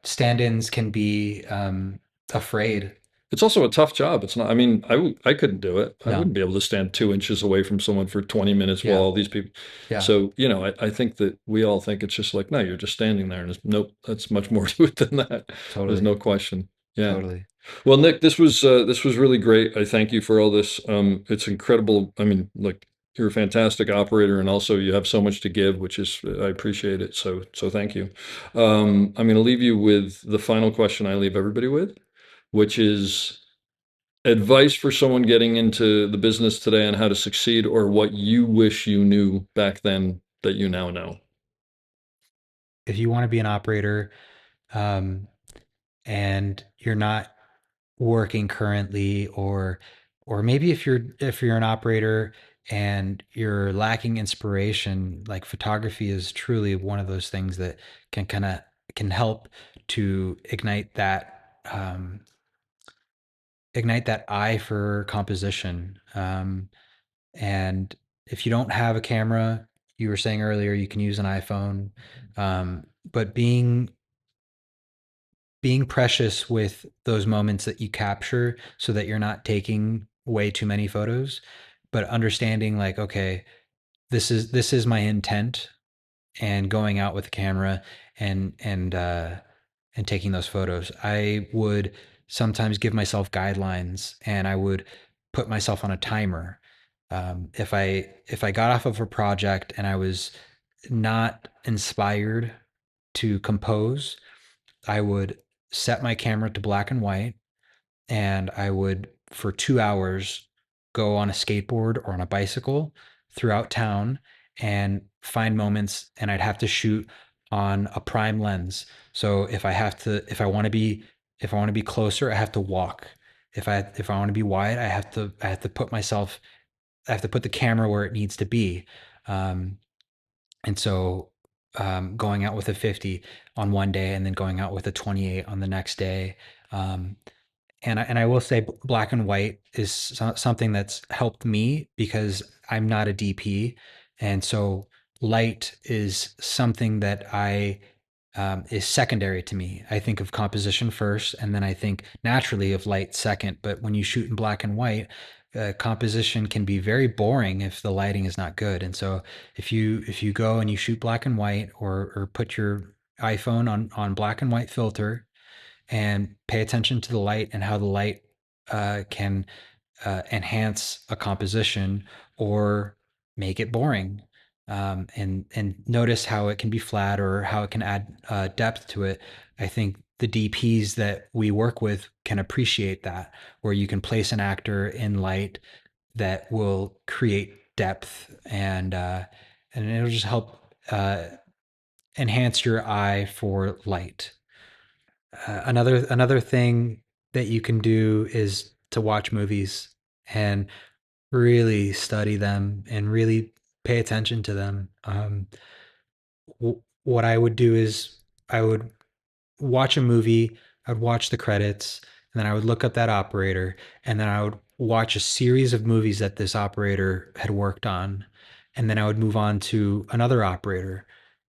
stand-ins can be afraid. It's also a tough job. It's not, I mean, I couldn't do it. I No. wouldn't be able to stand 2 inches away from someone for 20 minutes while Yeah. all these people. Yeah. So, I think that we all think it's just like, no, you're just standing there. And nope, that's much more to it than that. There's Totally. no question. Yeah. Totally. Well, Nick, this was really great. I thank you for all this. It's incredible. I mean, like you're a fantastic operator, and also you have so much to give, which is I appreciate it. So thank you. I'm going to leave you with the final question I leave everybody with, which is advice for someone getting into the business today on how to succeed, or what you wish you knew back then that you now know. If you want to be an operator, um, and you're not working currently, or or maybe if you're an operator and you're lacking inspiration, like photography is truly one of those things that can help to ignite that eye for composition. And if you don't have a camera, you were saying earlier, you can use an iPhone. But being precious with those moments that you capture so that you're not taking way too many photos, but understanding like, okay, this is my intent, and going out with the camera and taking those photos. I would sometimes give myself guidelines, and I would put myself on a timer. If I got off of a project and I was not inspired to compose, I would set my camera to black and white, and I would, for 2 hours, go on a skateboard or on a bicycle throughout town and find moments, and I'd have to shoot on a prime lens. So if I want to be closer, I have to walk. If I want to be wide, I have to put the camera where it needs to be. Um, and so going out with a 50 on one day and then going out with a 28 on the next day. Um, and I will say black and white is something that's helped me because I'm not a DP, and so light is something that I is secondary to me. I think of composition first, and then I think naturally of light second. But when you shoot in black and white, composition can be very boring if the lighting is not good. And so if you go and you shoot black and white, or put your iPhone on black and white filter, and pay attention to the light and how the light can enhance a composition or make it boring. And notice how it can be flat or how it can add depth to it. I think the DPs that we work with can appreciate that, where you can place an actor in light that will create depth, and it'll just help enhance your eye for light. Another thing that you can do is to watch movies and really study them and really pay attention to them. What I would do is I would watch a movie, I'd watch the credits, and then I would look up that operator, and then I would watch a series of movies that this operator had worked on. And then I would move on to another operator,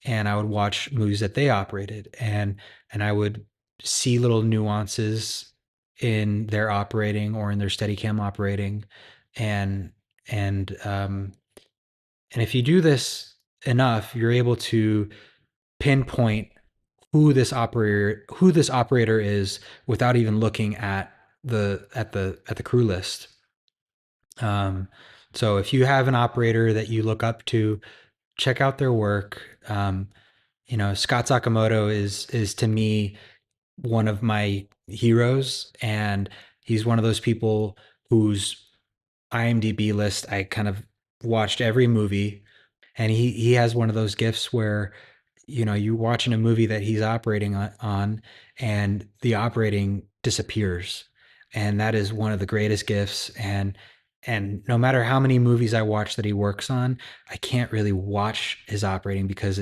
and I would watch movies that they operated, and I would see little nuances in their operating or in their Steadicam operating. And and um and if you do this enough, you're able to pinpoint who this operator is without even looking at the crew list. Um, so if you have an operator that you look up to, check out their work. Scott Sakamoto is to me one of my heroes, and he's one of those people whose IMDb list I kind of watched every movie, and he has one of those gifts where you're watching a movie that he's operating on, and the operating disappears, and that is one of the greatest gifts. And no matter how many movies I watch that he works on, I can't really watch his operating because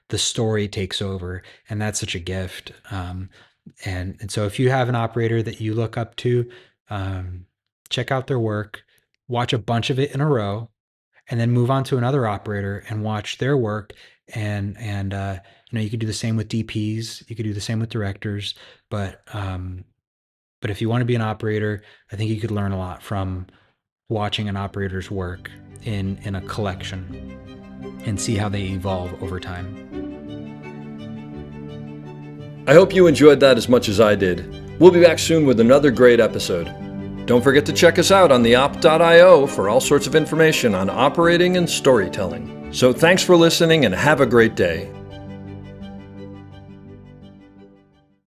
the story takes over, and that's such a gift. And so if you have an operator that you look up to, check out their work, watch a bunch of it in a row, and then move on to another operator and watch their work. And you could do the same with DPs, you could do the same with directors, but if you want to be an operator, I think you could learn a lot from watching an operator's work in a collection and see how they evolve over time. I hope you enjoyed that as much as I did. We'll be back soon with another great episode. Don't forget to check us out on theop.io for all sorts of information on operating and storytelling. So thanks for listening, and have a great day.